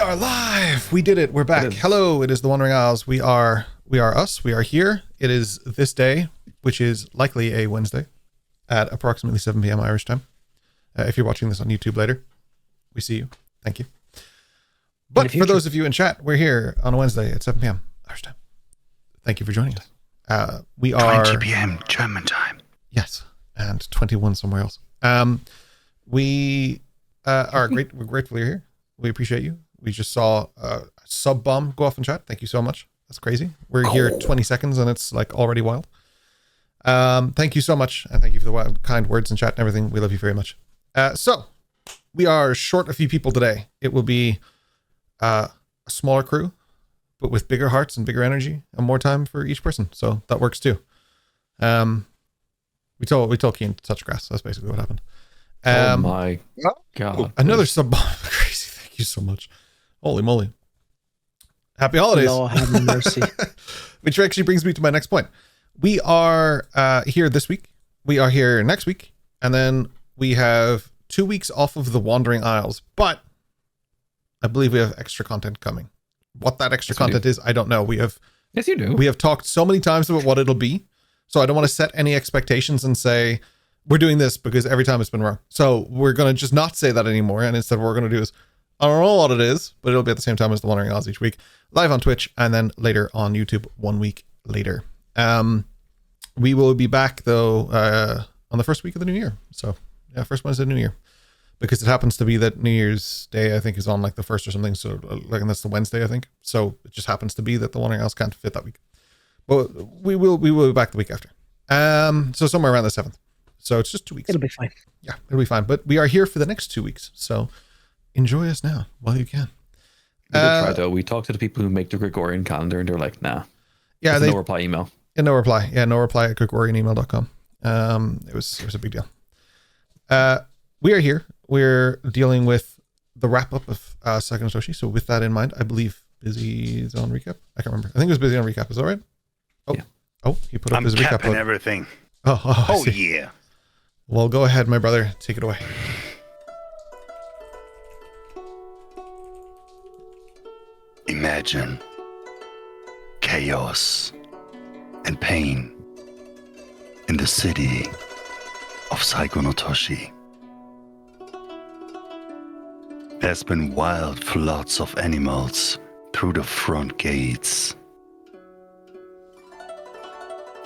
are live. We did it. We're back. Hello. It is the Wandering Isles. We are us. We are here. It is this day, which is likely a Wednesday at approximately 7 p.m. Irish time. If you're watching this on YouTube later, we see you. Thank you. But for those of you in chat, we're here on a Wednesday at 7 p.m. Irish time. Thank you for joining us. We are 20 p.m. German time. Yes, and 21 somewhere else. We are great. We're grateful you're here. We appreciate you. We just saw a sub bomb go off in chat. Thank you so much. That's crazy. We're here 20 seconds and it's like already wild. Thank you so much. And thank you for the kind words in chat and everything. We love you very much. So we are short a few people today. It will be a smaller crew, but with bigger hearts and bigger energy and more time for each person. So that works too. We told Keen to touch grass. That's basically what happened. Oh my God. Another sub bomb. Crazy. Thank you so much. Holy moly. Happy holidays. Lord have mercy. Which actually brings me to my next point. We are here this week. We are here next week. And then we have 2 weeks off of the Wandering Isles. But I believe we have extra content coming. What that extra content is, I don't know. Yes, you do. We have talked so many times about what it'll be. So I don't want to set any expectations and say, we're doing this because every time it's been wrong. So we're going to just not say that anymore. And instead what we're going to do is, I don't know what it is, but it'll be at the same time as the Wandering Isles each week. Live on Twitch and then later on YouTube 1 week later. We will be back though on the first week of the new year. So yeah, first Wednesday of the new year. Because it happens to be that New Year's Day, I think, is on like the 1st or something. So like, and that's the Wednesday, I think. So it just happens to be that the Wandering Isles can't fit that week. But we will be back the week after. So somewhere around the 7th. So it's just 2 weeks. It'll be fine. Yeah, it'll be fine. But we are here for the next 2 weeks. So enjoy us now while you can. We did try though. We talked to the people who make the Gregorian calendar and they're like, nah. Yeah, no reply email. Yeah, no reply. Yeah, no reply at gregorianemail.com. It was a big deal. We are here. We're dealing with the wrap up of Second Toshi. So with that in mind, I believe Busy is on recap. I can't remember. I think it was Busy on recap. Is that right? Oh, yeah. Oh, he put up his recap. I'm everything. Oh yeah. Well, go ahead, my brother. Take it away. Imagine chaos and pain in the city of Saigonotoshi. There's been wild floods of animals through the front gates.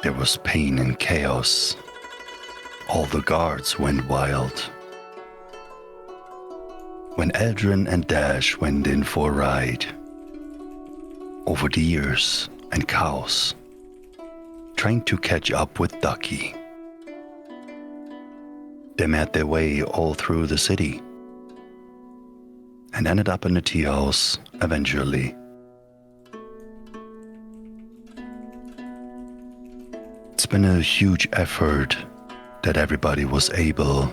There was pain and chaos. All the guards went wild. When Eldrin and Dash went in for a ride, over deers and cows, trying to catch up with Ducky. They made their way all through the city and ended up in the tea house eventually. It's been a huge effort that everybody was able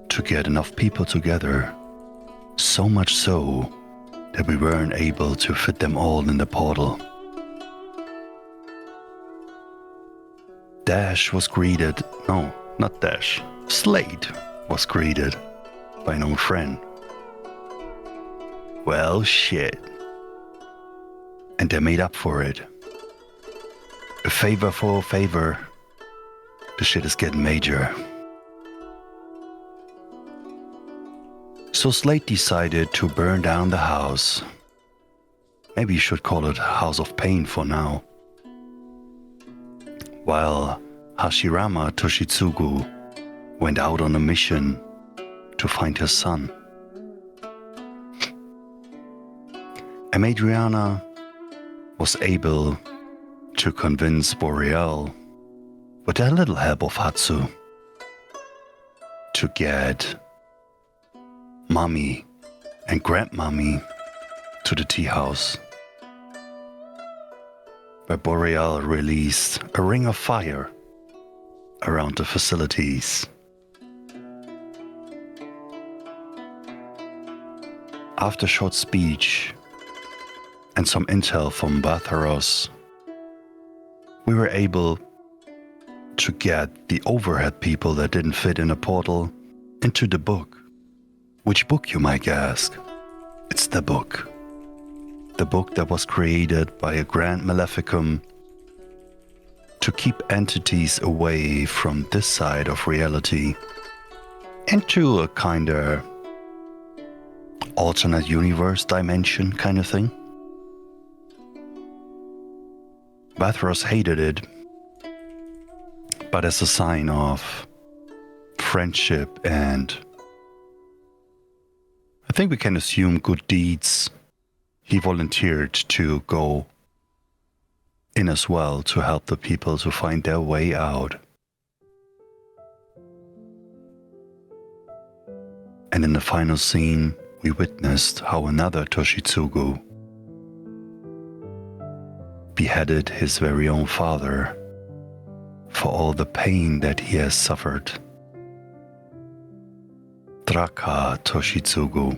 to get enough people together, so much so that we weren't able to fit them all in the portal. Slate was greeted by an old friend. Well, shit. And they made up for it. A favor for a favor. The shit is getting major. So Slate decided to burn down the house. Maybe you should call it House of Pain for now. While Hashirama Toshitsugu went out on a mission to find his son. And Adriana was able to convince Boreal, with a little help of Hatsu, to get Mommy and Grandmommy to the tea house, where Boreal released a ring of fire around the facilities. After a short speech and some intel from Batharos, we were able to get the overhead people that didn't fit in a portal into the book. Which book, you might ask? It's the book the book that was created by a grand maleficum to keep entities away from this side of reality into a kind of alternate universe dimension kind of thing. Bathros hated it, but as a sign of friendship and I think we can assume good deeds, he volunteered to go in as well to help the people to find their way out. And in the final scene, we witnessed how another Toshitsugu beheaded his very own father for all the pain that he has suffered. Draka Toshitsugu,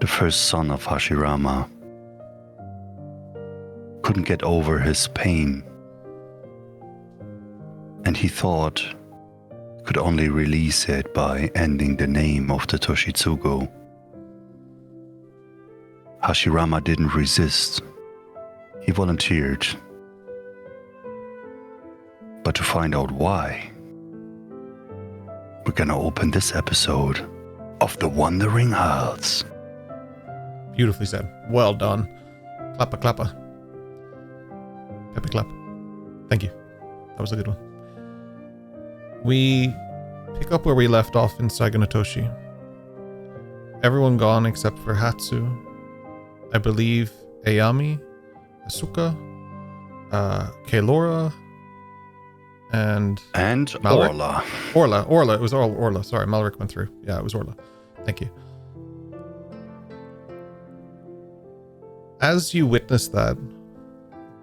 the first son of Hashirama, couldn't get over his pain, and he thought he could only release it by ending the name of the Toshitsugu. Hashirama didn't resist. He volunteered. But to find out why, we're gonna open this episode of The Wandering Isles. Beautifully said. Well done. Clappa, clappa. Peppy clap. Thank you. That was a good one. We pick up where we left off in Saganatoshi. Everyone gone except for Hatsu. I believe Ayami, Asuka, Kaelora, and Orla. Orla. It was all Orla. Sorry, Malric went through. Yeah, it was Orla. Thank you. As you witness that,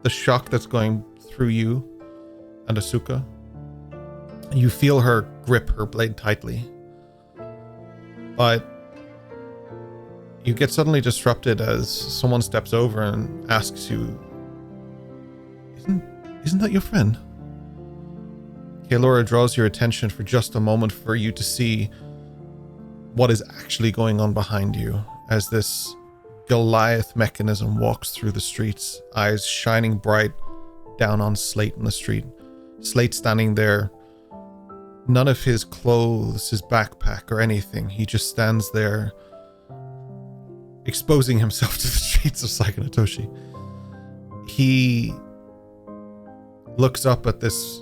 the shock that's going through you and Asuka, you feel her grip her blade tightly. But you get suddenly disrupted as someone steps over and asks you, Isn't that your friend? Kaelora draws your attention for just a moment for you to see what is actually going on behind you as this Goliath mechanism walks through the streets, eyes shining bright down on Slate in the street. Slate standing there, none of his clothes, his backpack or anything. He just stands there exposing himself to the streets of Saganatoshi. He looks up at this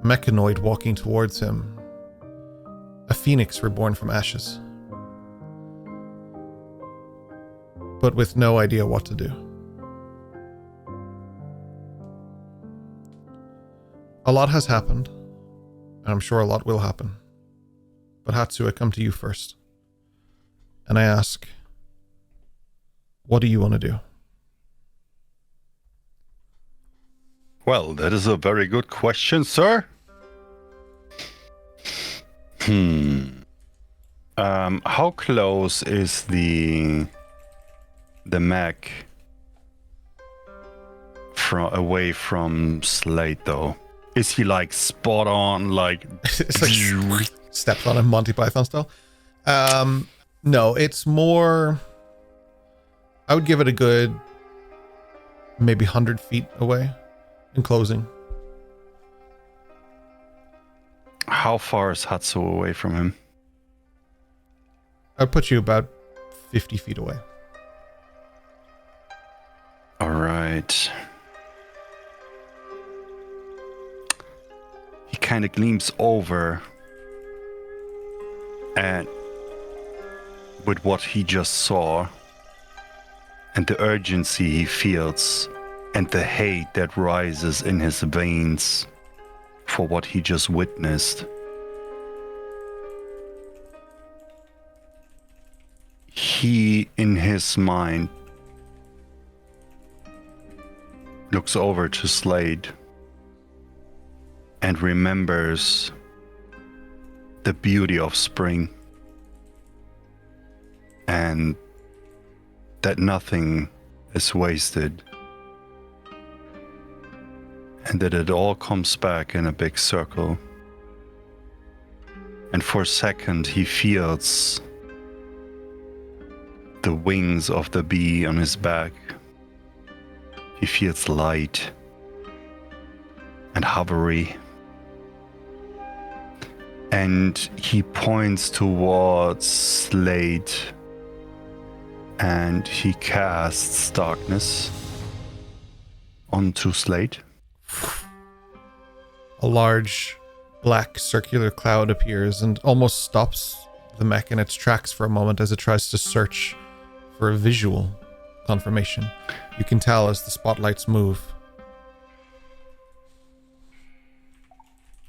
mechanoid walking towards him, a phoenix reborn from ashes, but with no idea what to do. A lot has happened, and I'm sure a lot will happen. But Hatsu, I come to you first, and I ask, what do you want to do? Well, that is a very good question, sir. How close is the mech away from Slate, though? Is he like spot on, like it's like steps on him, Monty Python style? No, it's more, I would give it a good maybe 100 feet away in closing. How far is Hatsu away from him? I'd put you about 50 feet away. All right. He kind of gleams over at with what he just saw and the urgency he feels and the hate that rises in his veins for what he just witnessed. He, in his mind, looks over to Slade and remembers the beauty of spring and that nothing is wasted and that it all comes back in a big circle. And for a second he feels the wings of the bee on his back. He feels light and hovery. And he points towards Slate and he casts darkness onto Slate. A large black circular cloud appears and almost stops the mech in its tracks for a moment as it tries to search for a visual confirmation. You can tell as the spotlights move.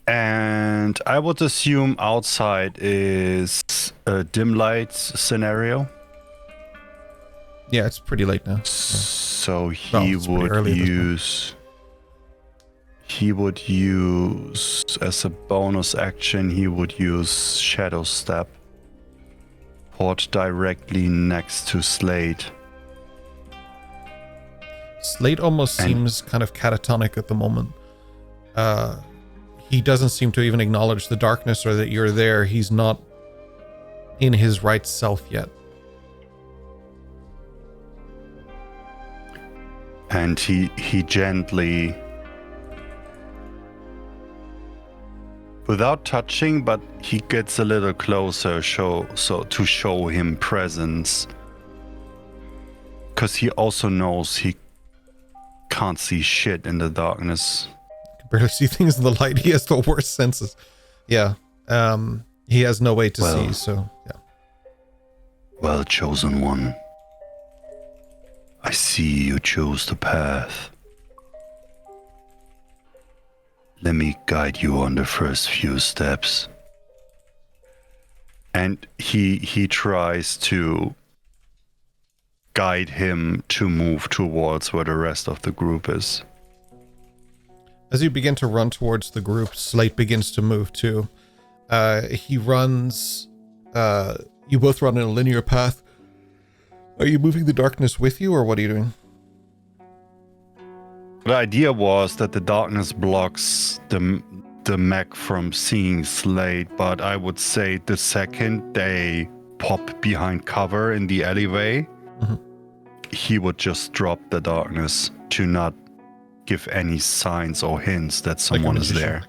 And I would assume outside is a dim light scenario. Yeah, it's pretty late now. So it's pretty early at this point. he would use as a bonus action, he would use Shadow Step. Port directly next to Slate. Slate almost seems kind of catatonic at the moment. He doesn't seem to even acknowledge the darkness or that you're there. He's not in his right self yet. And he gently, without touching, but he gets a little closer to show him presence. Because he also knows he can't see shit in the darkness. Barely see things in the light. He has the worst senses. Yeah. He has no way to see, so yeah. Well chosen one. I see you chose the path. Let me guide you on the first few steps. And he tries to guide him to move towards where the rest of the group is. As you begin to run towards the group, Slate begins to move too. He runs. You both run in a linear path. Are you moving the darkness with you, or what are you doing? The idea was that the darkness blocks the mech from seeing Slate, but I would say the second they pop behind cover in the alleyway, he would just drop the darkness to not give any signs or hints that someone is there.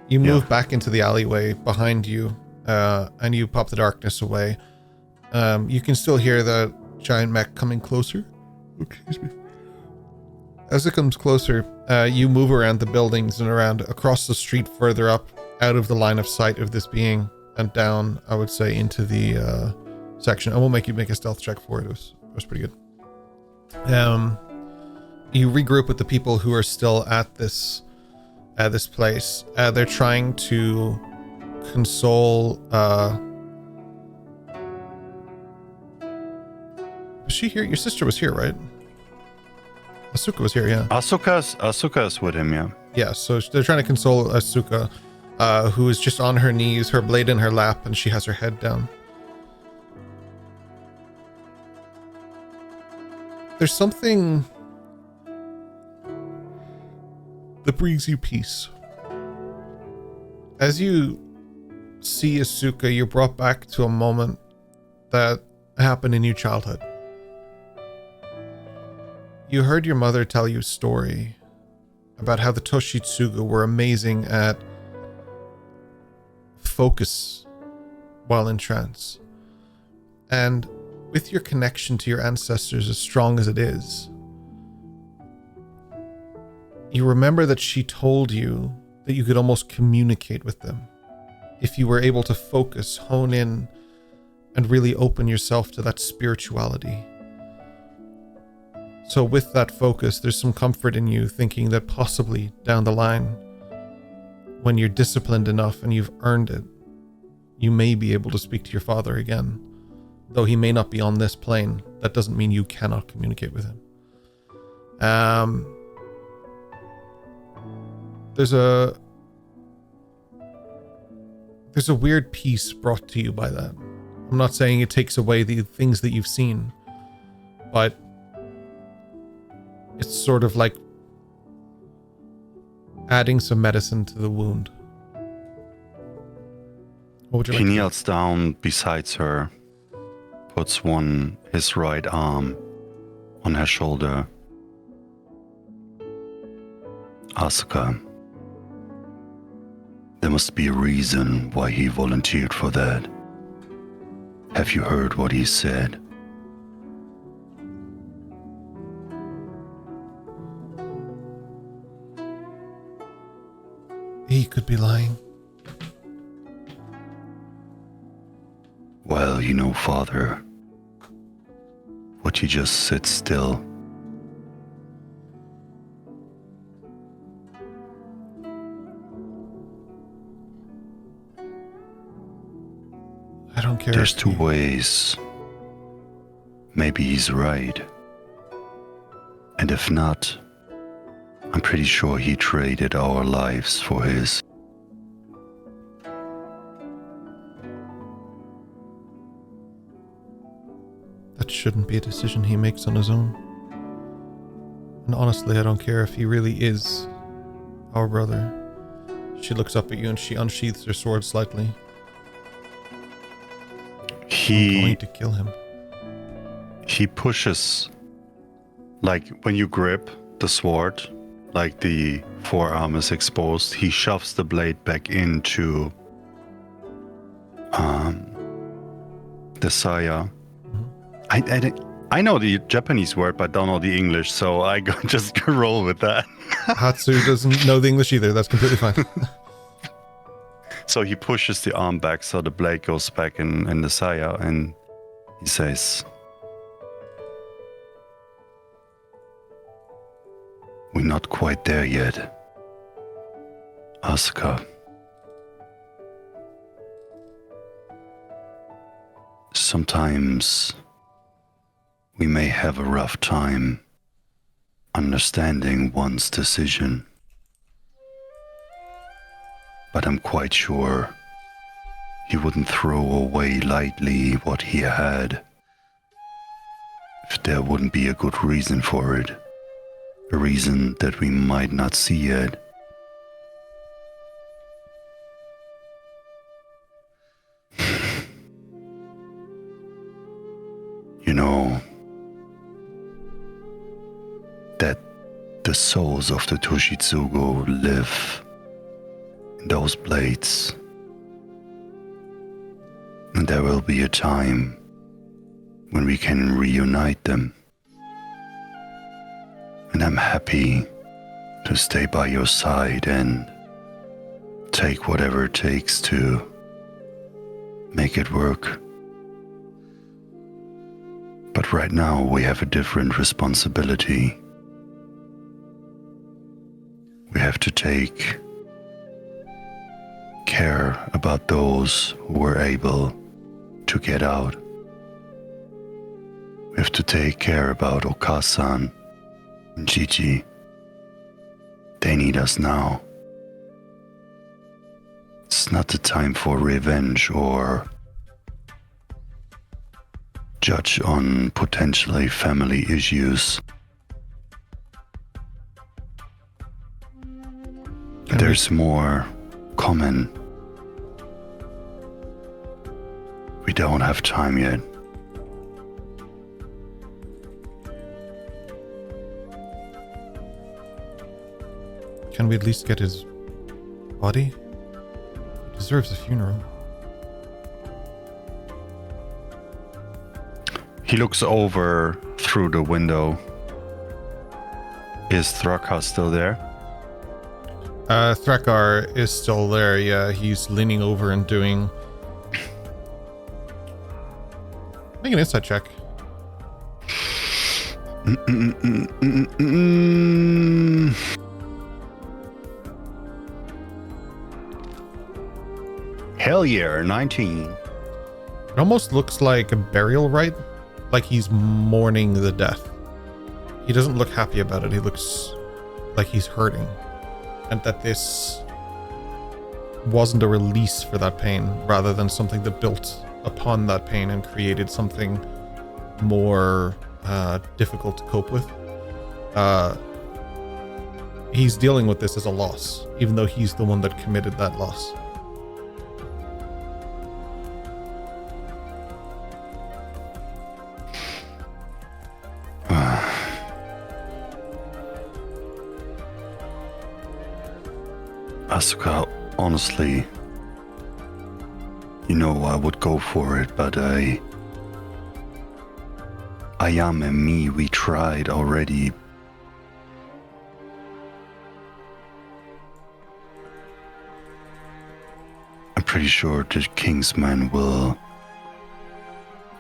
You move back into the alleyway behind you, and you pop the darkness away. You can still hear the giant mech coming closer. Excuse me. As it comes closer, you move around the buildings and around across the street further up, out of the line of sight of this being, and down, I would say, into the section. I won't make you make a stealth check for it. It was pretty good. You regroup with the people who are still at this place. They're trying to console. Was she here? Your sister was here, right? Asuka was here, yeah. Asuka's with him, yeah. Yeah, so they're trying to console Asuka, who is just on her knees, her blade in her lap, and she has her head down. There's something that brings you peace. As you see Asuka, you're brought back to a moment that happened in your childhood. You heard your mother tell you a story about how the Toshitsugu were amazing at focus while in trance. And with your connection to your ancestors as strong as it is, you remember that she told you that you could almost communicate with them if you were able to focus, hone in, and really open yourself to that spirituality. So with that focus, there's some comfort in you thinking that possibly down the line, when you're disciplined enough and you've earned it, you may be able to speak to your father again. Though he may not be on this plane, that doesn't mean you cannot communicate with him. There's a weird peace brought to you by that. I'm not saying it takes away the things that you've seen, but it's sort of like adding some medicine to the wound. What would you like? He kneels down besides her puts his right arm on her shoulder. Asuka, there must be a reason why he volunteered for that. Have you heard what he said? He could be lying. Well, you know, Father, would you just sit still? I don't care. There's two ways. Maybe he's right. And if not, I'm pretty sure he traded our lives for his. That shouldn't be a decision he makes on his own. And honestly, I don't care if he really is our brother. She looks up at you and she unsheaths her sword slightly. I'm going to kill him. He pushes, like when you grip the sword, like the forearm is exposed, he shoves the blade back into the saya. I know the Japanese word, but don't know the English, so I just roll with that. Hatsu doesn't know the English either. That's completely fine. So he pushes the arm back so the blade goes back in the saya, and he says, "We're not quite there yet, Asuka. Sometimes we may have a rough time understanding one's decision. But I'm quite sure he wouldn't throw away lightly what he had if there wouldn't be a good reason for it. A reason that we might not see yet. You know, that the souls of the Toshitsugu live in those blades. And there will be a time when we can reunite them. And I'm happy to stay by your side and take whatever it takes to make it work. But right now we have a different responsibility. We have to take care about those who were able to get out. We have to take care about Okasan and Gigi. They need us now. It's not the time for revenge or judge on potentially family issues. There's more common. We don't have time yet. Can we at least get his body? He deserves a funeral. He looks over through the window. Is Thrakar still there? Thrakar is still there, yeah. He's leaning over and doing... Make an insight check. Hell yeah, 19. It almost looks like a burial rite. Like he's mourning the death. He doesn't look happy about it. He looks like he's hurting. And that this wasn't a release for that pain, rather than something that built upon that pain and created something more difficult to cope with. He's dealing with this as a loss, even though he's the one that committed that loss. Asuka, honestly, I would go for it, but Ayam and me, we tried already. I'm pretty sure the King's men will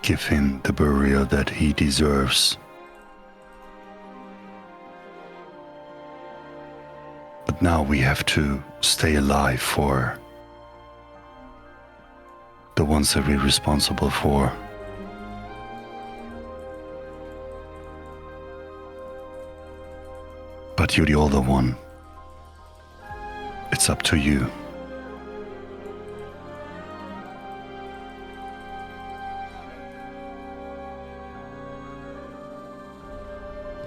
give him the burial that he deserves. But now we have to stay alive for the ones that we're responsible for. But you're the older one. It's up to you.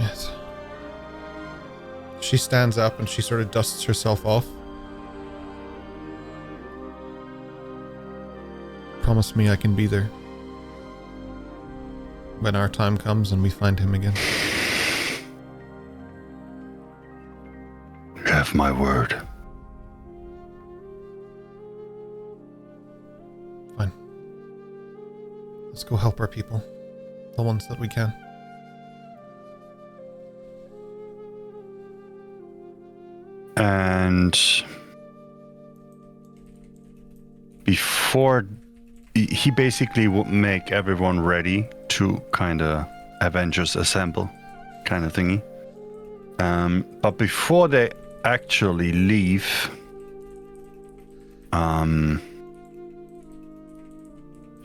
Yes. She stands up and she sort of dusts herself off. Promise me I can be there when our time comes and we find him again. You have my word. Fine. Let's go help our people. The ones that we can. And before he basically would make everyone ready to kind of Avengers assemble kind of thingy. But before they actually leave,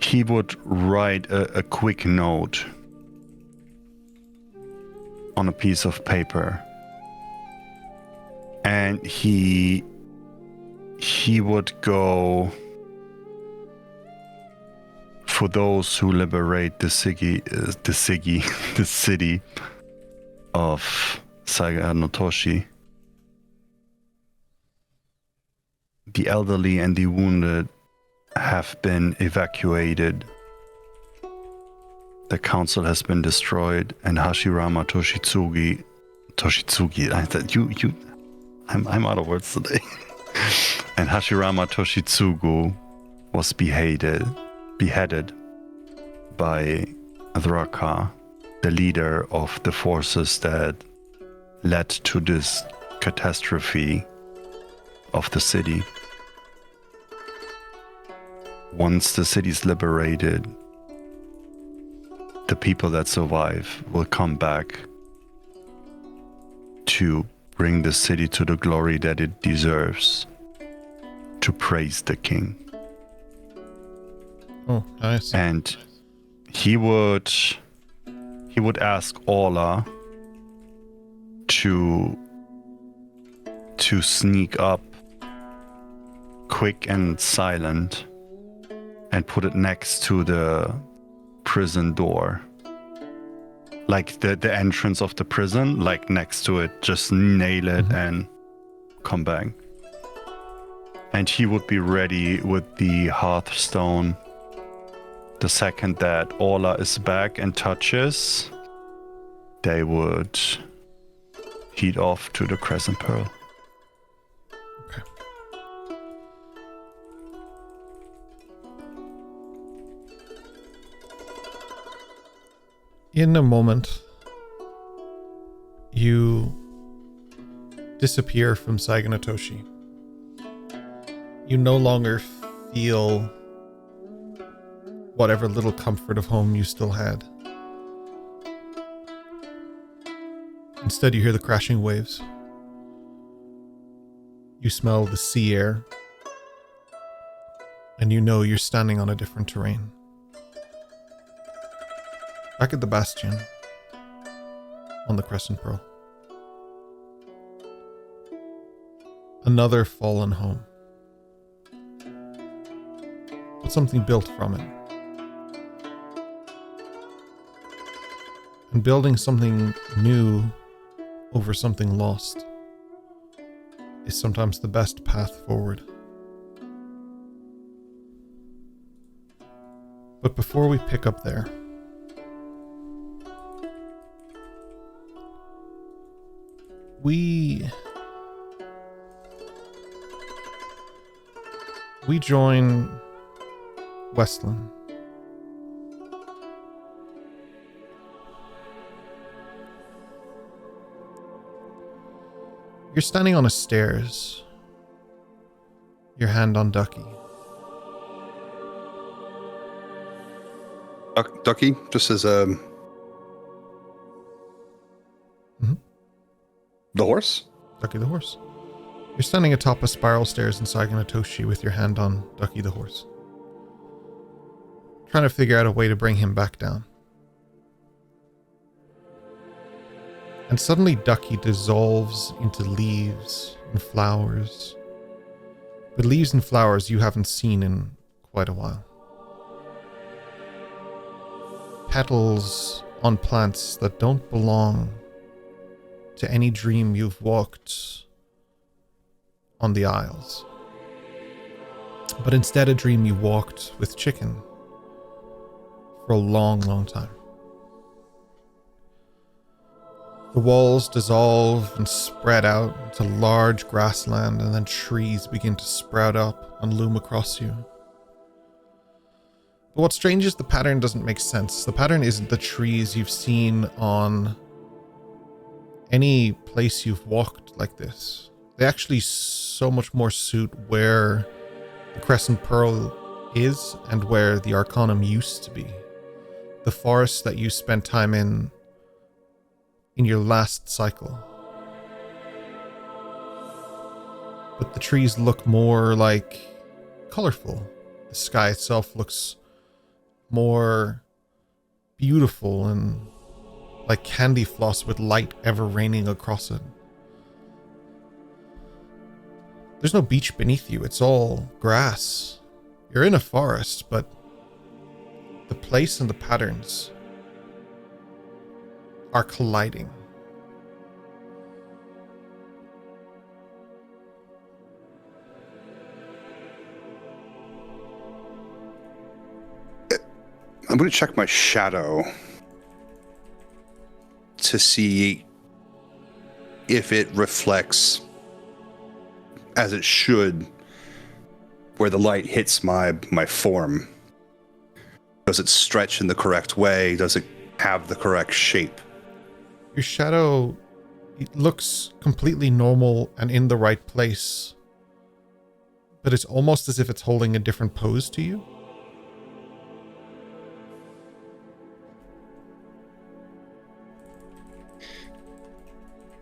he would write a quick note on a piece of paper. And he would go for those who liberate the city of Saganotoshi. The elderly and the wounded have been evacuated. The council has been destroyed, and Hashirama Toshitsugi, I said I'm out of words today. And Hashirama Toshitsugu was beheaded by Thraka, the leader of the forces that led to this catastrophe of the city. Once the city is liberated, the people that survive will come back to bring the city to the glory that it deserves, to praise the king. Oh, nice. And he would ask Orla to sneak up quick and silent and put it next to the prison door. Like the entrance of the prison, like next to it, just nail it and come back. And he would be ready with the hearthstone. The second that Orla is back and touches, they would head off to the Crescent Pearl. Okay. In a moment, you disappear from Saganatoshi. You no longer feel whatever little comfort of home you still had. Instead, you hear the crashing waves. You smell the sea air. And you know you're standing on a different terrain. Back at the Bastion, on the Crescent Pearl. Another fallen home. But something built from it. And building something new over something lost is sometimes the best path forward. But before we pick up there, we join Weslyn. You're standing on a stairs, your hand on Ducky. Ducky, just as the horse? Ducky the horse. You're standing atop a spiral stairs in Saganatoshi with your hand on Ducky the horse. Trying to figure out a way to bring him back down. And suddenly Ducky dissolves into leaves and flowers. But leaves and flowers you haven't seen in quite a while. Petals on plants that don't belong to any dream you've walked on the Isles. But instead a dream you walked with Chicken for a long, long time. The walls dissolve and spread out into large grassland, and then trees begin to sprout up and loom across you. But what's strange is the pattern doesn't make sense. The pattern isn't the trees you've seen on any place you've walked like this. They actually so much more suit where the Crescent Pearl is and where the Arcanum used to be. The forest that you spent time in your last cycle. But the trees look more like colorful. The sky itself looks more beautiful and like candy floss with light ever raining across it. There's no beach beneath you. It's all grass. You're in a forest, but the place and the patterns are colliding. I'm going to check my shadow to see if it reflects as it should where the light hits my form. Does it stretch in the correct way? Does it have the correct shape? Your shadow, it looks completely normal and in the right place, but it's almost as if it's holding a different pose to you.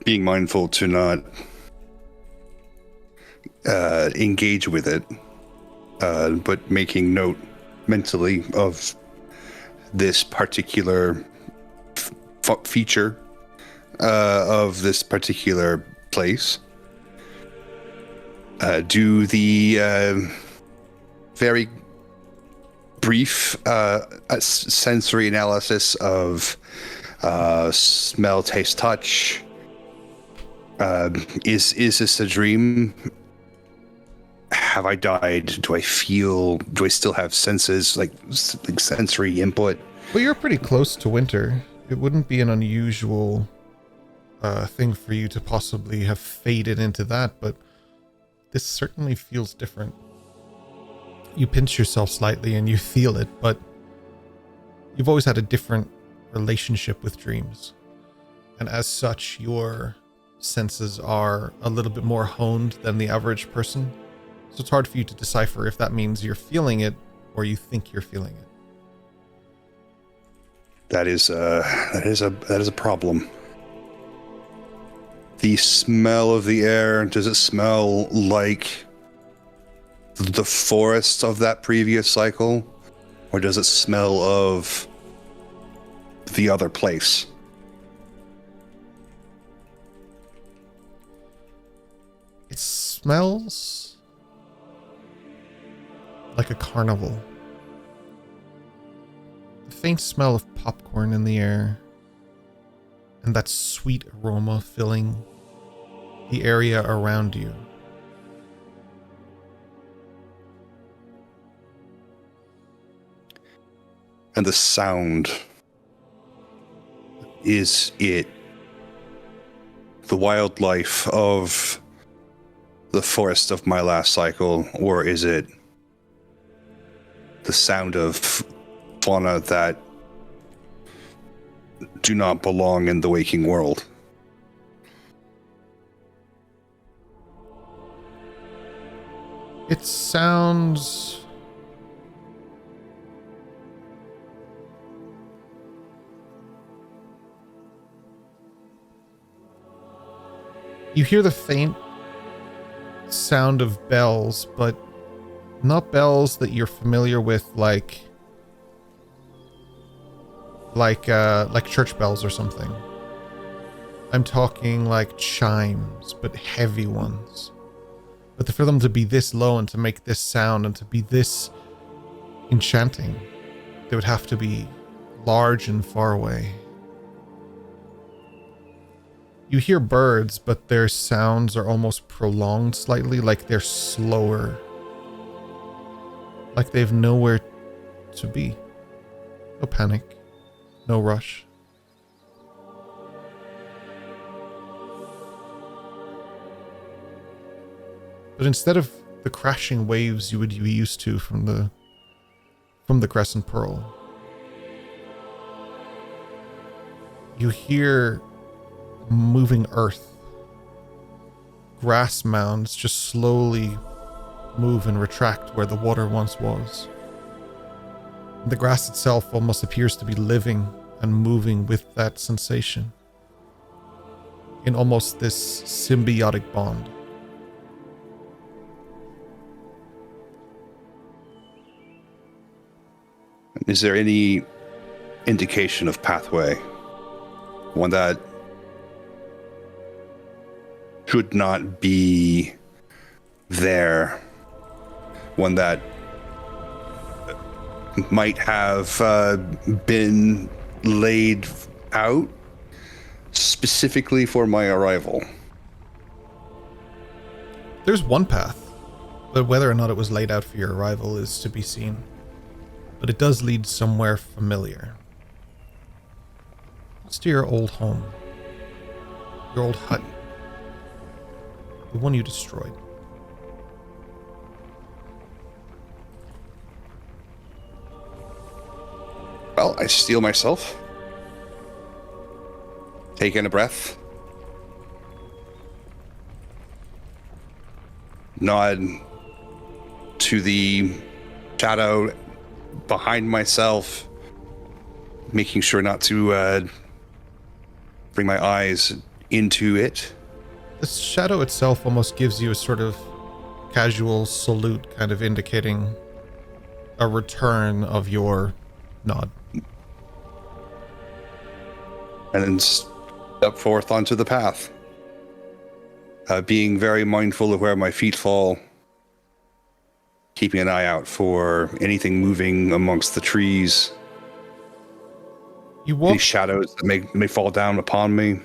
Being mindful to not engage with it, but making note mentally of this particular feature of this particular place. Do the very brief sensory analysis of smell, taste, touch. Is this a dream? Have I died? Do I still have senses, like sensory input? Well, you're pretty close to winter. It wouldn't be an unusual thing for you to possibly have faded into that, but this certainly feels different. You pinch yourself slightly and you feel it, but you've always had a different relationship with dreams. And as such, your senses are a little bit more honed than the average person. So it's hard for you to decipher if that means you're feeling it or you think you're feeling it. That is a problem. The smell of the air, does it smell like the forest of that previous cycle? Or does it smell of the other place? It smells like a carnival. The faint smell of popcorn in the air, and that sweet aroma filling the area around you. And the sound, is it the wildlife of the forest of my last cycle, or is it the sound of fauna that do not belong in the waking world. It sounds... You hear the faint sound of bells, but not bells that you're familiar with, like church bells or something. I'm talking like chimes, but heavy ones. But for them to be this low and to make this sound and to be this enchanting, they would have to be large and far away. You hear birds, but their sounds are almost prolonged slightly, like they're slower. Like they've nowhere to be. No panic. No rush. But instead of the crashing waves you would be used to from the Crescent Pearl, you hear moving earth. Grass mounds just slowly move and retract where the water once was. The grass itself almost appears to be living and moving with that sensation in almost this symbiotic bond. Is there any indication of pathway? One that should not be there? One that might have been laid out specifically for my arrival? There's one path, but whether or not it was laid out for your arrival is to be seen. But it does lead somewhere familiar. It's to your old home. Your old hut. The one you destroyed. Well, I steel myself. Take in a breath. Nod to the shadow behind myself, making sure not to bring my eyes into it. The shadow itself almost gives you a sort of casual salute, kind of indicating a return of your nod. And then step forth onto the path, being very mindful of where my feet fall, keeping an eye out for anything moving amongst the trees, any shadows that may fall down upon me.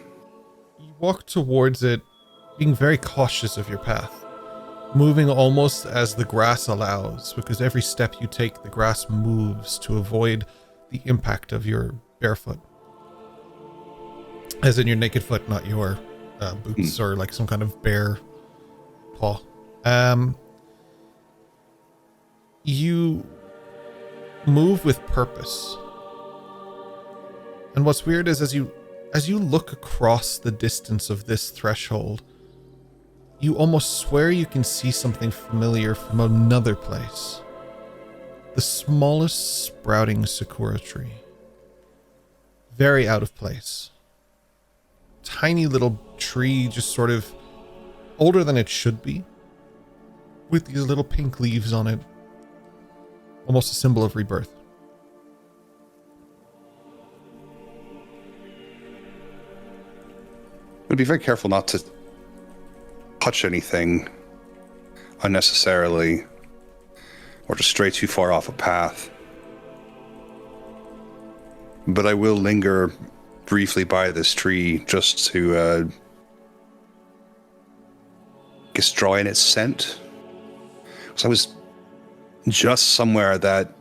You walk towards it, being very cautious of your path, moving almost as the grass allows, because every step you take, the grass moves to avoid the impact of your barefoot. As in your naked foot, not your boots or like some kind of bare paw. You move with purpose. And what's weird is as you look across the distance of this threshold, you almost swear you can see something familiar from another place. The smallest sprouting sakura tree. Very out of place. Tiny little tree, just sort of older than it should be, with these little pink leaves on it. Almost a symbol of rebirth. I'd be very careful not to touch anything unnecessarily or to stray too far off a path. But I will linger briefly by this tree just to guess draw in its scent. So I was just somewhere that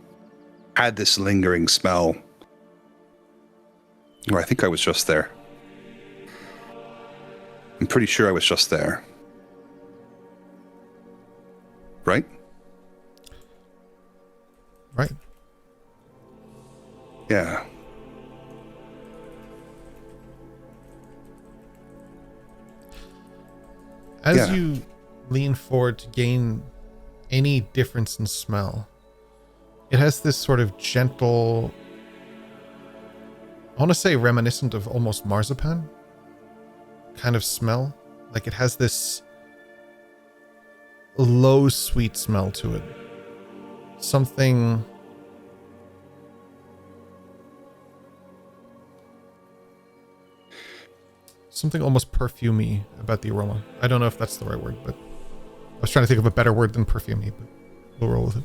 had this lingering smell. Or I think I was just there. I'm pretty sure I was just there. Right? Right. Yeah. As you lean forward to gain any difference in smell, it has this sort of gentle, I want to say reminiscent of almost marzipan kind of smell. Like it has this low sweet smell to it. Something almost perfumey about the aroma. I don't know if that's the right word, but I was trying to think of a better word than perfumey, but we'll roll with it.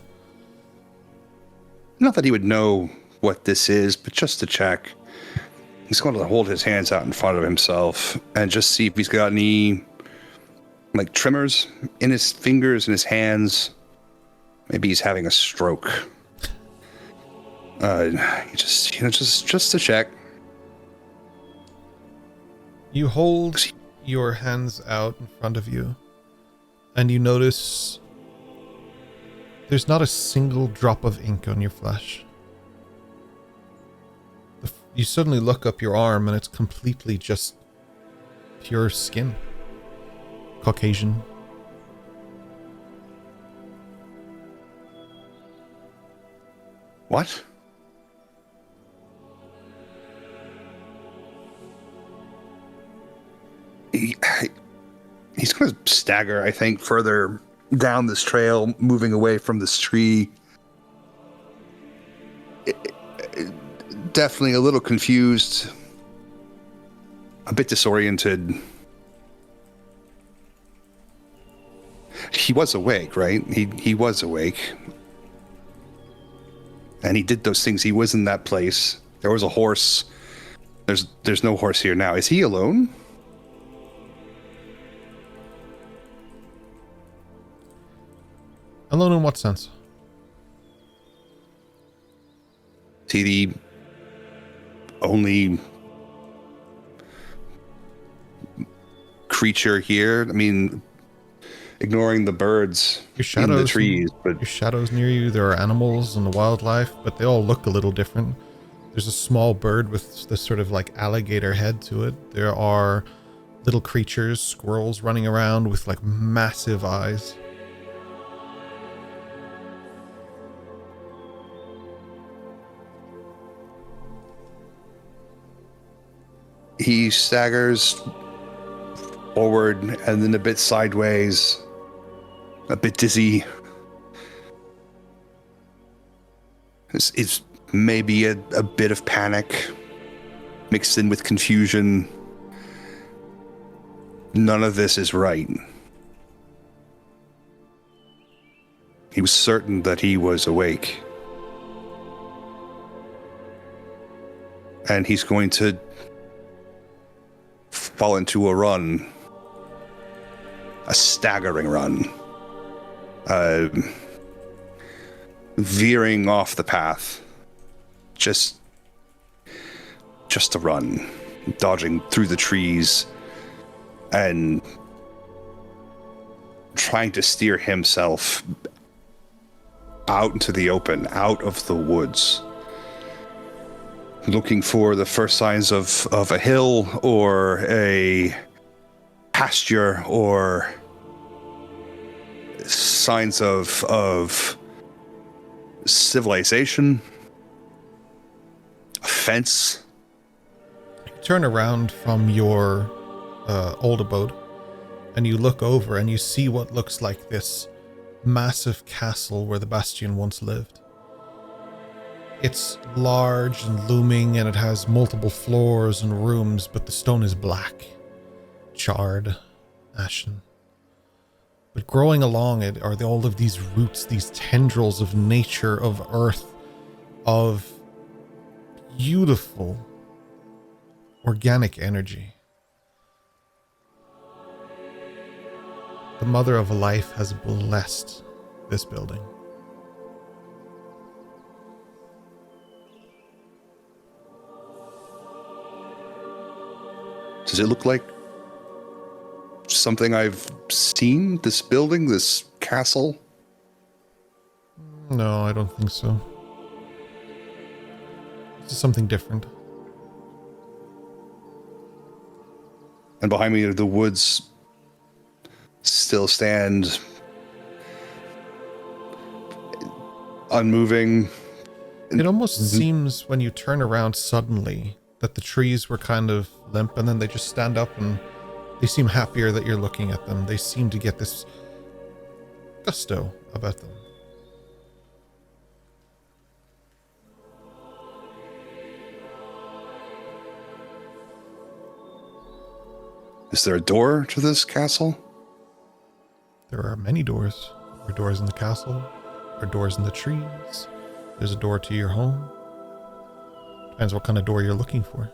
Not that he would know what this is, but just to check, he's going to hold his hands out in front of himself and just see if he's got any like tremors in his fingers and his hands. Maybe he's having a stroke. Just to check. You hold your hands out in front of you, and you notice there's not a single drop of ink on your flesh. You suddenly look up your arm, and it's completely just pure skin. Caucasian. What? He's going to stagger, I think, further down this trail, moving away from this tree. Definitely a little confused, a bit disoriented. He was awake, right? He was awake. And he did those things. He was in that place. There was a horse. There's no horse here now. Is he alone? Alone in what sense? Is he the only creature here? I mean, ignoring the birds in the trees, but your shadows near you, there are animals and the wildlife, but they all look a little different. There's a small bird with this sort of like alligator head to it. There are little creatures, squirrels running around with like massive eyes. he staggers forward and then a bit sideways, a bit dizzy. It's maybe a bit of panic mixed in with confusion. None of this is right. He was certain that he was awake. And he's going to fall into a run. A staggering run. Veering off the path. Just to run. Dodging through the trees. And trying to steer himself out into the open, out of the woods. Looking for the first signs of a hill or a pasture or signs of civilization, a fence. You turn around from your old abode and you look over and you see what looks like this massive castle where the Bastion once lived. It's large and looming, and it has multiple floors and rooms, but the stone is black, charred, ashen. But growing along it are all of these roots, these tendrils of nature, of earth, of beautiful organic energy. The Mother of Life has blessed this building. Does it look like something I've seen? This building, this castle? No, I don't think so. to something different. And behind me, the woods still stand unmoving. It almost seems when you turn around suddenly that the trees were kind of limp, and then they just stand up and they seem happier that you're looking at them. They seem to get this gusto about them. Is there a door to this castle? There are many doors. There are doors in the castle. There are doors in the trees. There's a door to your home. Depends what kind of door you're looking for.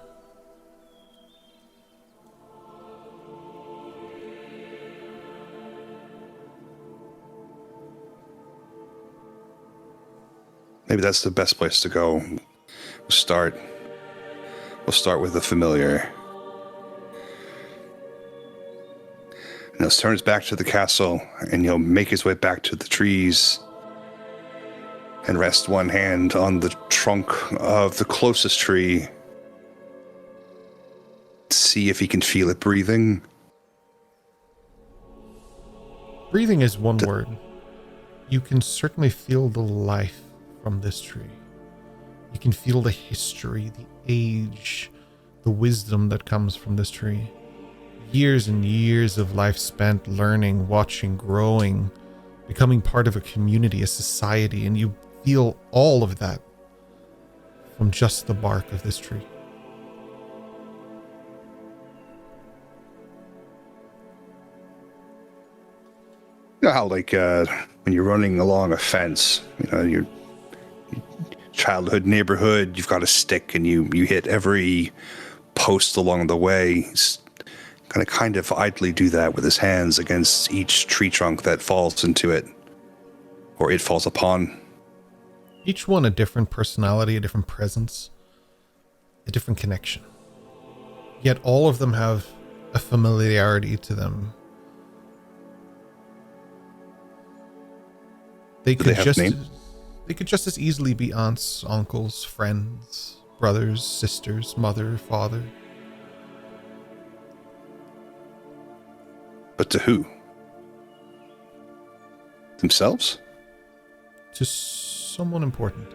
Maybe that's the best place to go. We'll start with the familiar. And he'll turn his back to the castle, and he'll make his way back to the trees and rest one hand on the trunk of the closest tree to see if he can feel it breathing. Breathing is one word. You can certainly feel the life from this tree. You can feel the history, the age, the wisdom that comes from this tree. Years and years of life spent learning, watching, growing, becoming part of a community, a society, and you feel all of that from just the bark of this tree. You know how, like, when you're running along a fence, you know, your childhood neighborhood, you've got a stick and you hit every post along the way. He's gonna kind of idly do that with his hands against each tree trunk that falls into it, or it falls upon. Each one a different personality, a different presence, a different connection. Yet all of them have a familiarity to them. They could just as easily be aunts, uncles, friends, brothers, sisters, mother, father. But to who? Themselves? To someone important.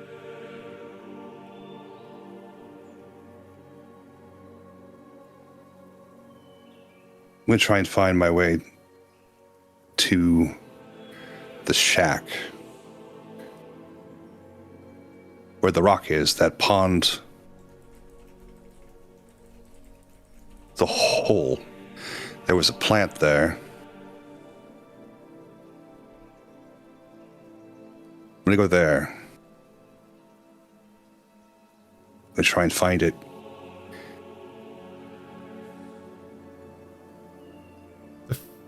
I'm going to try and find my way to the shack where the rock is, that pond, the hole. There was a plant there. I'm going to go there. I'm going to try and find it.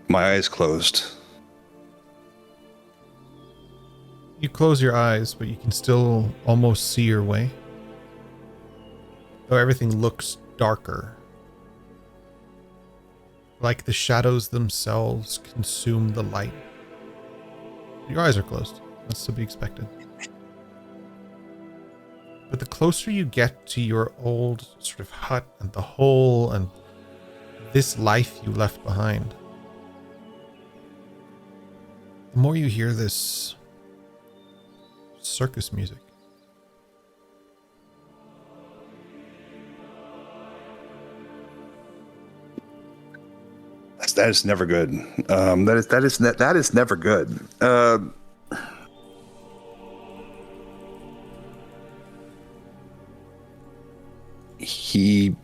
My eyes closed. You close your eyes, but you can still almost see your way. Though everything looks darker. Like the shadows themselves consume the light. Your eyes are closed. That's to be expected. But the closer you get to your old sort of hut and the hole and this life you left behind, the more you hear this circus music. That is never good. That is never good. He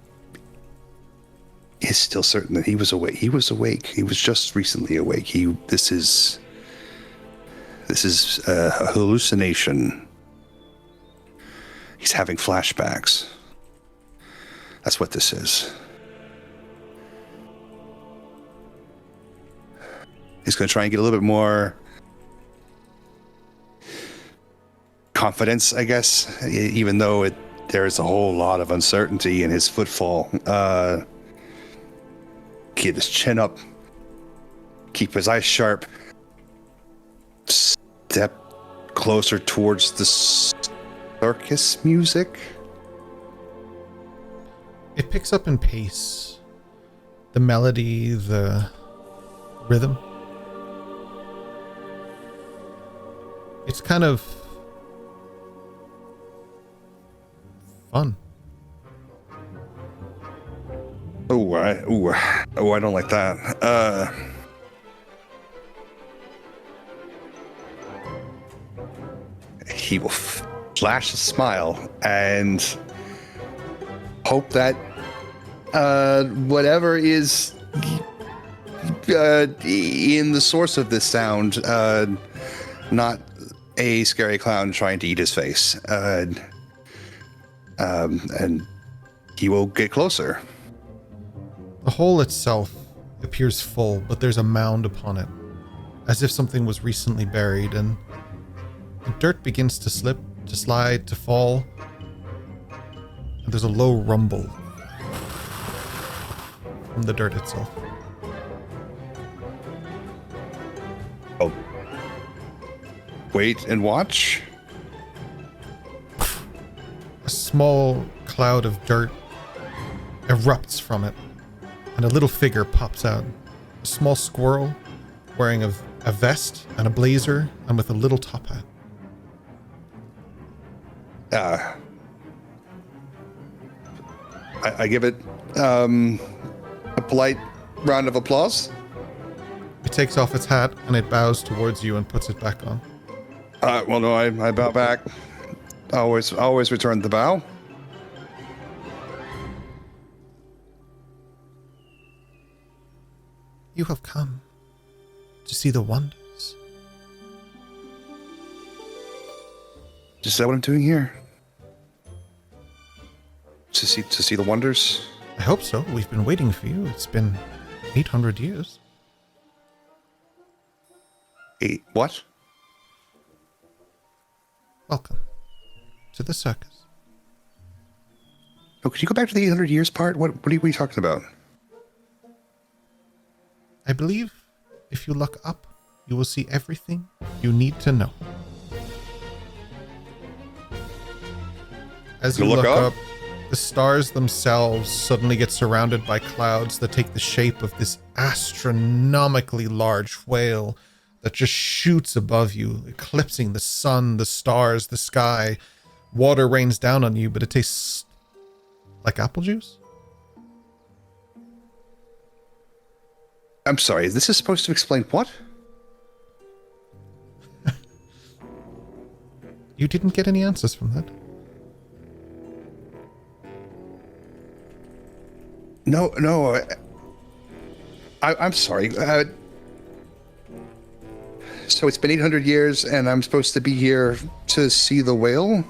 is still certain that he was awake. He was awake. He was just recently awake. This is a hallucination. He's having flashbacks. That's what this is. He's going to try and get a little bit more confidence, I guess, even though there's a whole lot of uncertainty in his footfall. Keep his chin up, keep his eyes sharp, step closer towards the circus music. It picks up in pace. The melody, the rhythm. It's kind of fun. I don't like that. He will flash a smile and hope that whatever is in the source of this sound, not a scary clown trying to eat his face, and he will get closer. The hole itself appears full, but there's a mound upon it, as if something was recently buried, and the dirt begins to slip, to slide, to fall, and there's a low rumble from the dirt itself. Oh. Wait and watch. A small cloud of dirt erupts from it, and a little figure pops out. A small squirrel wearing a vest and a blazer and with a little top hat. I give it a polite round of applause. It takes off its hat and it bows towards you and puts it back on. Well, no, I bow back. Always return the bow. You have come to see the wonders. Is that what I'm doing here? To see the wonders? I hope so. We've been waiting for you. It's been 800 years. What? Welcome to the circus. Oh, could you go back to the 800 years part? What are you talking about? I believe if you look up, you will see everything you need to know. As you look up, the stars themselves suddenly get surrounded by clouds that take the shape of this astronomically large whale that just shoots above you, eclipsing the sun, the stars, the sky. Water rains down on you, but it tastes like apple juice. I'm sorry, this is supposed to explain what? You didn't get any answers from that? No, I'm sorry. So it's been 800 years and I'm supposed to be here to see the whale?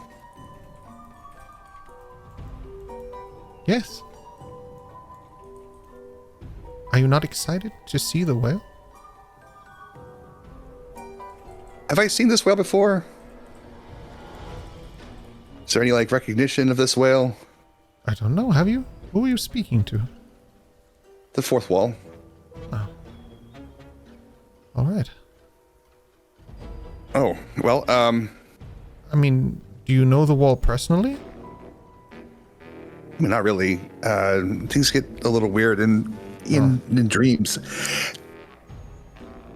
Yes. Are you not excited to see the whale? Have I seen this whale before? Is there any, recognition of this whale? I don't know. Have you? Who are you speaking to? The fourth wall. Oh. All right. Oh, well, I mean, do you know the wall personally? I mean, not really. Things get a little weird in dreams.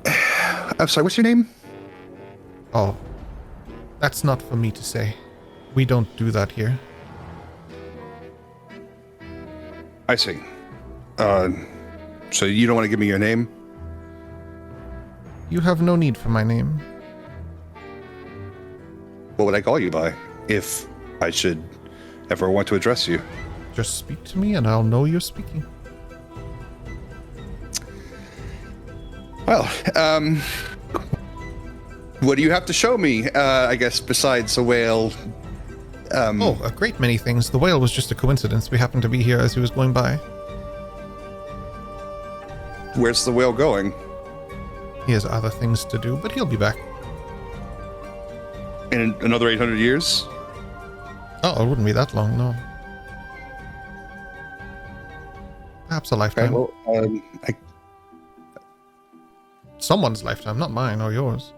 I'm sorry, what's your name? Oh. That's not for me to say. We don't do that here. I see. So you don't want to give me your name? You have no need for my name. What would I call you by if I should ever want to address you? Just speak to me and I'll know you're speaking. Well, what do you have to show me, I guess, besides a whale? A great many things. The whale was just a coincidence. We happened to be here as he was going by. Where's the whale going? He has other things to do, but he'll be back. In another 800 years? Oh, it wouldn't be that long, no. Perhaps a lifetime. Okay, well, Someone's lifetime, not mine or yours.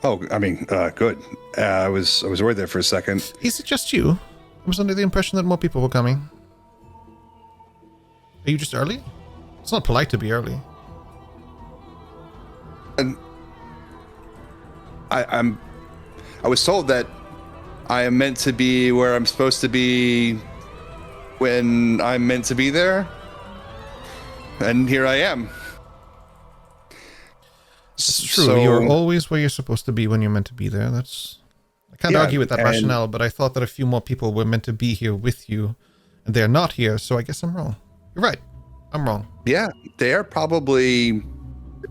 Oh, I mean, good. I was worried there for a second. Is it just you? I was under the impression that more people were coming. Are you just early? It's not polite to be early. And I was told that I am meant to be where I'm supposed to be when I'm meant to be there. And here I am. It's true. You're always where you're supposed to be when you're meant to be there. I can't argue with that rationale, but I thought that a few more people were meant to be here with you, and they're not here, so I guess I'm wrong. You're right. I'm wrong. Yeah, they are probably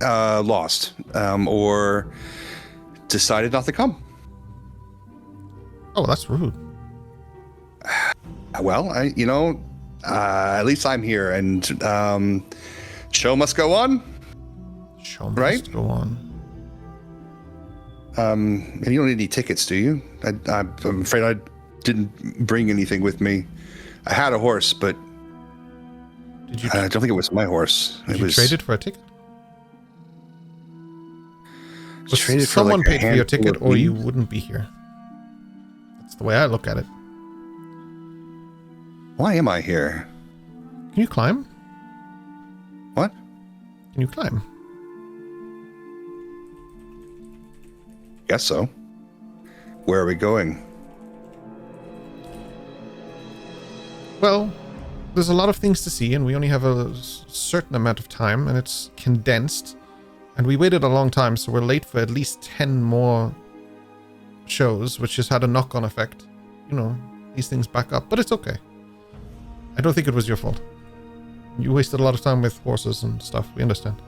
lost or decided not to come. Oh, that's rude. Well, at least I'm here, and show must go on. Show must go on. And you don't need any tickets, do you? I'm afraid I didn't bring anything with me. I had a horse, but Did you? I don't think it was my horse. Did you trade it for a ticket? Traded for someone like a paid for your handful ticket, of or you meat. wouldn't be here. That's the way I look at it. Why am I here? Can you climb? What? Can you climb? Guess so. Where are we going? Well, there's a lot of things to see, and we only have a certain amount of time, and it's condensed. And we waited a long time, so we're late for at least 10 more shows, which has had a knock-on effect. You know, these things back up, but it's okay. I don't think it was your fault. You wasted a lot of time with horses and stuff. We understand.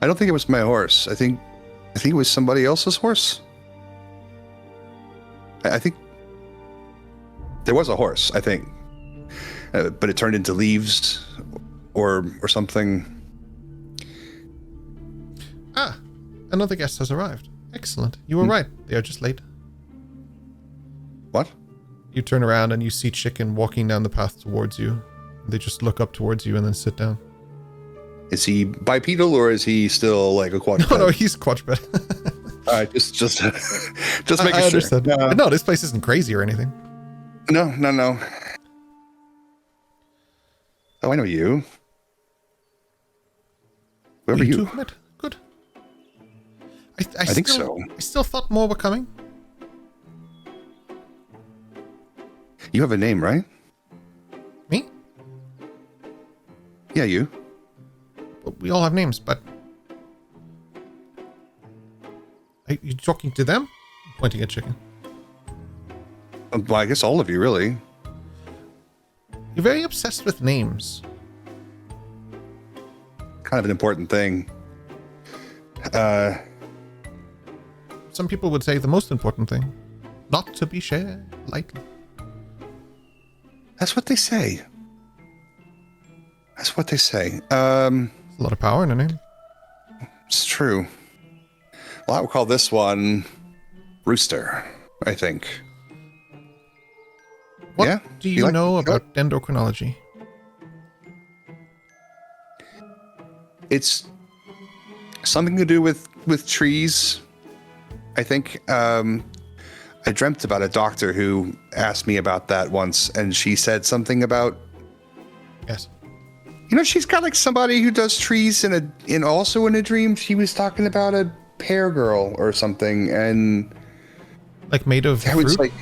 I don't think it was my horse. I think it was somebody else's horse. I think there was a horse, I think. But it turned into leaves or something. Ah, another guest has arrived. Excellent. You were right. They are just late. What? You turn around and you see Chicken walking down the path towards you. They just look up towards you and then sit down. Is he bipedal or is he still like a quadruped? No, he's quadruped. All right, just making sure. I understand. No, this place isn't crazy or anything. No. Oh, I know you. Where were You you? two met. Good. I think so. I still thought more were coming. You have a name, right? Me? Yeah, you. Well, we all have names, but... Are you talking to them? Pointing at Chicken. Well, I guess all of you, really. You're very obsessed with names. Kind of an important thing. Some people would say the most important thing. Not to be shared lightly. That's what they say. There's a lot of power in a name. It's true. Well, I would call this one Rooster, I think. What do you know about dendrochronology? It's something to do with trees, I think. I dreamt about a doctor who asked me about that once, and she said something about, Yes. she's got like somebody who does trees also in a dream. She was talking about a pear girl or something, and Like made of I fruit? was like,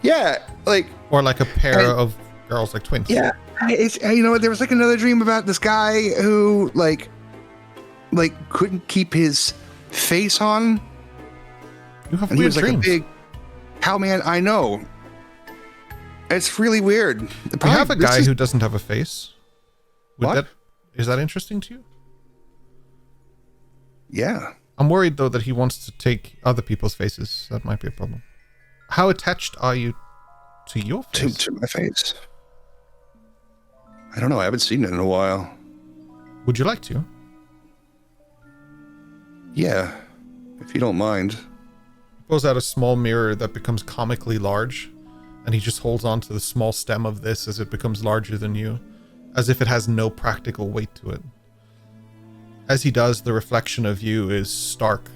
yeah, like, Or like a pair of girls, like twins? yeah, it's there was like another dream about this guy who like couldn't keep his face on, You have and he weird was like dreams. a big cowman. I know. It's really weird. We have a guy who doesn't have a face. What? Is that interesting to you? Yeah. I'm worried, though, that he wants to take other people's faces. That might be a problem. How attached are you to your face? To my face. I don't know. I haven't seen it in a while. Would you like to? Yeah, if you don't mind. He pulls out a small mirror that becomes comically large, and he just holds on to the small stem of this as it becomes larger than you, as if it has no practical weight to it. As he does, the reflection of you is stark.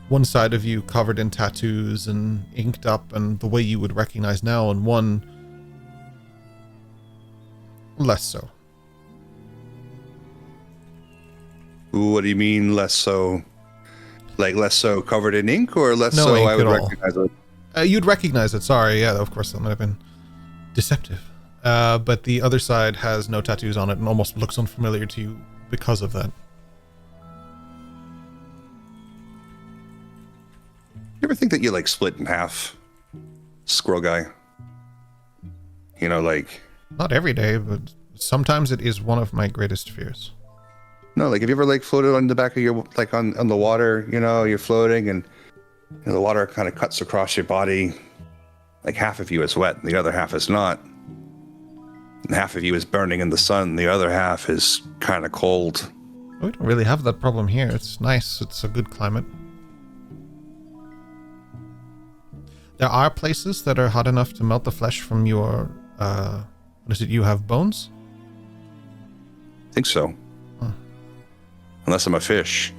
One side of you covered in tattoos and inked up and the way you would recognize now, and one Less so. What do you mean less so? Like less so covered in ink, or less No so ink I would at all. recognize it? You'd recognize it. Sorry, yeah, of course that might have been deceptive. But the other side has no tattoos on it and almost looks unfamiliar to you because of that. You ever think that you like split in half, squirrel guy? You know, like Not every day, but sometimes it is one of my greatest fears. no, like have you ever like floated on the back of your like on the water? You know, you're floating and you know, the water kind of cuts across your body. Like half of you is wet, and the other half is not. And half of you is burning in the sun, and the other half is kind of cold. We don't really have that problem here. It's nice. It's a good climate. There are places that are hot enough to melt the flesh from your, what is it, you have bones? I think so. Huh. Unless I'm a fish.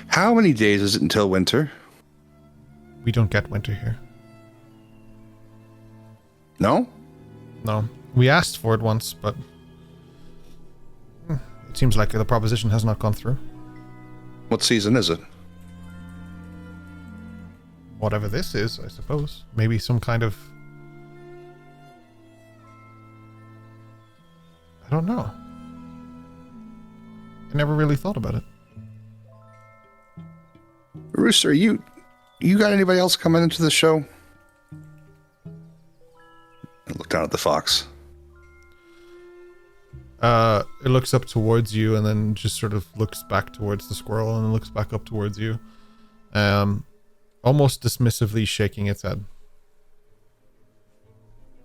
How many days is it until winter? We don't get winter here. No? No. We asked for it once, but it seems like the proposition has not gone through. What season is it? Whatever this is, I suppose. Maybe some kind of... I don't know. I never really thought about it. Rooster, you got anybody else coming into the show? I look down at the fox. It looks up towards you and then just sort of looks back towards the squirrel and then looks back up towards you. Almost dismissively shaking its head.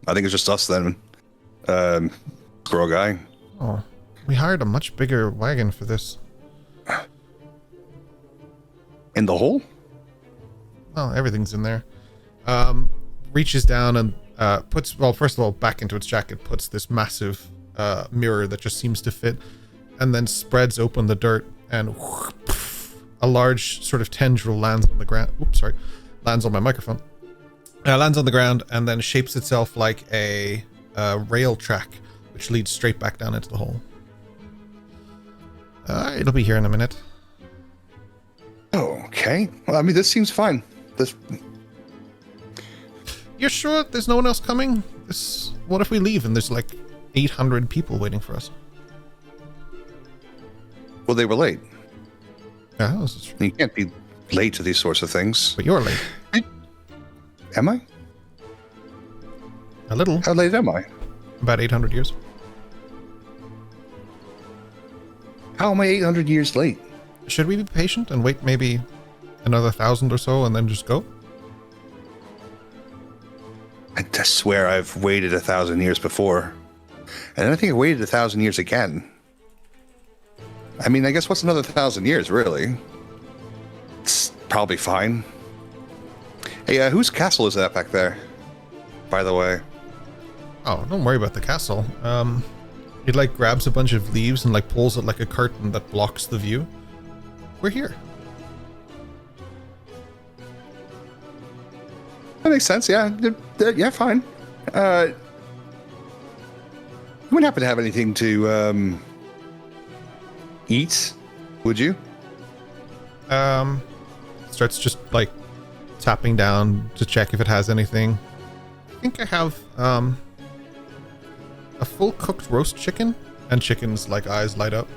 I think it's just us then. Squirrel guy. Oh, we hired a much bigger wagon for this. In the hole? Well, everything's in there. Reaches down and puts, well, first of all, back into its jacket, puts this massive mirror that just seems to fit, and then spreads open the dirt, and a large sort of tendril lands on the ground. Oops, sorry. Lands on my microphone. Lands on the ground and then shapes itself like a rail track, which leads straight back down into the hole. It'll be here in a minute. Oh, okay. Well, I mean, this seems fine. This. You're sure there's no one else coming? What if we leave and there's like 800 people waiting for us? Well, they were late. Yeah, this is true. You can't be late to these sorts of things. But you're late. Am I? A little. How late am I? About 800 years. How am I 800 years late? Should we be patient and wait maybe another 1,000 or so and then just go? I just swear I've waited 1,000 years before. And I think I waited 1,000 years again. I mean, I guess what's another 1,000 years, really? It's probably fine. Hey, whose castle is that back there? By the way. Oh, don't worry about the castle. It like grabs a bunch of leaves and like pulls it like a curtain that blocks the view. We're here. That makes sense, yeah. Yeah, fine. You wouldn't happen to have anything to eat, would you? Starts just like tapping down to check if it has anything. I think I have a full cooked roast chicken, and chicken's like eyes light up.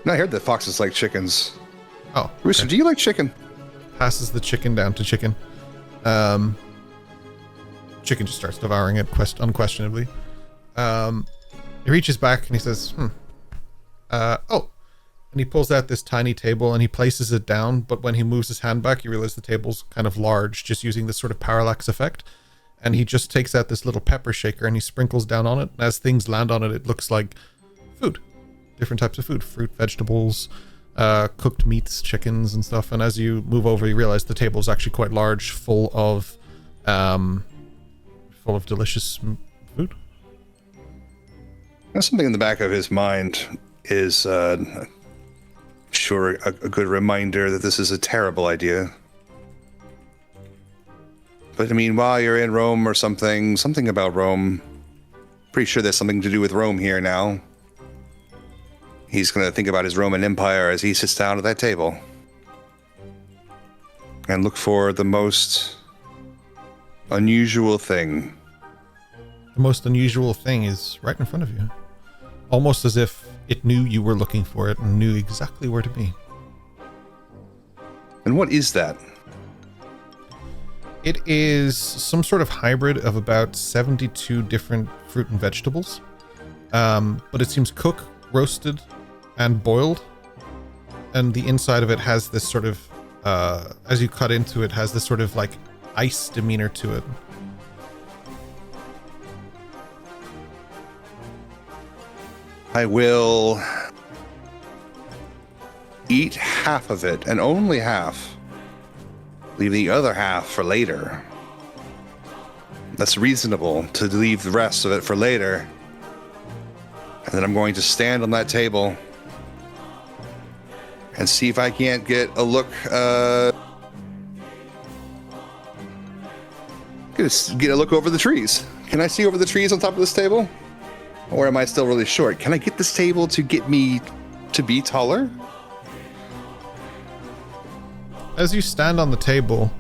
No, I heard that foxes like chickens. Oh, Rooster, okay. do you like chicken? Passes the chicken down to chicken. Chicken just starts devouring it unquestionably. He reaches back and he says, oh. And he pulls out this tiny table and he places it down, but when he moves his hand back, you realize the table's kind of large, just using this sort of parallax effect. And he just takes out this little pepper shaker and he sprinkles down on it. And as things land on it, it looks like food. Different types of food. Fruit, vegetables, cooked meats, chickens and stuff. And as you move over, you realize the table is actually quite large, full of delicious food. Now, something in the back of his mind is sure a good reminder that this is a terrible idea. But I mean, while you're in Rome or something about Rome, pretty sure there's something to do with Rome here now. He's going to think about his Roman Empire as he sits down at that table. And look for the most unusual thing. The most unusual thing is right in front of you. Almost as if it knew you were looking for it and knew exactly where to be. And what is that? It is some sort of hybrid of about 72 different fruit and vegetables. But it seems cooked, roasted, and boiled. And the inside of it has this sort of, as you cut into it, has this sort of like ice demeanor to it. I will eat half of it, and only half. Leave the other half for later. That's reasonable to leave the rest of it for later. And then I'm going to stand on that table and see if I can't get a look, get a look over the trees. Can I see over the trees on top of this table? Or am I still really short? Can I get this table to get me to be taller? As you stand on the table,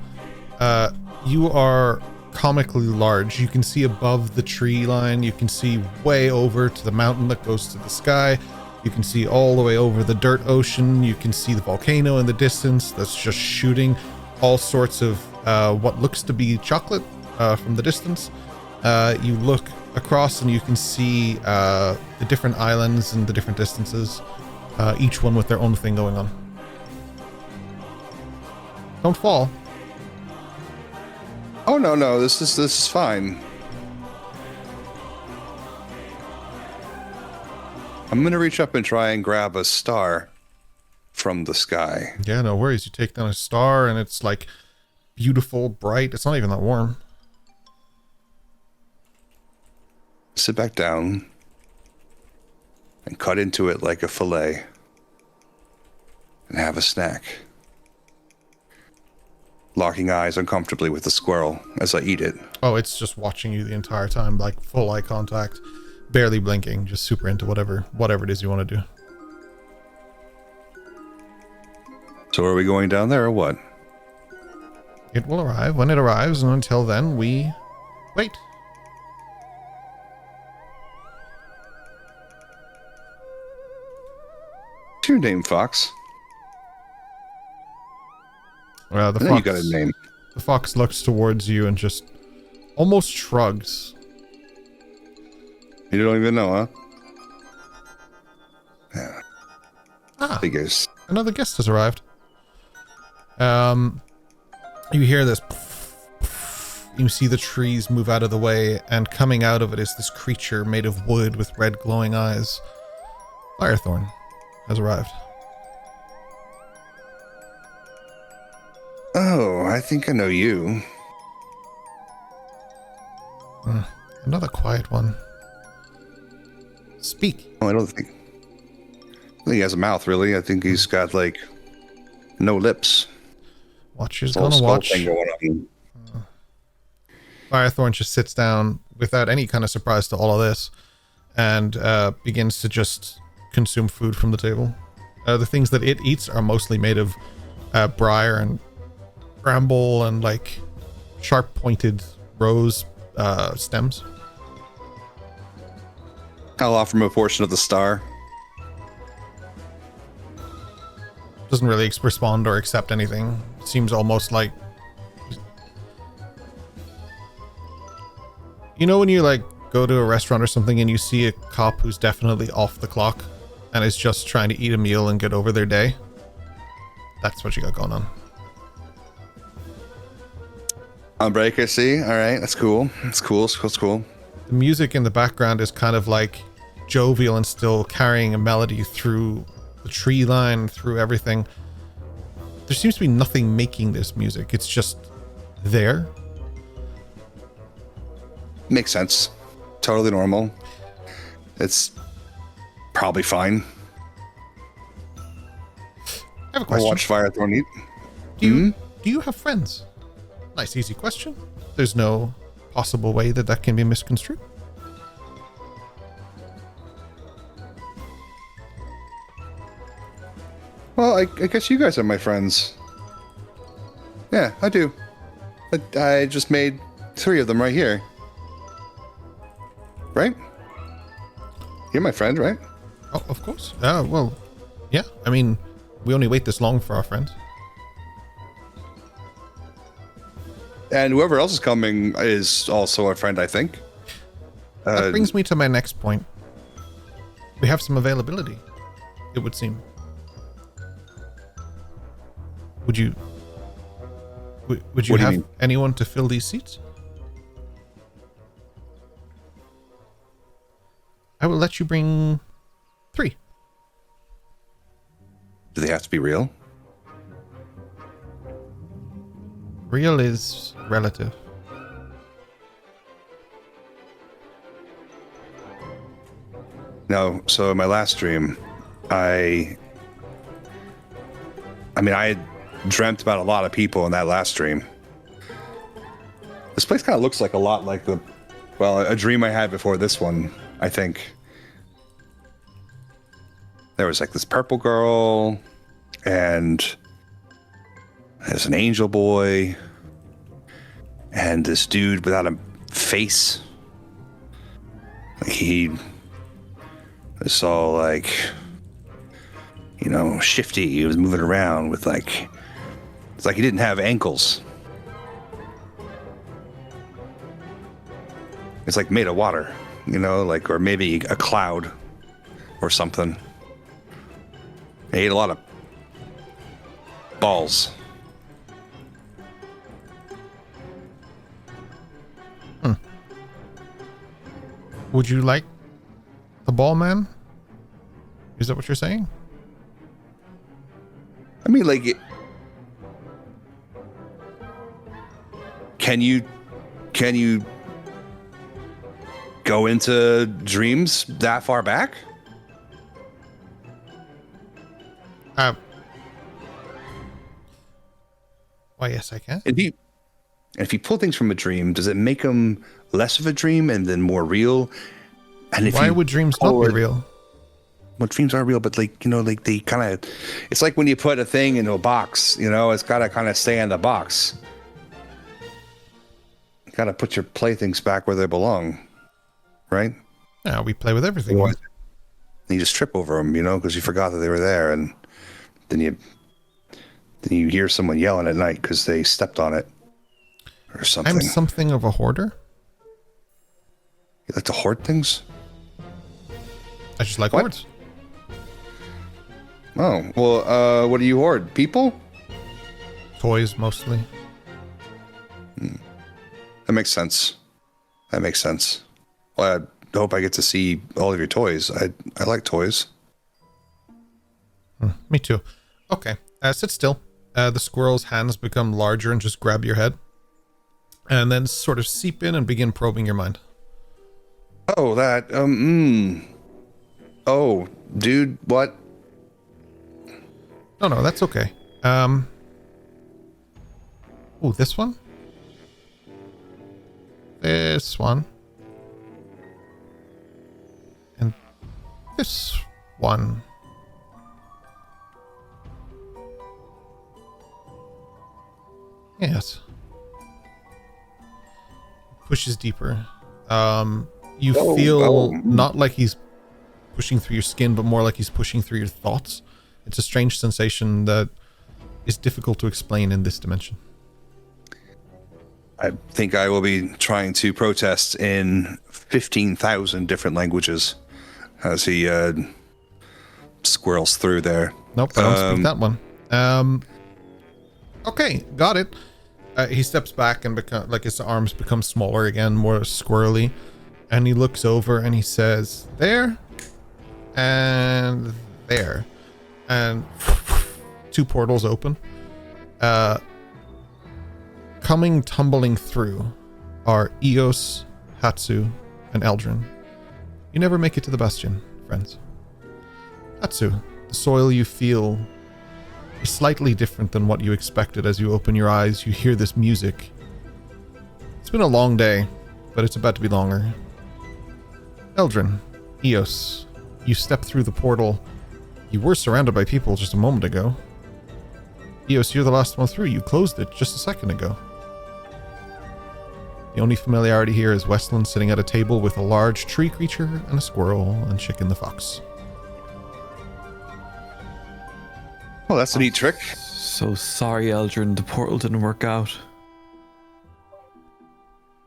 you are comically large. You can see above the tree line. You can see way over to the mountain that goes to the sky. You can see all the way over the dirt ocean. You can see the volcano in the distance that's just shooting all sorts of what looks to be chocolate from the distance. You look across and you can see the different islands and the different distances, each one with their own thing going on. Don't fall. Oh no, this is fine. I'm gonna reach up and try and grab a star from the sky. Yeah, no worries. You take down a star and it's like beautiful, bright. It's not even that warm. Sit back down and cut into it like a fillet and have a snack. Locking eyes uncomfortably with the squirrel as I eat it. Oh, it's just watching you the entire time, like full eye contact, barely blinking, just super into whatever it is you want to do. So are we going down there or what? It will arrive when it arrives, and until then, we wait. What's your name, Fox? The I know fox, you got a name. The fox looks towards you and just almost shrugs. You don't even know, huh? Yeah. Ah, Figures. another guest has arrived. You hear this. You see the trees move out of the way, and coming out of it is this creature made of wood with red glowing eyes. Firethorn has arrived. Oh, I think I know you. Another quiet one. Speak. Oh, I don't think he has a mouth, really. I think he's got, like, no lips. Watcher's Whole gonna skull watch. thing going on. Firethorn just sits down without any kind of surprise to all of this and begins to just consume food from the table. The things that it eats are mostly made of briar and bramble and like sharp pointed rose stems. I'll offer him a portion of the star. Doesn't really respond or accept anything. Seems almost like, you know, when you like go to a restaurant or something and you see a cop who's definitely off the clock and is just trying to eat a meal and get over their day. That's what you got going on. Unbreaker, see? All right, that's cool. That's cool. It's cool. The music in the background is kind of like jovial and still carrying a melody through the tree line, through everything. There seems to be nothing making this music. It's just there. Makes sense. Totally normal. It's probably fine. I have a question. I'll watch Firethorn eat. Do you have friends? Nice, easy question. There's no possible way that can be misconstrued. Well, I guess you guys are my friends. Yeah, I do. But I just made 3 of them right here. Right? You're my friend, right? Oh, of course. Well, yeah. I mean, we only wait this long for our friends. And whoever else is coming is also our friend, I think. That brings me to my next point. We have some availability, it would seem. Would you have anyone to fill these seats? I will let you bring 3. Do they have to be real? Real is relative. No, so in my last stream, I had dreamt about a lot of people in that last stream. This place kind of looks like a lot like a dream I had before this one, I think. There was like this purple girl, and there's an angel boy, and this dude without a face. He was all like, shifty. He was moving around with it's like he didn't have ankles. It's like made of water, or maybe a cloud or something. He ate a lot of balls. Would you like the ball man? Is that what you're saying? I mean, can you go into dreams that far back? Why, yes, I can. If you pull things from a dream, does it make them less of a dream and then more real? And why would dreams not be real? Well, dreams are real, but they kind of, it's like when you put a thing into a box, it's got to kind of stay in the box. You got to put your playthings back where they belong, right? Yeah, we play with everything. And you just trip over them, because you forgot that they were there, and then you hear someone yelling at night because they stepped on it or something. I'm something of a hoarder. You like to hoard things? I just like hoards. Oh, well, what do you hoard? People? Toys, mostly. That makes sense. Well, I hope I get to see all of your toys. I like toys. Me too. Okay, sit still. The squirrel's hands become larger and just grab your head. And then sort of seep in and begin probing your mind. Oh, that, Oh, dude, what? No, that's okay. Oh, this one? This one. And this one. Yes. Pushes deeper. You feel not like he's pushing through your skin, but more like he's pushing through your thoughts. It's a strange sensation that is difficult to explain in this dimension. I think I will be trying to protest in 15,000 different languages as he squirrels through there. Nope, I don't speak that one. Okay, got it. He steps back and his arms become smaller again, more squirrely. And he looks over and he says, there and there. And 2 portals open. Coming tumbling through are Eos, Hatsu, and Eldrin. You never make it to the bastion, friends. Hatsu, the soil you feel is slightly different than what you expected. As you open your eyes, you hear this music It's been a long day, but it's about to be longer. Eldrin, Eos, you step through the portal. You were surrounded by people just a moment ago. Eos, you're the last one through. You closed it just a second ago. The only familiarity here is Weslyn sitting at a table with a large tree creature and a squirrel and Chicken the fox. Oh, that's a neat trick. So sorry, Eldrin. The portal didn't work out.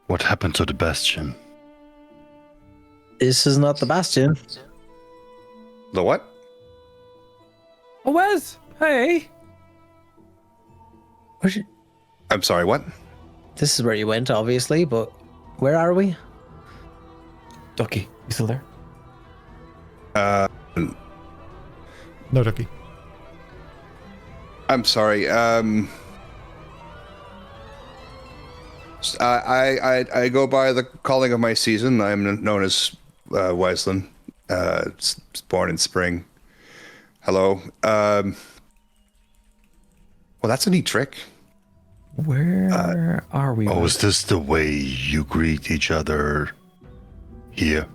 What happened to the Bastion? This is not the Bastion. The what? Oh, Wes! Hey! I'm sorry, what? This is where you went, obviously, but where are we? Ducky, you still there? No, Ducky. I'm sorry. I go by the calling of my season. I'm known as Weslyn. Born in spring. Hello. Well, that's a neat trick. Where are we? Oh, is this the way you greet each other here?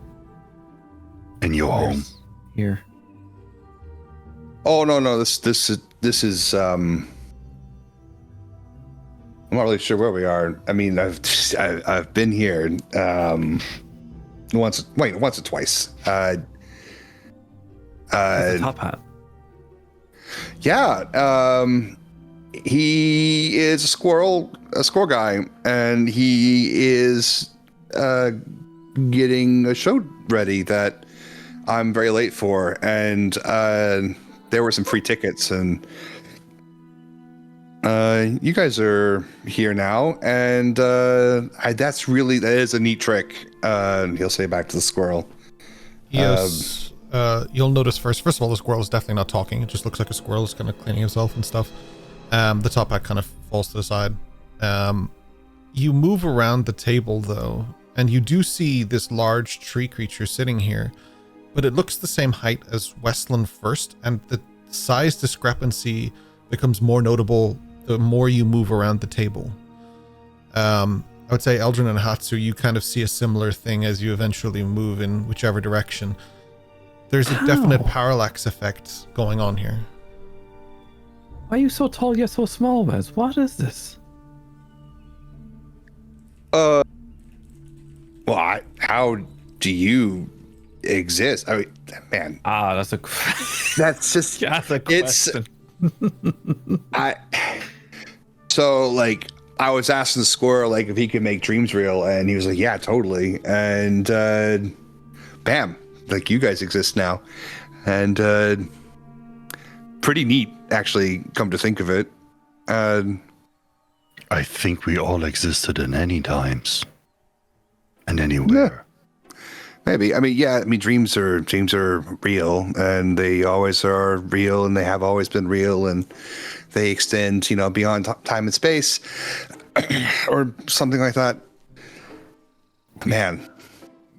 In your home? Here. Oh no, this is I'm not really sure where we are. I mean, I've been here once or twice. The top hat. Yeah, he is a squirrel guy, and he is getting a show ready that I'm very late for, and there were some free tickets, and you guys are here now, and that is a neat trick. He'll say back to the squirrel. Yes. You'll notice first of all, the squirrel is definitely not talking. It just looks like a squirrel is kind of cleaning himself and stuff. The top hat kind of falls to the side. You move around the table though, and you do see this large tree creature sitting here, but it looks the same height as Weslyn first, and the size discrepancy becomes more notable the more you move around the table. I would say Eldrin and Hatsu, you kind of see a similar thing as you eventually move in whichever direction. There's a definite parallax effect going on here. Why are you so tall yet so small, Wes? What is this? Well, how do you exist? I mean, man. That's a That's just. that's a question. So like I was asking the squirrel like if he could make dreams real, and he was like, yeah, totally. And bam, like you guys exist now, and pretty neat actually. Come to think of it, I think we all existed in any times and anywhere. maybe. I mean, dreams are real, and they always are real, and they have always been real, and they extend, beyond time and space, or something like that. Man,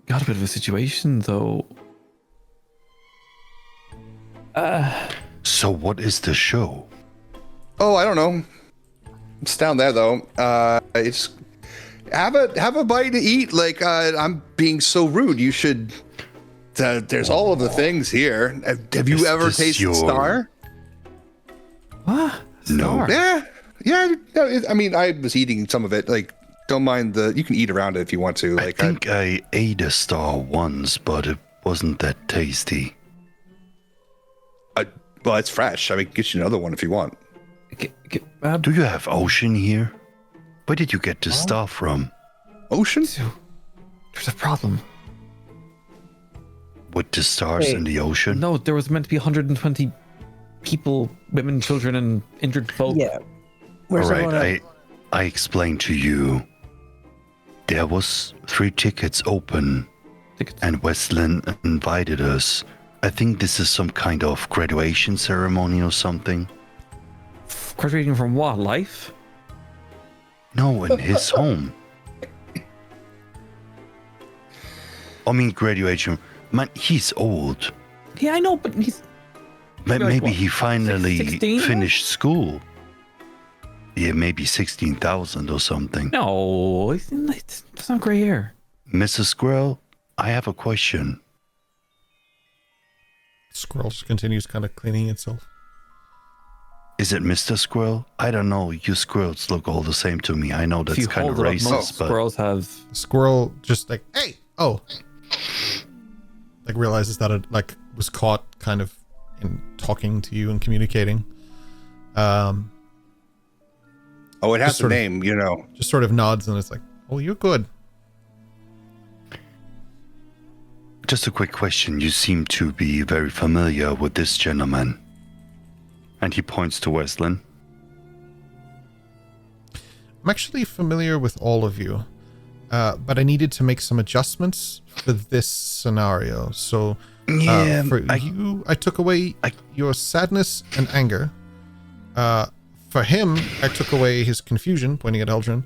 Got a bit of a situation though. So what is the show? oh, I don't know. It's down there though. It's have a bite to eat. Like I'm being so rude. You should. There's all of the things here. Have you Is ever this tasted your- Star? What? No. Star? Yeah. I mean, I was eating some of it. Like, don't mind you can eat around it if you want to. I Like, think I ate a star once, but it wasn't that tasty. well, it's fresh. I mean, get you another one if you want. Do you have ocean here? Where did you get this star from? Ocean? There's a problem. With the stars Wait. in the ocean? No, there was meant to be 120 people, women, children, and injured folk. Yeah. Where's All everyone right, I explained to you. There was 3 tickets open, Tickets. and Weslyn invited us. I think this is some kind of graduation ceremony or something. Graduating from what? Life? No, in his home. I mean, graduation. Man, he's old. Yeah, I know, but he's. But Like maybe what, he finally 16? finished school. Yeah, maybe 16,000 or something. No, it's not gray hair. Mrs. Squirrel, I have a question. Squirrel just continues kind of cleaning itself. Is it Mr. Squirrel? I don't know. You squirrels look all the same to me. I know If that's you kind of hold it up, racist, most but squirrels have. The squirrel just like, hey, oh, like realizes that it like was caught kind of in talking to you and communicating. Oh, it has Just a sort of- name, you know. Just sort of nods and it's like, oh, you're good. just a quick question. You seem to be very familiar with this gentleman. And he points to Weslyn. I'm actually familiar with all of you, but I needed to make some adjustments for this scenario. So Yeah, for you, I took away your sadness and anger. For him, I took away his confusion, pointing at Eldrin.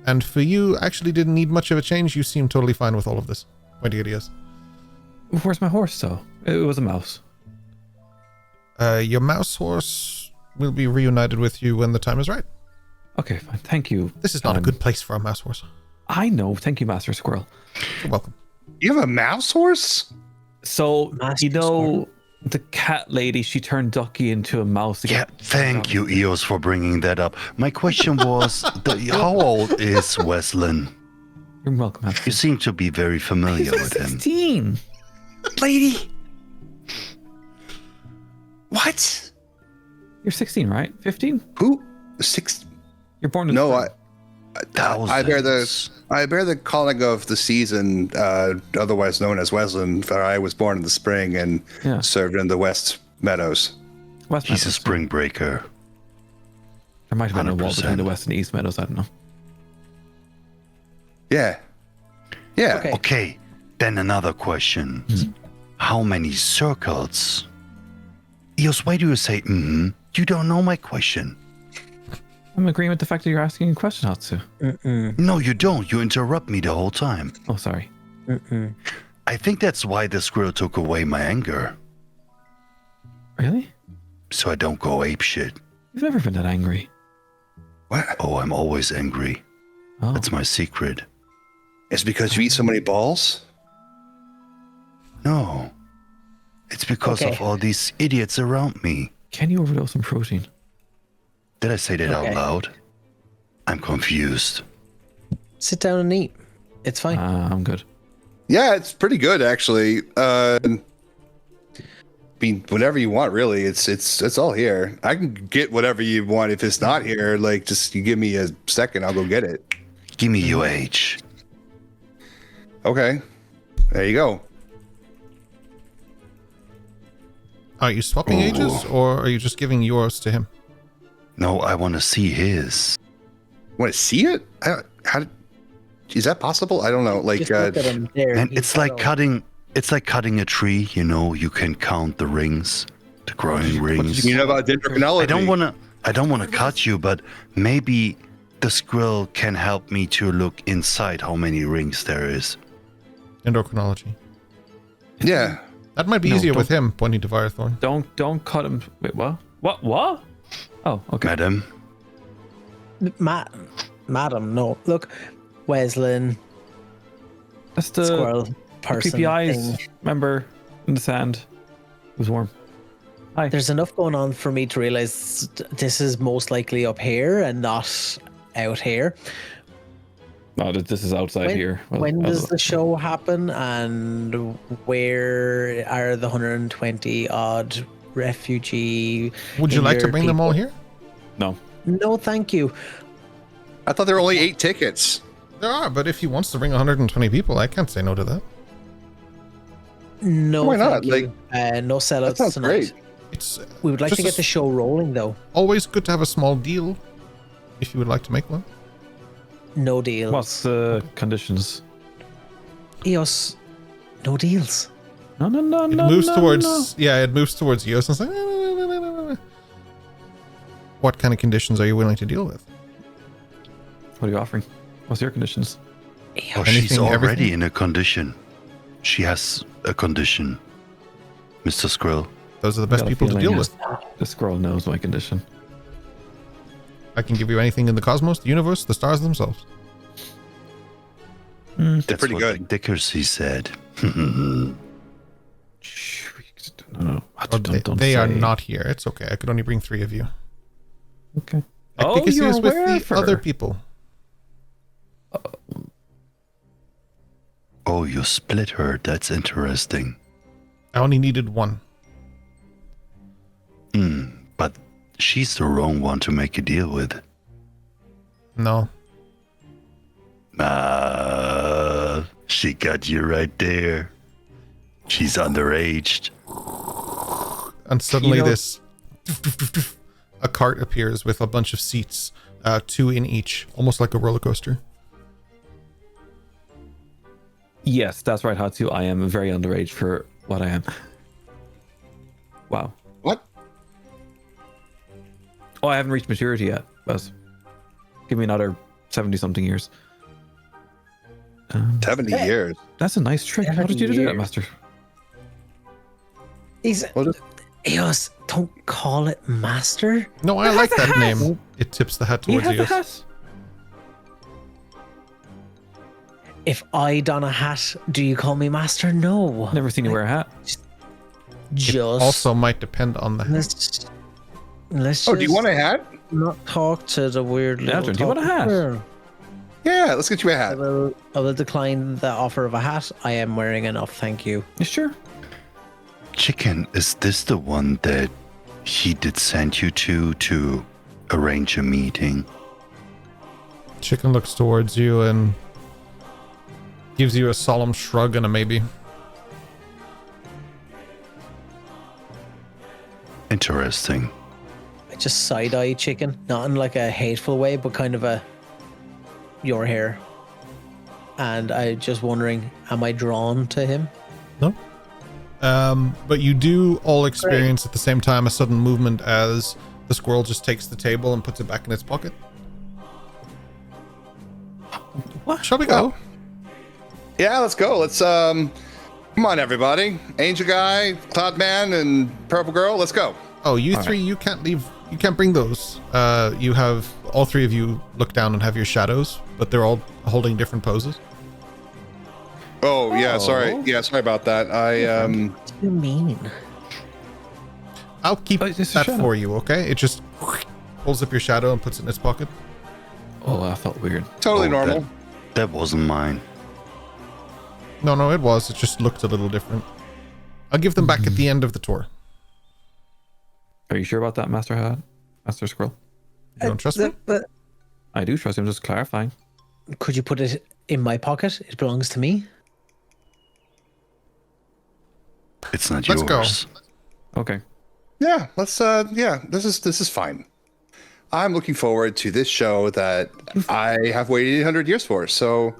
And for you, actually didn't need much of a change. You seem totally fine with all of this. Pointing at Eos. Where's my horse, though? It was a mouse. Your mouse horse will be reunited with you when the time is right. Okay, fine. Thank you. This is not a good place for a mouse horse. I know. Thank you, Master Squirrel. You're welcome. You have a mouse horse? So, Master you know, Squirrel. the cat lady, she turned Ducky into a mouse. Yeah, thank you, Eos, for bringing that up. My question was, how old is Weslyn? You're welcome, Master. You seem to be very familiar He's with like him. 16. Lady? What? You're 16, right? 15? Who? 6? You're born in No, spring. I bear the calling of the season, otherwise known as Weslyn, for I was born in the spring and Yeah. served in the West Meadows. West He's a Meadows. spring breaker. There might have been a wall 100%. between the West and East Meadows. I don't know. Yeah. Yeah. Okay. Okay, then another question. How many circles? Eos, why do you say, You don't know my question. I'm agreeing with the fact that you're asking a question, Hatsu. No, you don't. You interrupt me the whole time. Oh, sorry. I think that's why the squirrel took away my anger. Really? So I don't go apeshit. You've never been that angry. What? Oh, I'm always angry. Oh. That's my secret. It's because you eat so many balls? No. It's because of Okay. all these idiots around me. Can you overdose on protein? Did I say that out Okay. loud? I'm confused. Sit down and eat. It's fine. I'm good. Yeah, it's pretty good actually. I mean, whatever you want, really. It's all here. I can get whatever you want. If it's not here, like just you give me a second, I'll go get it. Give me your age. Okay, there you go. Are you swapping ages, or are you just giving yours to him? No, I want to see his. Want to see it? Is that possible? I don't know. Like, Just look at him there. And He's it's got like all- cutting. It's like cutting a tree. You know, you can count the rings, the growing rings. you know about dendrochronology? I don't want to cut you, but maybe the squirrel can help me to look inside how many rings there is. Endocrinology. Yeah. That might be No, easier don't- with him, pointing to Firethorn. Don't cut him. Wait, what? What? Oh, okay. Madam, Madam, no. Look, Weslyn, That's the squirrel person. creepy eyes. thing. Remember, in the sand. It was warm. Hi. There's enough going on for me to realize this is most likely up here and not out here. No, this is outside here. Well, when well, does the show happen, and where are the 120 odd refugee? Would you like to injured bring them all people? here? No. No, thank you. I thought there were only 8 tickets. There are, but if he wants to bring 120 people, I can't say no to that. No, Why not? thank you. No sellouts That sounds tonight. great. It's We would like just to get the show rolling, though. always good to have a small deal, if you would like to make one. No deals. What's the conditions? EOS? No deals. No. It moves towards, yeah, it moves towards Eos and it's like, what kind of conditions are you willing to deal with? What are you offering? What's your conditions? oh, she's Anything, already everything? in a condition. She has a condition. Mr. Squirrel. Those are the best Got a people to feeling deal yes. with. The squirrel knows my condition. I can give you anything in the cosmos, the universe, the stars themselves. They're That's pretty what good. Dickersy said. No, They are not here. It's okay. I could only bring 3 of you. Okay. Dickersy you're is with aware the of her. other people. Oh, you split her. That's interesting. I only needed 1. But she's the wrong one to make a deal with. No. She got you right there. She's underaged. And suddenly You know- this a cart appears with a bunch of seats, 2 in each, almost like a roller coaster. Yes, that's right, Hatsu. I am very underage for what I am. Wow. What? Oh, I haven't reached maturity yet, Buzz. Give me another 70-something years. 70 years. That's a nice trick. How did you do that, years. Master? He's. What is- Eos, don't call it master. No, I like that name. It tips the hat He towards has you. a hat. If I don a hat, do you call me master? No. Never seen you wear a hat. Just Also might depend on the hat. let's Oh, do you want a hat? not talk to the weird little Adrian, do you want a talking hat? girl. Yeah, let's get you a I hat. will decline the offer of a hat. I am wearing enough, thank you. You sure? Chicken, is this the one that he did send you to arrange a meeting? Chicken looks towards you and gives you a solemn shrug and a maybe. Interesting. I just side eye chicken, not in like a hateful way, but kind of a your hair. And I just wondering, am I drawn to him? No. But you do all experience at the same time a sudden movement as the squirrel just takes the table and puts it back in its pocket. What? Shall we go? Yeah, let's go. Let's come on, everybody. Angel guy, Cloud Man, and Purple Girl. Let's go. Oh, you three, you can't leave. You can't bring those. You have all 3 of you look down and have your shadows, but they're all holding different poses. Oh yeah, sorry. Yeah, sorry about that. What do you mean? I'll keep Oh, it's just a that shadow. for you, okay? It just pulls up your shadow and puts it in its pocket. Oh, that felt weird. Totally Oh, normal. That wasn't mine. No, it was. It just looked a little different. I'll give them back at the end of the tour. Are you sure about that, Master Hat? Master Squirrel? You don't trust me? I do trust him, just clarifying. Could you put it in my pocket? It belongs to me. It's not Let's go. yours. Okay. Yeah, let's yeah, this is fine. I'm looking forward to this show that I have waited 800 years for. So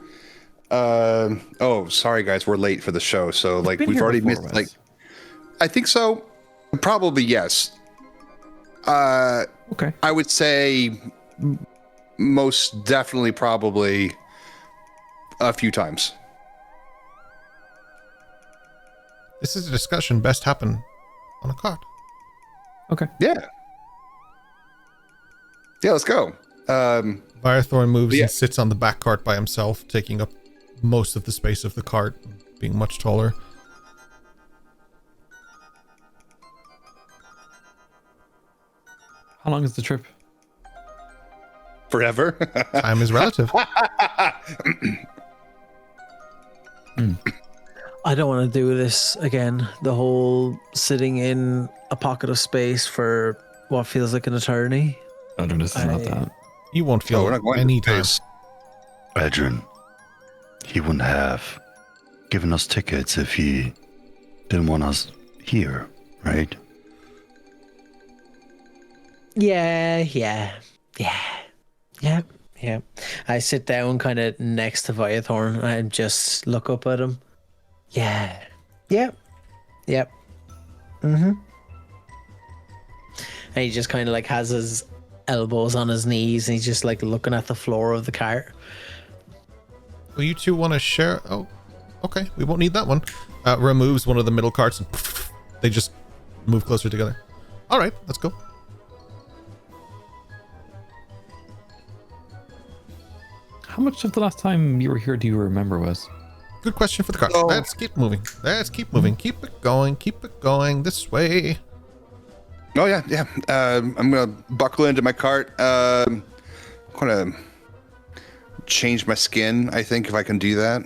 oh, sorry guys, we're late for the show. So like been we've here already before, missed Wes. like I think so. Probably yes. Okay. I would say most definitely probably a few times. This is a discussion best happen on a cart. Okay. Yeah. Yeah, let's go. Firethorn moves Yeah. and sits on the back cart by himself, taking up most of the space of the cart, being much taller. How long is the trip? Forever. Time is relative. I don't want to do this again. The whole sitting in a pocket of space for what feels like an eternity. Oh, no, this is not that. You won't Oh, feel we're not going any to time. space. Adrian, he wouldn't have given us tickets if he didn't want us here, right? Yeah. I sit down kind of next to Viathorn and just look up at him. Yeah. Yep. Mm-hmm. And he just kind of like has his elbows on his knees and he's just like looking at the floor of the cart. Well, you two want to share? Oh, okay. We won't need that one. Removes one of the middle carts and they just move closer together. All right, let's go. how much of the last time you were here do you remember, Wes? Good question for the cart. Oh. Let's keep moving. Let's keep moving. Keep it going. Keep it going this way. Oh yeah. I'm gonna buckle into my cart. I'm gonna change my skin. I think if I can do that.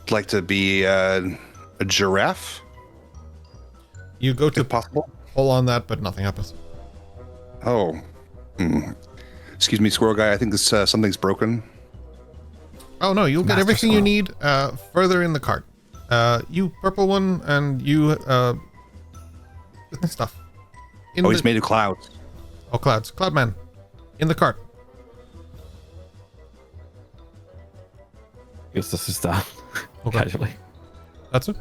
I'd like to be a giraffe, You go to if possible. pull on that, but nothing happens. Oh. Excuse me, squirrel guy. I think this something's broken. Oh no, you'll get Master everything you Squirrel. need further in the cart. You purple one and you stuff. In Oh, he's made of clouds. Oh, clouds. Cloudman. In the cart. Yes, this is that. Okay. Casually. That's it.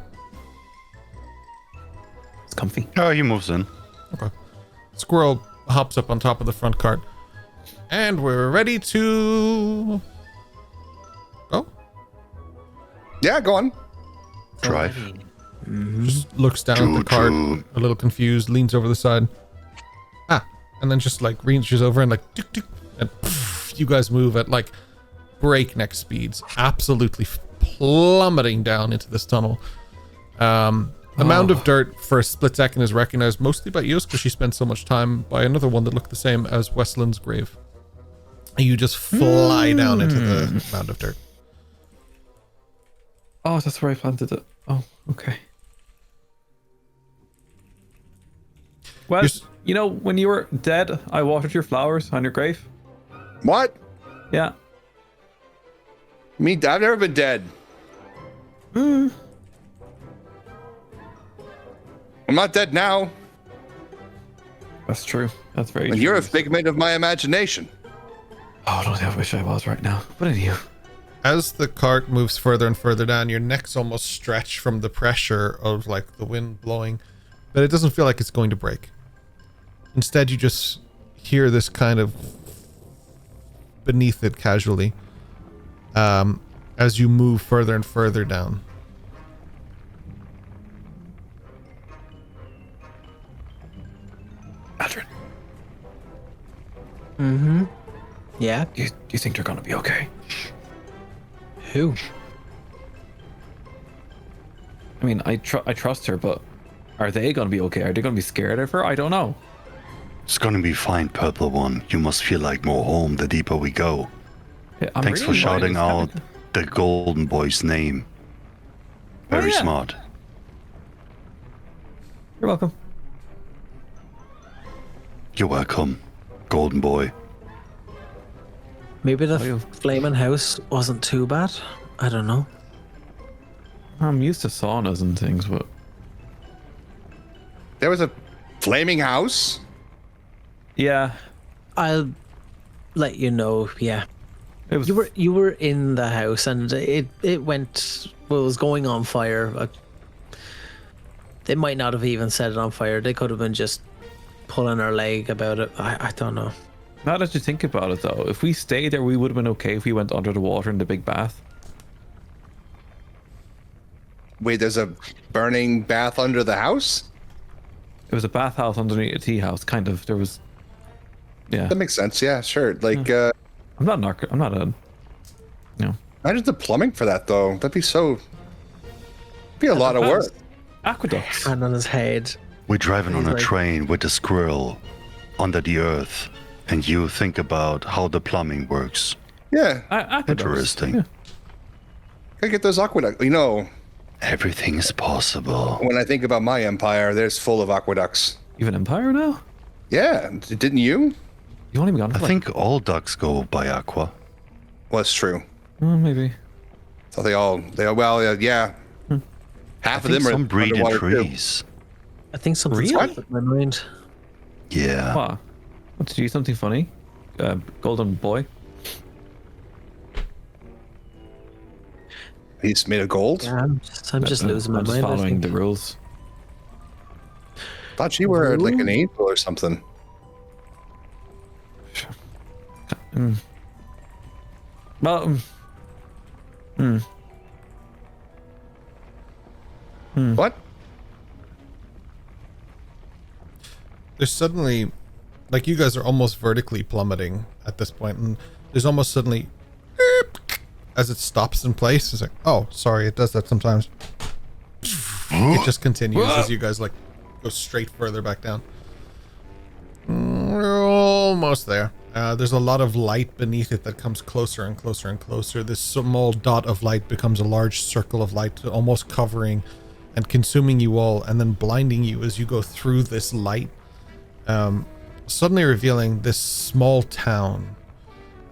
It's comfy. Oh, he moves in. Okay. Squirrel hops up on top of the front cart. And we're ready to go. Yeah, go on. Drive. Just looks down at the cart, Choo-choo. a little confused, leans over the side. And then just like reaches over and like tick, tick, and poof, you guys move at like breakneck speeds, absolutely plummeting down into this tunnel. The mound of dirt for a split second is recognized mostly by Eos because she spent so much time by another one that looked the same as Weslyn's grave. And you just fly down into the mound of dirt. Oh, that's where I planted it. Oh, okay. Well, You're s- you know, when you were dead, I watered your flowers on your grave. What? Yeah. Me? I've never been dead. I'm not dead now. That's true. That's very And true. you're a figment of my imagination. Oh, don't I wish I was right now. But anyway. As the cart moves further and further down, your neck's almost stretched from the pressure of like the wind blowing, but it doesn't feel like it's going to break. Instead, you just hear this kind of beneath it casually as you move further and further down. Aldrin, Yeah. do you think they're gonna be okay? Who? I mean, I trust her, but are they gonna be okay? Are they gonna be scared of her? I don't know. It's gonna be fine, Purple One. You must feel like more home the deeper we go. Yeah, I'm Thanks for really worried shouting it's out gonna- the Golden Boy's name. Very yeah. smart. You're welcome. You're welcome, Golden Boy. Maybe the Oh, you- flaming house wasn't too bad. I don't know. I'm used to saunas and things, but There was a flaming house. yeah, I'll let you know. Yeah, it was. you were in the house and it was going on fire. They might not have even set it on fire. They could have been just pulling our leg about it. I don't know. Now that you think about it, though, if we stayed there, we would have been okay if we went under the water in the big bath. Wait, there's a burning bath under the house? It was a bathhouse underneath a tea house, kind of. There was, yeah. That makes sense. Yeah, sure. Like, I'm not I'm not a, imagine the plumbing for that, though. That'd be a lot of work. aqueducts. Hand on his head. We're driving on He's a like- train with a squirrel under the earth, and you think about how the plumbing works. Yeah, Aqueducts. Interesting. Yeah. gotta get those aqueducts. You know, Everything is possible. when I think about my empire, there's full of aqueducts. You have an empire now? Yeah, didn't you? You only been gone I for think all ducks go by aqua. Well, that's true. maybe. So well, yeah. Half of them are Some breed in underwater, too. trees. I think something's Really? up with my mind. Yeah. What? Want to do something funny? Golden boy. He's made of gold. Yeah, I'm just losing my I'm just mind. I following think. the rules. Thought you were like an angel or something. Well, What? There's suddenly, like, you guys are almost vertically plummeting at this point, and there's almost suddenly as it stops in place. It's like, oh, sorry, it does that sometimes. It just continues as you guys like go straight further back down. We're almost there. There's a lot of light beneath it that comes closer and closer and closer. This small dot of light becomes a large circle of light, almost covering and consuming you all, and then blinding you as you go through this light, suddenly revealing this small town.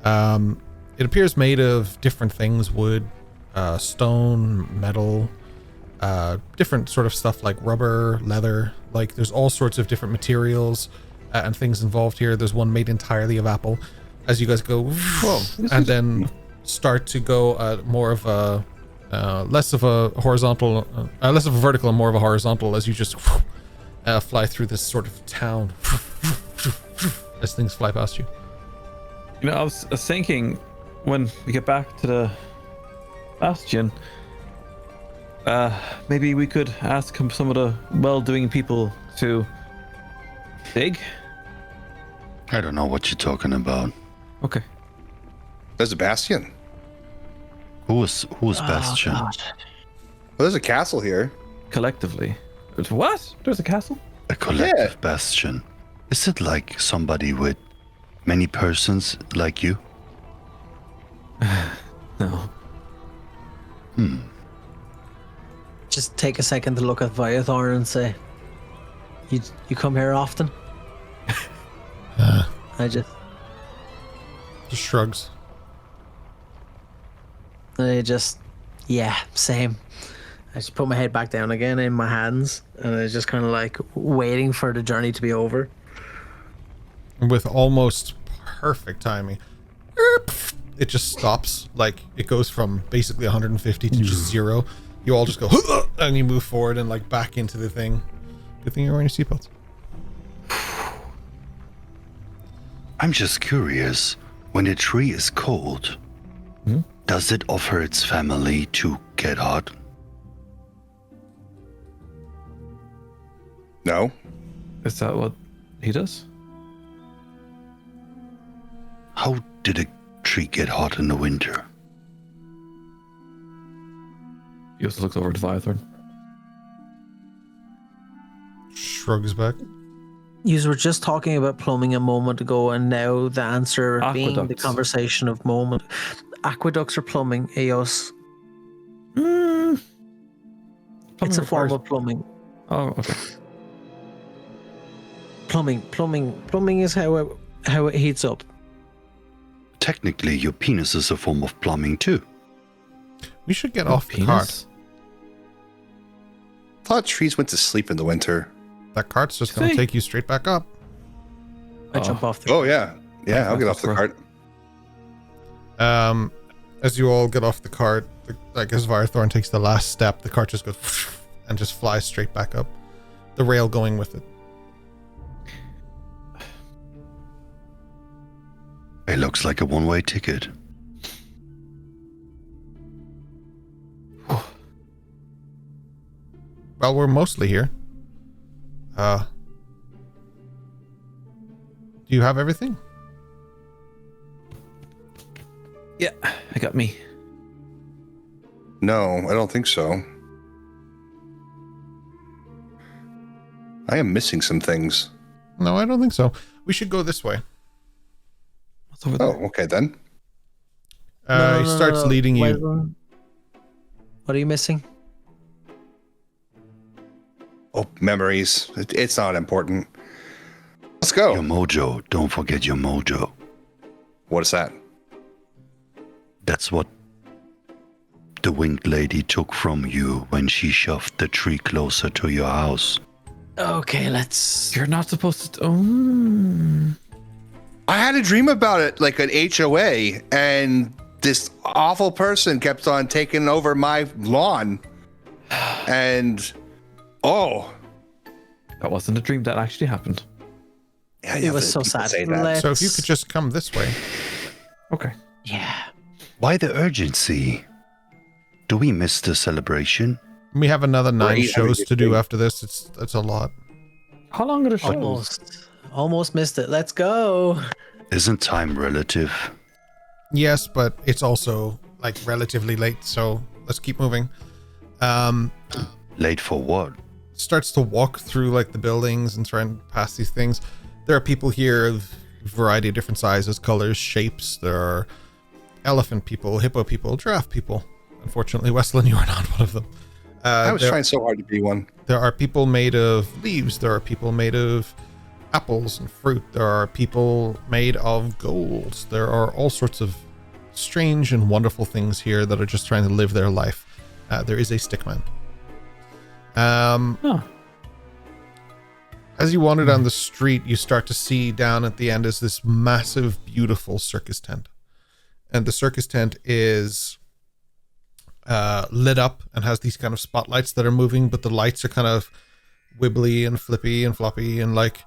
It appears made of different things: wood, stone, metal, different sort of stuff like rubber, leather. Like there's all sorts of different materials and things involved here. There's one made entirely of apple. As you guys go, whoa, and then start to go more of a less of a horizontal, less of a vertical and more of a horizontal, as you just fly through this sort of town as things fly past you. You know, I was thinking when we get back to the bastion, maybe we could ask some of the well-doing people to dig. I don't know what you're talking about. Okay. There's a bastion. Who's Bastion? God. Well, there's a castle here. Collectively. What? There's a castle? A collective Yeah. bastion. Is it like somebody with many persons like you? No. Just take a second to look at Viathorn and say, "You come here often?" I just shrugs. Yeah, same. I just put my head back down again in my hands, and I just kind of like waiting for the journey to be over. With almost perfect timing, it just stops. Like it goes from basically 150 to just 0. You all just go and you move forward and like back into the thing. Good thing you're wearing your seatbelts. I'm just curious. When a tree is cold, does it offer its family to get hot? No. Is that what he does? How did a tree get hot in the winter? He also looks over to Viathorn. Shrugs back. You were just talking about plumbing a moment ago, and now the answer being the Aqueducts. conversation of moment. Aqueducts or plumbing, Eos. It's a form of plumbing. Oh, okay. Plumbing is how it heats up. Technically, your penis is a form of plumbing too. We should get off the cart. I thought trees went to sleep in the winter. That cart's just going to See? take you straight back up. I jump off the. Oh yeah, yeah. I'll get off the cart. As you all get off the cart, I guess Viathorn takes the last step. The cart just goes and just flies straight back up. The rail going with it. It looks like a one-way ticket. Well, we're mostly here. Do you have everything? Yeah, I got me. No, I don't think so. I am missing some things. No, I don't think so. We should go this way. What's over there? Oh, okay then. He starts leading you. Weslyn, what are you missing? Oh, memories. It's not important. Let's go. Your mojo. Don't forget your mojo. What is that? That's what the winged lady took from you when she shoved the tree closer to your house. Okay, let's. You're not supposed to. Oh. I had a dream about it, like an HOA, and this awful person kept on taking over my lawn. And That wasn't a dream. That actually happened. yeah, It was so people sad. say that. Let's- So if you could just come this way. Okay. Yeah. Why the urgency? Do we miss the celebration? We have another 9 Right, shows to do everything. after this. It's a lot. How long are the shows? Almost missed it. Let's go. Isn't time relative? Yes, but it's also like relatively late, so let's keep moving. Late for what? Starts to walk through like the buildings and try and pass these things. There are people here of a variety of different sizes, colors, shapes. There are elephant people, hippo people, giraffe people. Unfortunately, Weslyn, you are not one of them. I was trying so hard to be one. There are people made of leaves. There are people made of apples and fruit. There are people made of gold. There are all sorts of strange and wonderful things here that are just trying to live their life. There is a stickman. As you wander down the street, you start to see down at the end is this massive, beautiful circus tent. And the circus tent is lit up and has these kind of spotlights that are moving, but the lights are kind of wibbly and flippy and floppy and like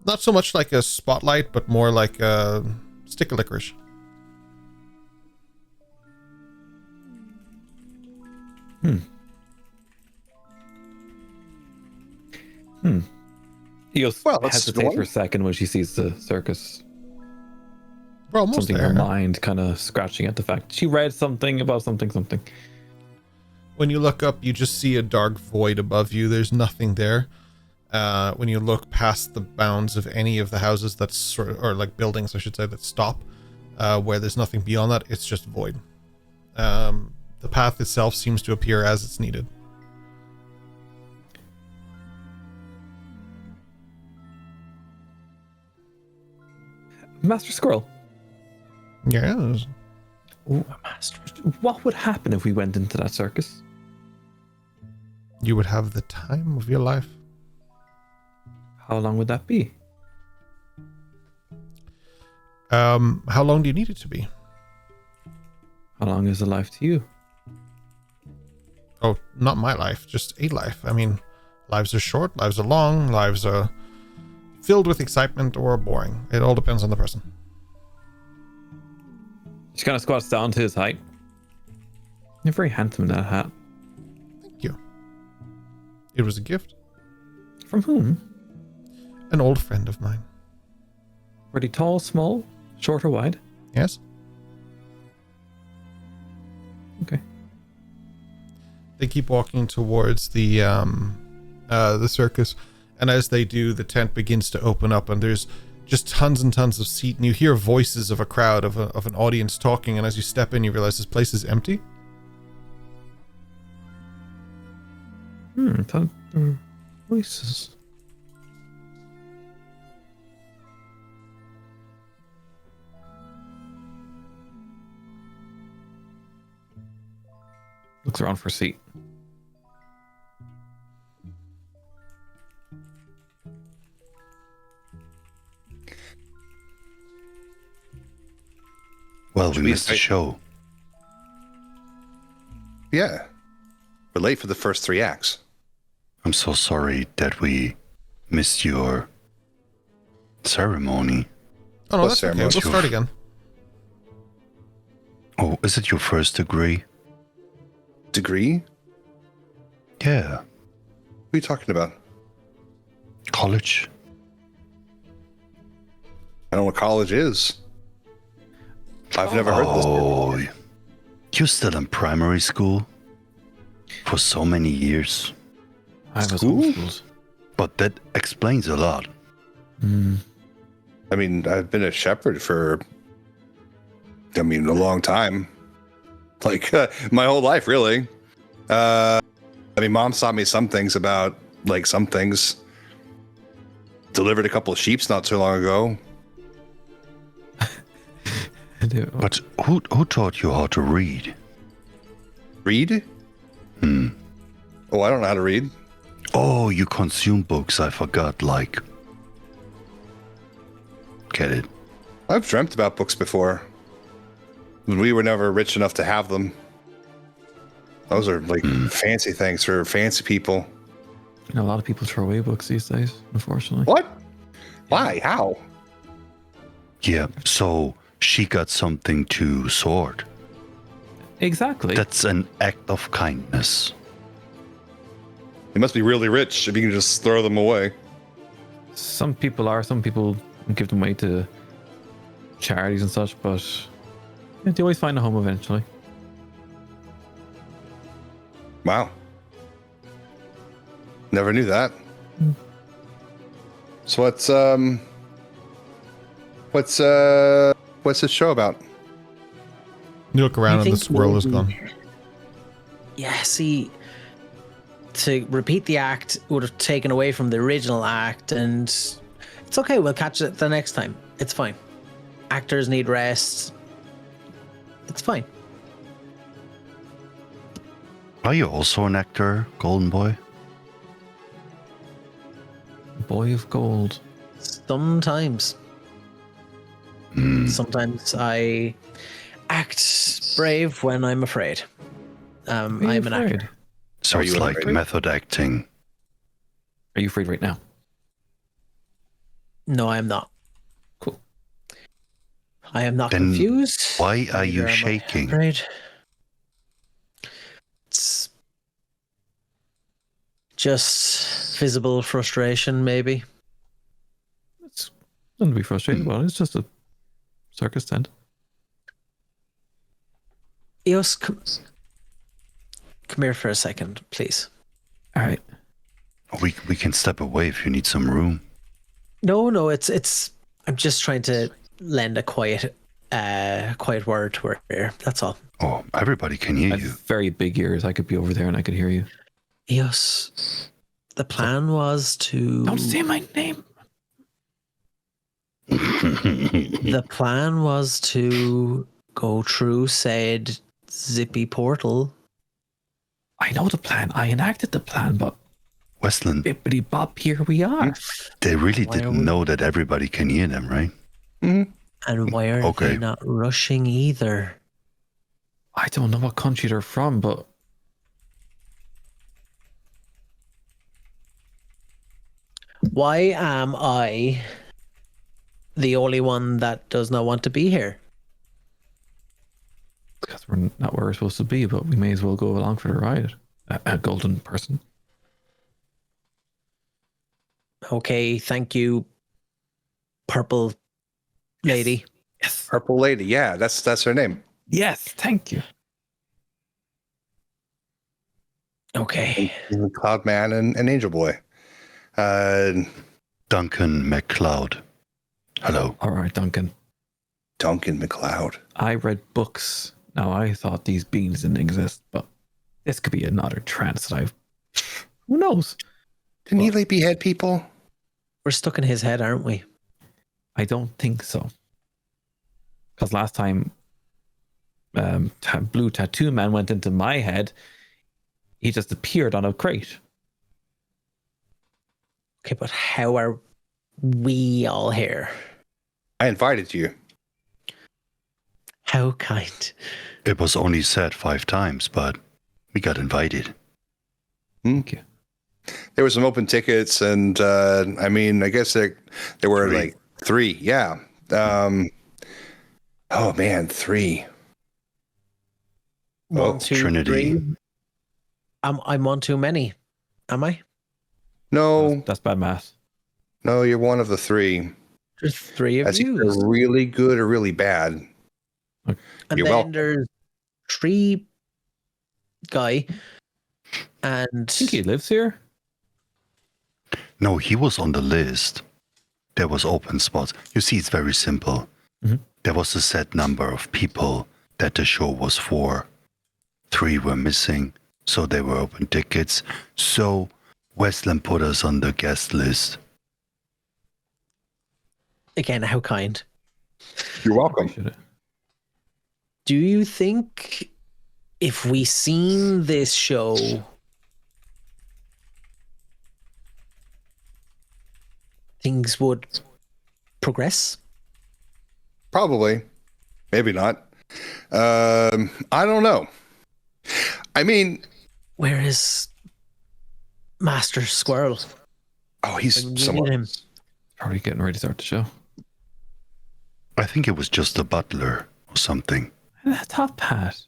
not so much like a spotlight, but more like a stick of licorice. He goes, Well, that's hesitate one. for a second when she sees the circus. We're almost Something in there. her mind kind of scratching at the fact she read something about something. When you look up, you just see a dark void above you. There's nothing there. When you look past the bounds of any of the houses that's sort of, or like buildings, I should say, that stop, where there's nothing beyond that, it's just void. The path itself seems to appear as it's needed. Master Squirrel. Yes. Ooh, what would happen if we went into that circus? You would have the time of your life. How long would that be? How long do you need it to be? How long is a life to you? Oh, not my life, just a life. I mean, lives are short, lives are long, lives are filled with excitement or boring. It all depends on the person. She kind of squats down to his height. You're very handsome in that hat. Thank you. It was a gift. From whom? An old friend of mine. Were they tall, small, short or wide? Yes? Okay. They keep walking towards the circus, and as they do, the tent begins to open up, and there's just tons and tons of seats, and you hear voices of a crowd, of an audience talking, and as you step in, you realize this place is empty. Thought there were voices. Looks around for a seat. Well, we missed the I- show. Yeah. We're late for the first 3 acts. I'm so sorry that we missed your ceremony. Oh no, What that's okay. ceremony? We'll start again. Oh, is it your first degree? Degree? Yeah. What are you talking about? College? I don't know what college is. I've never heard this. Oh, you're still in primary school? For so many years. I was School? homeschooled. But that explains a lot. I mean, I've been a shepherd for, a long time. Like, my whole life, really. Mom taught me some things about, like, some things. Delivered a couple of sheeps not too long ago. But who taught you how to read? Read? Oh, I don't know how to read. Oh, you consume books, I forgot, like... Get it? I've dreamt about books before. We were never rich enough to have them. Those are, like, fancy things for fancy people. You know, a lot of people throw away books these days, unfortunately. What? Why? How? Yeah, so she got something to sword. Exactly. That's an act of kindness. You must be really rich if you can just throw them away. Some people give them away to charities and such, but Yeah, they always find a home eventually. Wow. Never knew that. So what's this show about? You look around I and the think squirrel is maybe- gone. Yeah, see, to repeat the act would have taken away from the original act, and it's okay. We'll catch it the next time. It's fine. Actors need rest. It's fine. Are you also an actor, Golden Boy? Boy of gold. Sometimes. Sometimes I act brave when I'm afraid. I'm an actor. So Are it's you like afraid? method acting. Are you afraid right now? No, I am not. Cool. I am not Then confused. why are you Neither am I shaking? afraid. It's just visible frustration, maybe. It's nothing to be frustrated about. It's just a circus tent. Eos, come here for a second, please. All right. We can step away if you need some room. No, it's. I'm just trying to lend a quiet word to her ear. That's all. Oh, everybody can hear I have you. very big ears. I could be over there and I could hear you. Eos, the plan was to. Don't say my name. The plan was to go through said zippy portal. I know the plan. I enacted the plan, but Weslyn, bippity bop, here we are. they really Why are didn't we- know that everybody can hear them, right? And why are Okay. they not rushing either? I don't know what country they're from, but Why am I the only one that does not want to be here? because we're not where we're supposed to be, but we may as well go along for the ride. A golden person. Okay, thank you, purple lady. Yes. Purple Lady. Yeah, that's her name. Yes. Thank you. Okay. Cloud Man and Angel Boy. Duncan McCloud. Hello. All right, Duncan. Duncan McLeod. I read books. Now I thought these beings didn't exist, but this could be another trance that I've. Who knows? Didn't he like behead people? We're stuck in his head, aren't we? I don't think so. Because last time, Blue Tattoo Man went into my head, he just appeared on a crate. Okay, but how are we all here? I invited you. How kind. It was only said 5 times, but we got invited. Thank you. There were some open tickets, and I mean, I guess there were 3. like 3. Yeah. Oh man, 3. One, two, Trinity. 3. I'm one too many. Am I? No, That's bad math. no, you're one of the 3. There's 3 of That's you. either really good or really bad. And You're then welcome. there's 3 guy. And I think he lives here. No, he was on the list. There was open spots. You see, it's very simple. Mhm. There was a set number of people that the show was for. 3 were missing, so they were open tickets. So Weslyn put us on the guest list. again, how kind. You're welcome. Appreciate it. Do you think if we seen this show, things would progress? Probably. Maybe not. I don't know. I mean, Where is Master Squirrel? oh, he's When you somewhere. need him. Probably getting ready to start the show. I think it was just the butler or something. That top hat.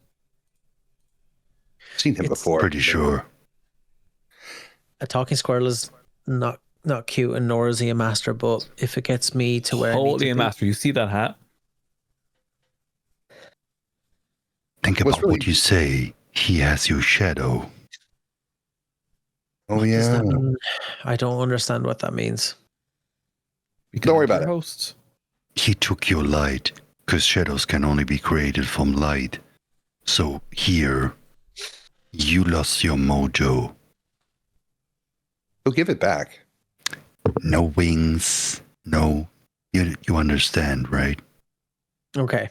Seen him It's before. Pretty sure. A talking squirrel is not cute, and nor is he a master. But if it gets me to where I need Holy to and be- master, you see that hat? Think What's about really- what you say. He has your shadow. Oh Does yeah. that mean- I don't understand what that means. Don't worry about Your it. hosts. He took your light, because shadows can only be created from light. So here, you lost your mojo. He'll give it back. No wings. No. You understand, right? Okay.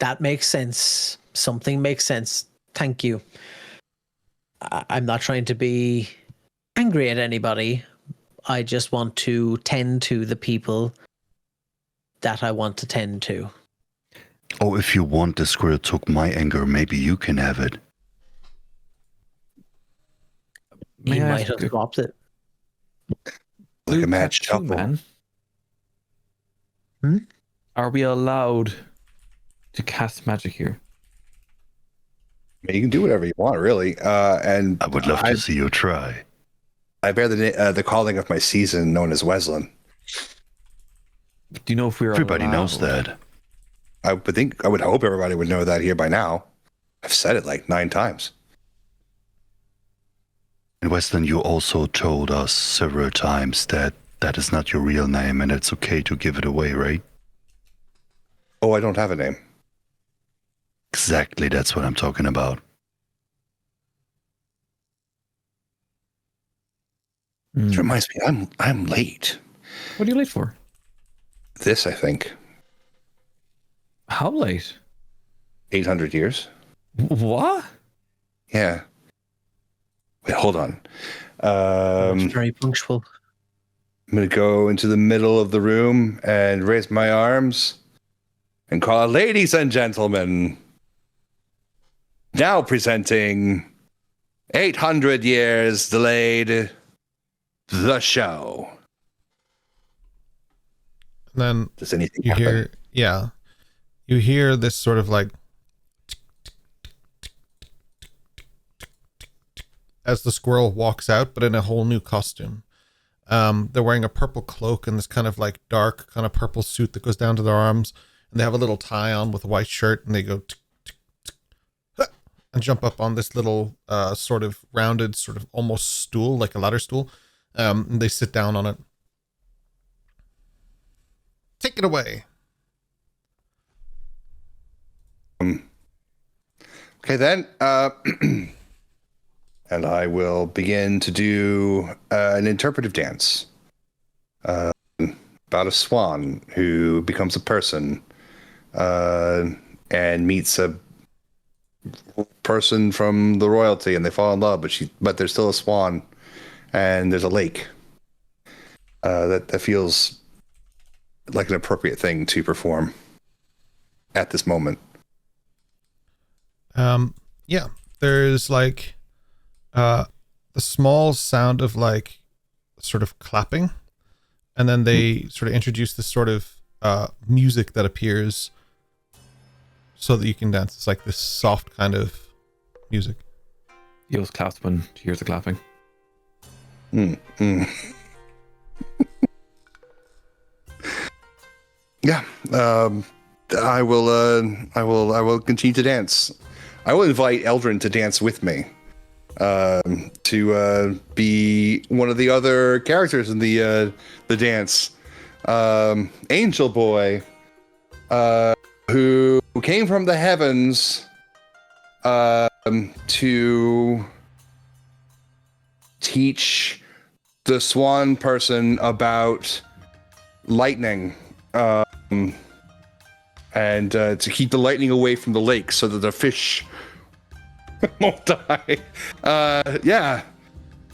That makes sense. Something makes sense. Thank you. I'm not trying to be angry at anybody. I just want to tend to the people that I want to tend to. Oh, if you want the squirrel took my anger, maybe you can have it. He May I might ask have a dropped it. Like blue a match tattoo shuffle. man? Hmm? Are we allowed to cast magic here? I mean, you can do whatever you want, really. And I would love to see you try. I bear the calling of my season, known as Weslyn. Do you know if we're Everybody knows allowed? that. I would hope everybody would know that here by now. I've said it like 9 times. And Weslyn, you also told us several times that that is not your real name and it's okay to give it away, right? Oh, I don't have a name. Exactly, that's what I'm talking about. Hmm. Which reminds me, I'm late. What are you late for? This, I think, How late? 800 years. What? Yeah. Wait, hold on. It's very punctual. I'm going to go into the middle of the room and raise my arms and call, ladies and gentlemen, now presenting 800 years delayed, the show. And then Does anything you happen? you hear this sort of like as the squirrel walks out, but in a whole new costume. They're wearing a purple cloak and this kind of like dark kind of purple suit that goes down to their arms, and they have a little tie on with a white shirt, and they go tick, tick, tick, huh, and jump up on this little sort of rounded, sort of almost stool, like a ladder stool, and they sit down on it. Take it away. Okay, then. And I will begin to do an interpretive dance about a swan who becomes a person and meets a person from the royalty, and they fall in love, but there's still a swan, and there's a lake. That feels like an appropriate thing to perform at this moment. Yeah, there's like the small sound of like sort of clapping, and then they sort of introduce this sort of music that appears so that you can dance. It's like this soft kind of music. Yo's claps when she hears the clapping. Yeah, I will continue to dance. I will invite Eldrin to dance with me, to be one of the other characters in the dance. Angel Boy, who came from the heavens, to teach the swan person about lightning. And to keep the lightning away from the lake so that the fish won't die. Yeah.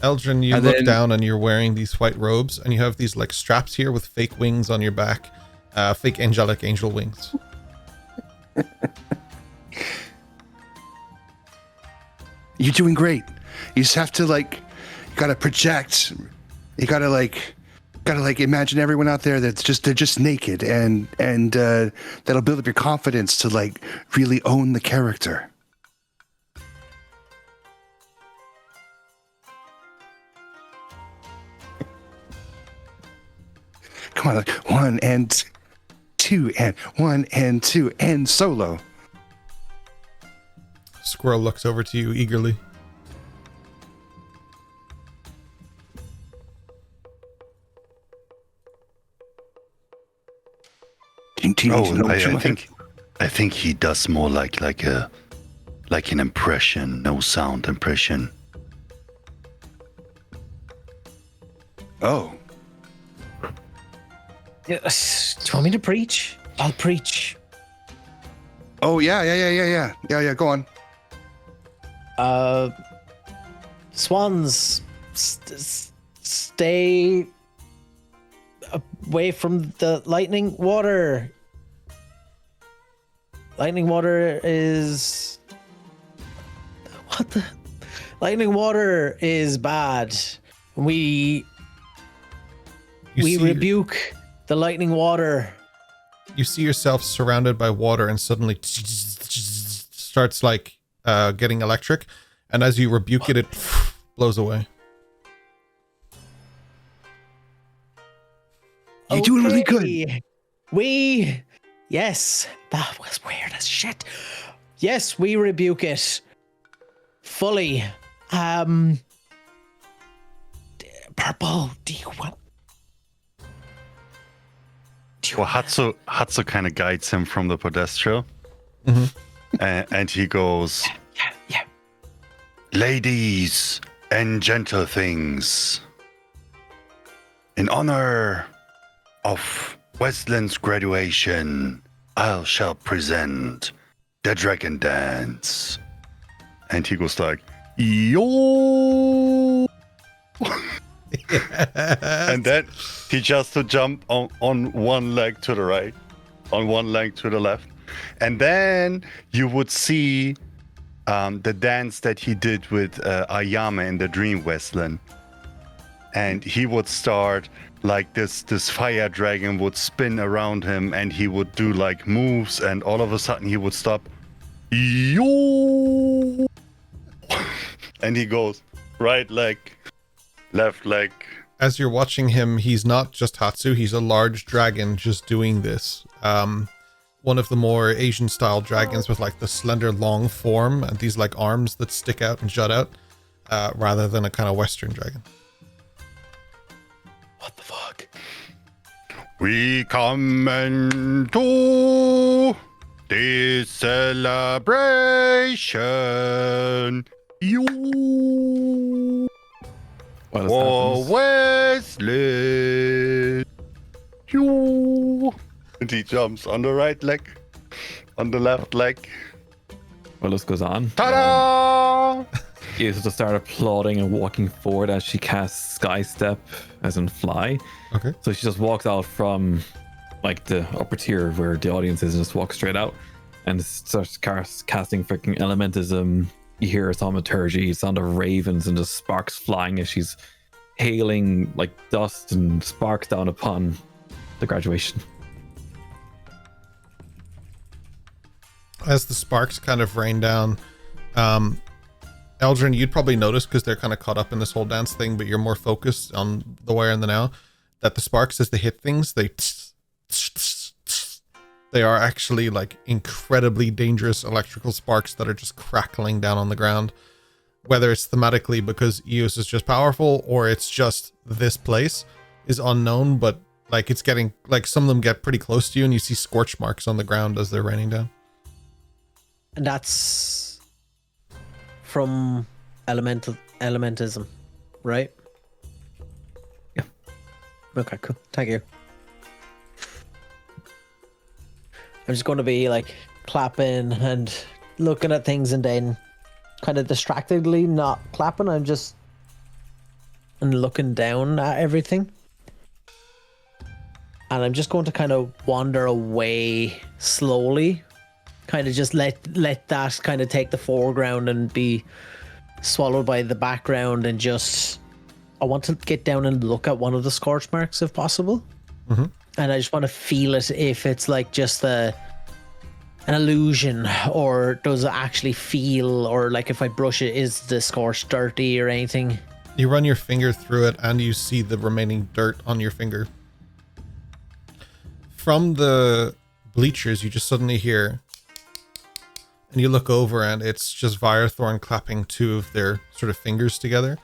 Eldrin, you And look then- down and you're wearing these white robes, and you have these like straps here with fake wings on your back, fake angelic angel wings. You're doing great. You just have to you gotta project. You gotta imagine everyone out there they're just naked, and that'll build up your confidence to really own the character. Come on, 1 and 2 and 1 and 2 and solo. Squirrel looks over to you eagerly. I think he does more like an impression, no sound impression. Oh. Yes. Do you want me to preach? I'll preach. Oh, yeah. Go on. Swans, stay away from the lightning water. Lightning water is... What the... Lightning water is bad. We rebuke the lightning water. You see yourself surrounded by water and suddenly starts like getting electric, and as you rebuke it blows away. You're doing really good. Yes, that was weird as shit. Yes, we rebuke it fully. Purple, do you want... Well, Hatsu kind of guides him from the pedestal. And he goes, Yeah. Ladies and gentle things, in honor of Weslyn's graduation, I shall present the Dragon Dance. And he goes like, yo. And then he just to jump on one leg to the right, on one leg to the left. And then you would see the dance that he did with Ayame in the Dream Weslyn. And he would start like this fire dragon would spin around him, and he would do like moves, and all of a sudden he would stop. Yo! And he goes right leg, left leg. As you're watching him, he's not just Hatsu, he's a large dragon just doing this. One of the more Asian style dragons with like the slender long form and these like arms that stick out and jut out, rather than a kind of Western dragon. What the fuck? We come into this celebration. You Wesley. You. And he jumps on the right leg, on the left leg. Well, this goes on. Ta-da! He is to start applauding and walking forward as she casts Sky Step, as in fly. Okay. So she just walks out from like the upper tier where the audience is and just walks straight out and starts casting freaking elementism. You hear thaumaturgy, sound of ravens, and just sparks flying as she's hailing like dust and sparks down upon the graduation. As the sparks kind of rain down, Eldrin, you'd probably notice because they're kind of caught up in this whole dance thing, but you're more focused on the where and the now, that the sparks, as they hit things, they are actually like incredibly dangerous electrical sparks that are just crackling down on the ground. Whether it's thematically because Eos is just powerful or it's just this place is unknown, but like it's getting, like some of them get pretty close to you and you see scorch marks on the ground as they're raining down. And that's from elementism, right? Yeah. Okay, cool. Thank you. I'm just going to be like clapping and looking at things and then kind of distractedly not clapping. I'm just looking down at everything. And I'm just going to kind of wander away slowly. Kind of just let that kind of take the foreground and be swallowed by the background, and just I want to get down and look at one of the scorch marks if possible. Mm-hmm. And I just want to feel it, if it's like just an illusion, or does it actually feel, or like if I brush it, is the scorch dirty or anything? You run your finger through it and you see the remaining dirt on your finger. from the bleachers, you just suddenly hear, and you look over, and it's just Firethorn clapping two of their sort of fingers together,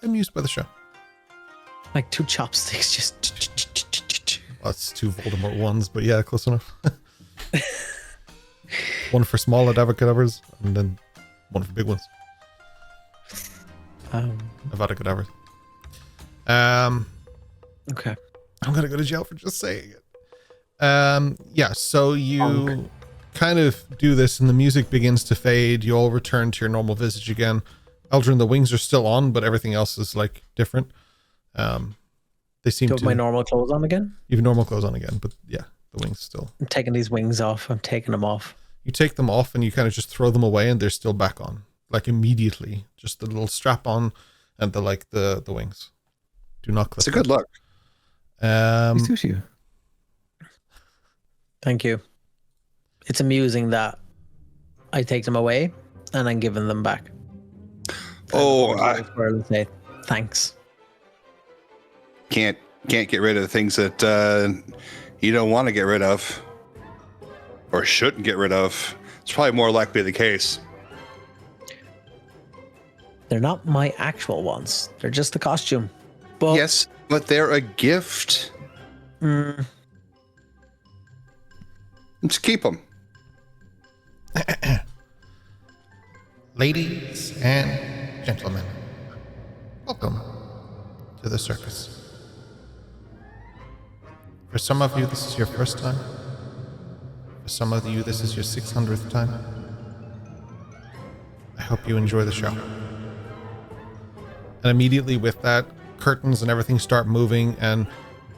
amused by the show. Like two chopsticks, just. Well, that's two Voldemort ones, but yeah, close enough. One for small cadavers, and then one for big ones. Avada Kedavra. Okay. I'm gonna go to jail for just saying it. Yeah, so you kind of do this, and the music begins to fade. You all return to your normal visage again. Eldrin, the wings are still on, but everything else is like different. They seem Do to my normal clothes on again? You have normal clothes on again, but yeah, the wings still. I'm taking these wings off. I'm taking them off. You take them off, and you kind of just throw them away, and they're still back on, like immediately. Just the little strap on, and the wings. Do not clip. It's a good look. They suit you. Thank you. It's amusing that I take them away and then give them back. I say thanks. can't get rid of the things that you don't want to get rid of, or shouldn't get rid of. It's probably more likely the case. They're not my actual ones. They're just a costume. But Yes, but they're a gift. Just keep them. Ladies and gentlemen, welcome to the circus. For some of you, this is your first time. For some of you, this is your 600th time. I hope you enjoy the show. And immediately with that, curtains and everything start moving, and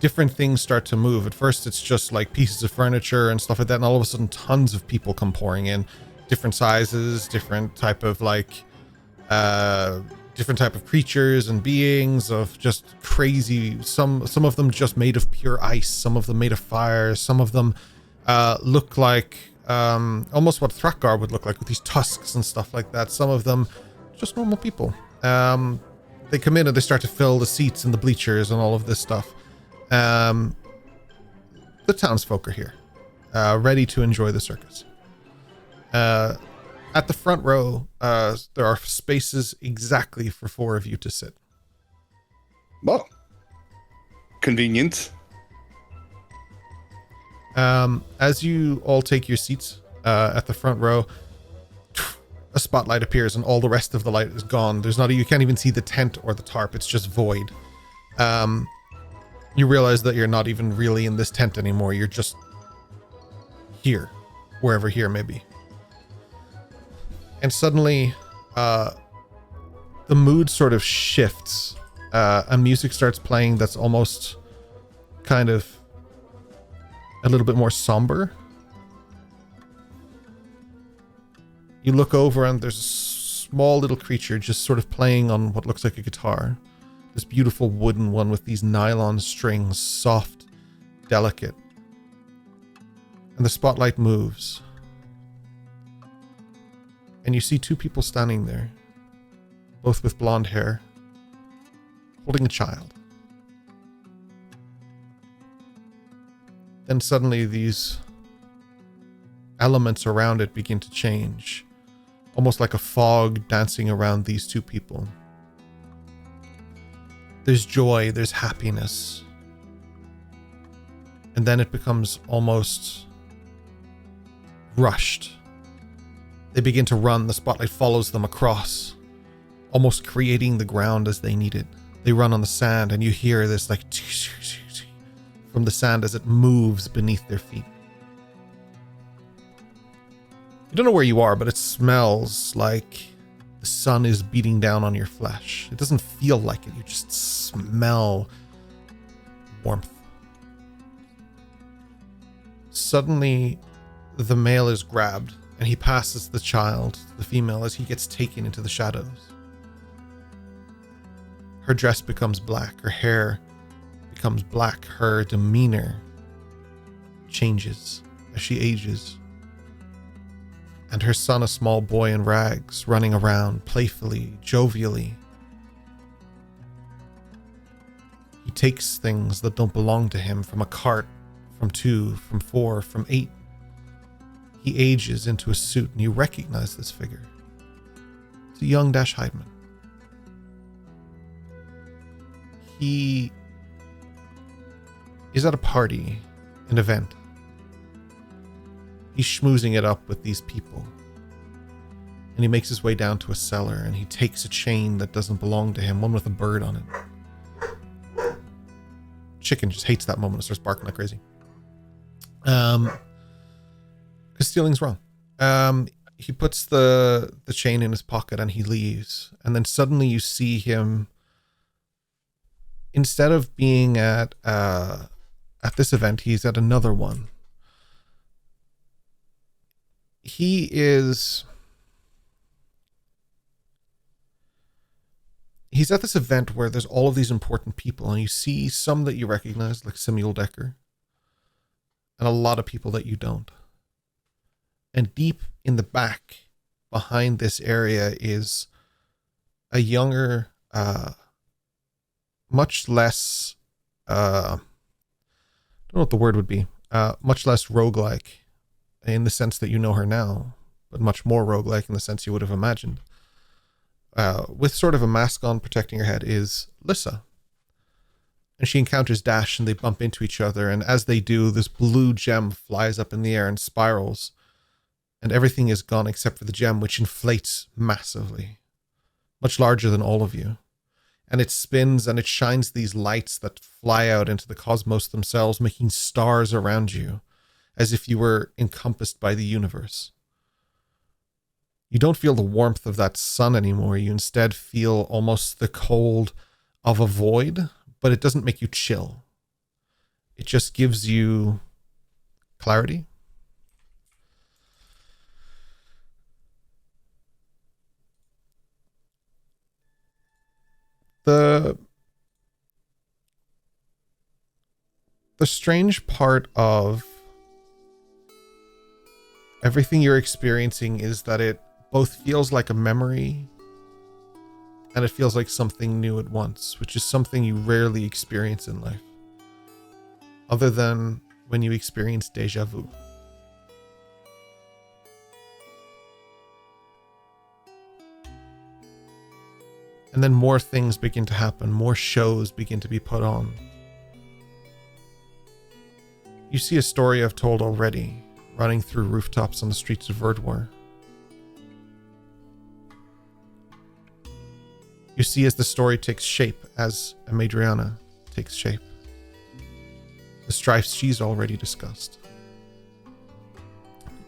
different things start to move. At first, it's just like pieces of furniture and stuff like that, and all of a sudden, tons of people come pouring in. Different sizes, different type of different type of creatures and beings of just crazy. Some of them just made of pure ice, some of them made of fire, some of them look like almost what Thrakgar would look like with these tusks and stuff like that. Some of them just normal people. They come in and they start to fill the seats and the bleachers and all of this stuff. The townsfolk are here, ready to enjoy the circus. At the front row, there are spaces exactly for 4 of you to sit. Well, convenient. As you all take your seats at the front row, a spotlight appears and all the rest of the light is gone. You can't even see the tent or the tarp. It's just void. You realize that you're not even really in this tent anymore. You're just here, wherever here may be. And suddenly, the mood sort of shifts. And music starts playing that's almost kind of a little bit more somber. You look over and there's a small little creature just sort of playing on what looks like a guitar. This beautiful wooden one with these nylon strings, soft, delicate. And the spotlight moves. And you see 2 people standing there, both with blonde hair, holding a child. Then suddenly these elements around it begin to change, almost like a fog dancing around these 2 people. There's joy, there's happiness. And then it becomes almost rushed. They begin to run, the spotlight follows them across, almost creating the ground as they need it. They run on the sand, and you hear this like from the sand as it moves beneath their feet. You don't know where you are, but it smells like the sun is beating down on your flesh. It doesn't feel like it, you just smell warmth. Suddenly, the male is grabbed, and he passes the child, the female, as he gets taken into the shadows. Her dress becomes black, her hair becomes black, her demeanor changes as she ages. And her son, a small boy in rags, running around playfully, jovially. He takes things that don't belong to him from a cart from 2, from 4, from 8. He ages into a suit, and you recognize this figure. It's a young Dash Heidman. He is at a party, an event. He's schmoozing it up with these people. And he makes his way down to a cellar, and he takes a chain that doesn't belong to him, one with a bird on it. Chicken just hates that moment and starts barking like crazy. Because stealing's wrong. He puts the chain in his pocket and he leaves. And then suddenly you see him, instead of being at this event, he's at another one. He's at this event where there's all of these important people, and you see some that you recognize, like Samuel Decker, and a lot of people that you don't. And deep in the back, behind this area, is a younger, much less, I don't know what the word would be, much less roguelike in the sense that you know her now, but much more roguelike in the sense you would have imagined. With sort of a mask on protecting her head is Lissa. And she encounters Dash, and they bump into each other, and as they do, this blue gem flies up in the air and spirals, and everything is gone except for the gem, which inflates massively, much larger than all of you. And it spins and it shines these lights that fly out into the cosmos themselves, making stars around you, as if you were encompassed by the universe. You don't feel the warmth of that sun anymore. You instead feel almost the cold of a void, but it doesn't make you chill. It just gives you clarity. The strange part of everything you're experiencing is that it both feels like a memory and it feels like something new at once, which is something you rarely experience in life, other than when you experience deja vu. And then more things begin to happen, more shows begin to be put on. You see a story I've told already, running through rooftops on the streets of Verdwar. You see as the story takes shape, as Amadriana takes shape. The strifes she's already discussed.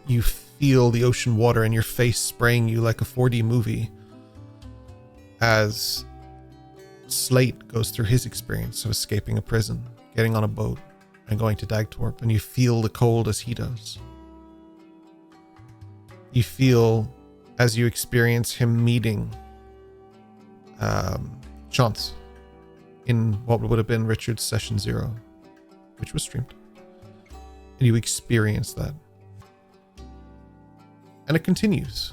You feel the ocean water in your face spraying you like a 4D movie as Slate goes through his experience of escaping a prison, getting on a boat, and going to Dagtorp, and you feel the cold as he does. You feel as you experience him meeting Chance in what would have been Richard's Session 0, which was streamed. And you experience that. And it continues.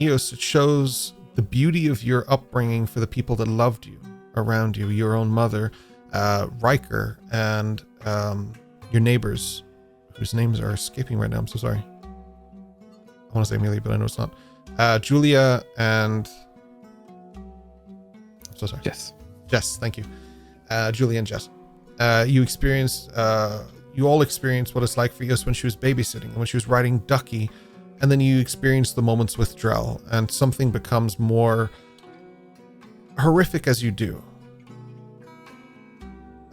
Eos, it shows the beauty of your upbringing for the people that loved you around you, your own mother, Riker, and your neighbors, whose names are escaping right now. I'm so sorry. I want to say Amelia, but I know it's not. Julia and... I'm so sorry. Jess, thank you. Julia and Jess. You all experienced what it's like for Eos when she was babysitting and when she was riding Ducky, and then you experience the moments with Drell, and something becomes more horrific as you do.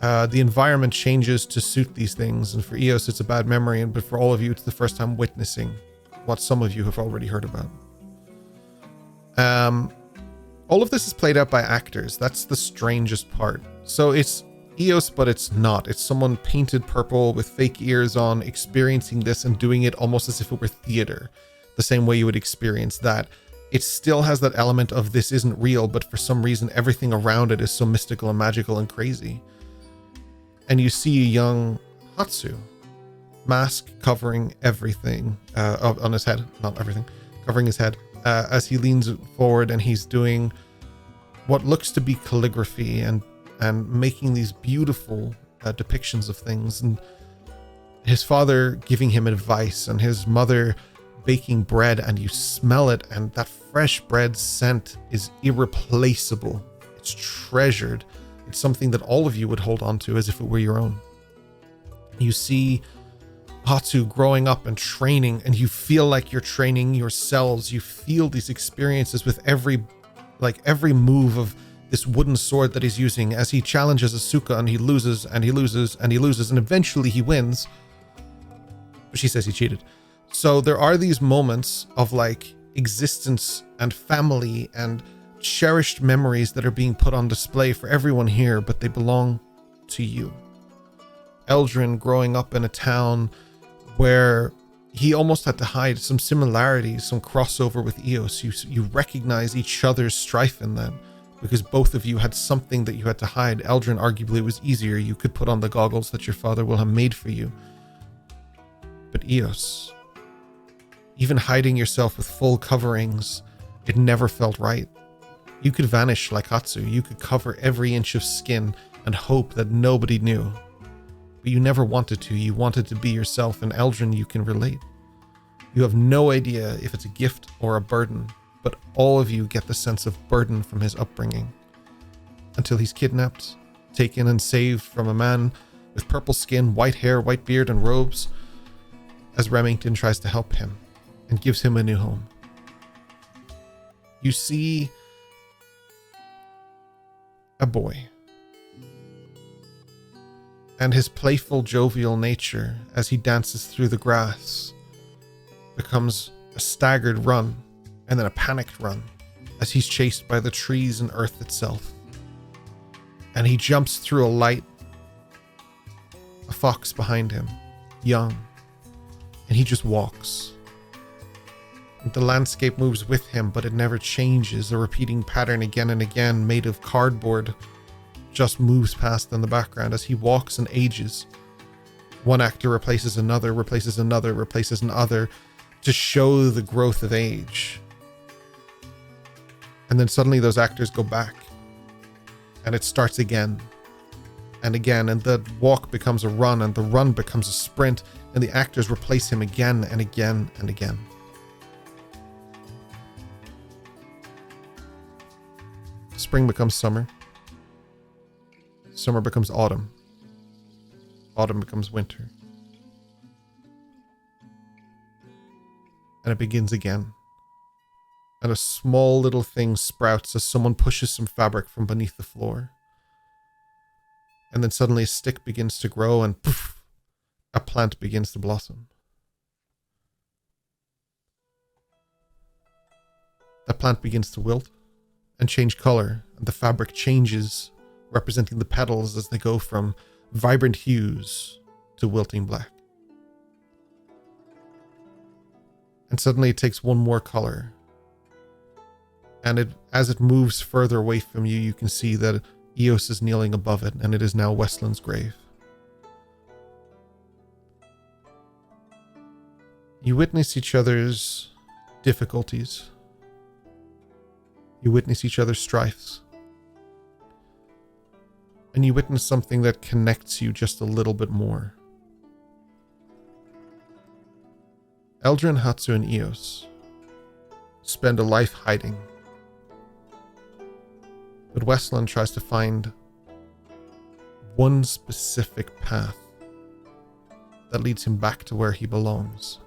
The environment changes to suit these things, and for Eos it's a bad memory, but for all of you it's the first time witnessing what some of you have already heard about. All of this is played out by actors. That's the strangest part. So it's Eos, but it's not. It's someone painted purple with fake ears on, experiencing this and doing it almost as if it were theater, the same way you would experience that. It still has that element of this isn't real, but for some reason everything around it is so mystical and magical and crazy. And you see a young Hatsu, mask covering everything on his head, not everything, covering his head, as he leans forward and he's doing what looks to be calligraphy and making these beautiful depictions of things, and his father giving him advice and his mother baking bread, and you smell it, and that fresh bread scent is irreplaceable. It's treasured. It's something that all of you would hold on to as if it were your own. You see Hatsu growing up and training, and you feel like you're training yourselves. You feel these experiences with every move of this wooden sword that he's using as he challenges Asuka, and he loses and he loses and he loses, and eventually he wins. But she says he cheated. So there are these moments of like existence and family and cherished memories that are being put on display for everyone here, but they belong to you. Eldrin growing up in a town where he almost had to hide, some similarities, some crossover with Eos. You recognize each other's strife in them because both of you had something that you had to hide. Eldrin, arguably, it was easier. You could put on the goggles that your father will have made for you. But Eos, even hiding yourself with full coverings, it never felt right. You could vanish like Hatsu. You could cover every inch of skin and hope that nobody knew. But you never wanted to. You wanted to be yourself, and Eldrin, you can relate. You have no idea if it's a gift or a burden, but all of you get the sense of burden from his upbringing. Until he's kidnapped, taken and saved from a man with purple skin, white hair, white beard, and robes, as Remington tries to help him and gives him a new home. You see a boy, and his playful, jovial nature as he dances through the grass becomes a staggered run and then a panicked run as he's chased by the trees and earth itself. And he jumps through a light, a fox behind him, young, and he just walks. And the landscape moves with him, but it never changes. A repeating pattern again and again, made of cardboard, just moves past in the background as he walks and ages. One actor replaces another, replaces another, replaces another to show the growth of age. And then suddenly those actors go back and it starts again and again, and the walk becomes a run, and the run becomes a sprint, and the actors replace him again and again and again. Spring becomes summer. Summer becomes autumn. Autumn becomes winter. And it begins again. And a small little thing sprouts as someone pushes some fabric from beneath the floor. And then suddenly a stick begins to grow, and poof, a plant begins to blossom. That plant begins to wilt and change color, and the fabric changes, representing the petals as they go from vibrant hues to wilting black. And suddenly it takes one more color. And as it moves further away from you, you can see that Eos is kneeling above it, and it is now Weslyn's grave. You witness each other's difficulties. You witness each other's strifes. And you witness something that connects you just a little bit more. Eldrin, Hatsu, and Eos spend a life hiding. But Weslyn tries to find one specific path that leads him back to where he belongs.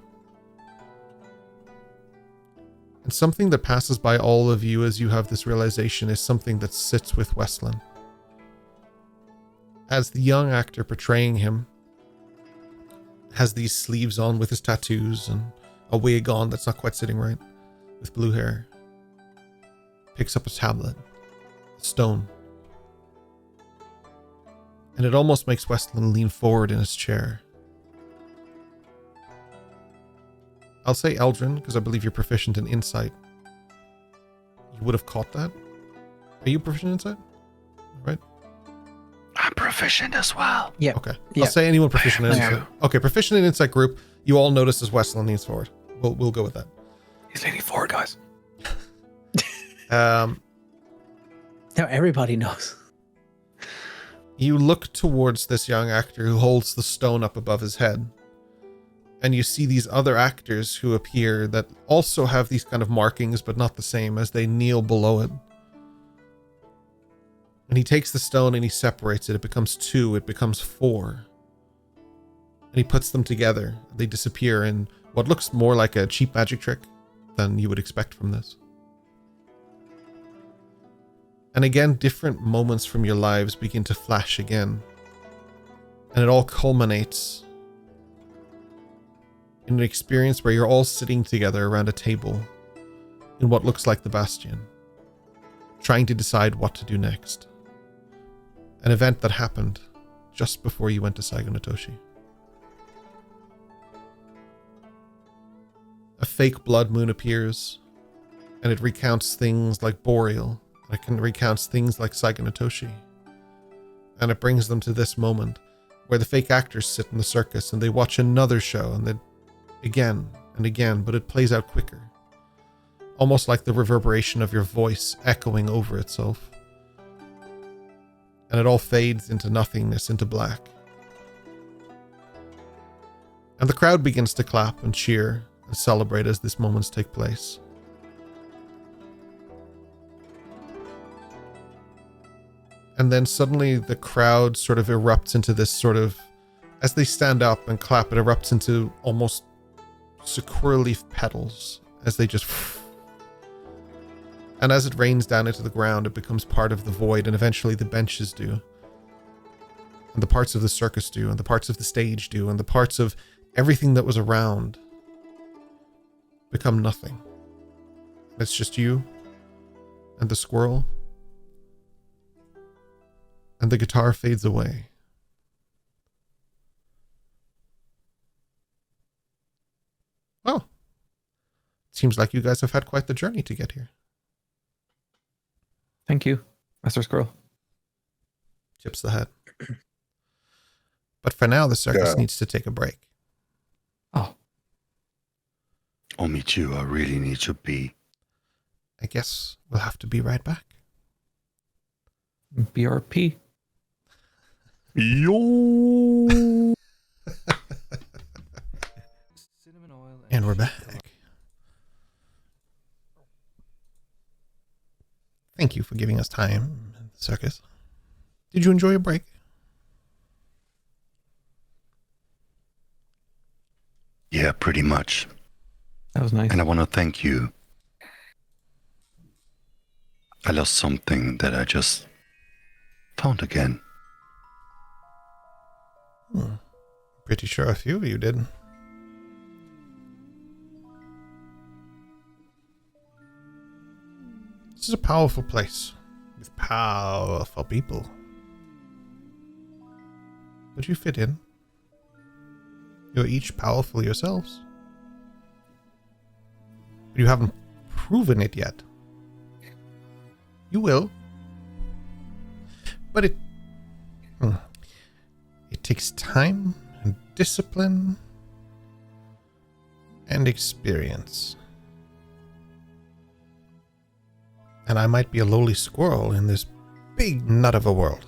And something that passes by all of you as you have this realization is something that sits with Weslyn. As the young actor portraying him has these sleeves on with his tattoos and a wig on that's not quite sitting right, with blue hair, picks up a tablet, a stone, and it almost makes Weslyn lean forward in his chair. I'll say Eldrin, because I believe you're proficient in insight. You would have caught that. Are you proficient in insight? Right? I'm proficient as well. Yeah. Okay. Yeah. I'll say anyone proficient in I am. insight. Okay, proficient in insight group. You all notice as Weslyn leans forward. We'll go with that. He's leaning forward, guys. Now everybody knows. You look towards this young actor who holds the stone up above his head, and you see these other actors who appear that also have these kind of markings, but not the same, as they kneel below it. And he takes the stone and he separates it. It becomes 2, it becomes 4. And he puts them together. They disappear in what looks more like a cheap magic trick than you would expect from this. And again, different moments from your lives begin to flash again. And it all culminates in an experience where you're all sitting together around a table in what looks like the Bastion, trying to decide what to do next. An event that happened just before you went to Saigonatoshi. A fake blood moon appears, and it recounts things like Boreal. It can recount things like Saigonatoshi. And it brings them to this moment where the fake actors sit in the circus and they watch another show and then again and again, but it plays out quicker. Almost like the reverberation of your voice echoing over itself. And it all fades into nothingness, into black. And the crowd begins to clap and cheer and celebrate as this moments take place. And then suddenly the crowd sort of erupts into this sort of, as they stand up and clap, it erupts into almost sakura leaf petals as they just, and as it rains down into the ground, it becomes part of the void, and eventually the benches do. And the parts of the circus do, and the parts of the stage do, and the parts of everything that was around become nothing. It's just you and the squirrel. And the guitar fades away. Well, it seems like you guys have had quite the journey to get here. Thank you, Master Squirrel. Tips the head. But for now, the circus needs to take a break. Oh. Oh, me too. I really need to pee. I guess we'll have to be right back. BRP. Yo. And we're back. Thank you for giving us time in the circus. Did you enjoy your break? Yeah, pretty much. That was nice. And I want to thank you. I lost something that I just found again. Pretty sure a few of you did. This is a powerful place with powerful people. But you fit in. You're each powerful yourselves. But you haven't proven it yet. You will. But it takes time and discipline and experience. And I might be a lowly squirrel in this big nut of a world.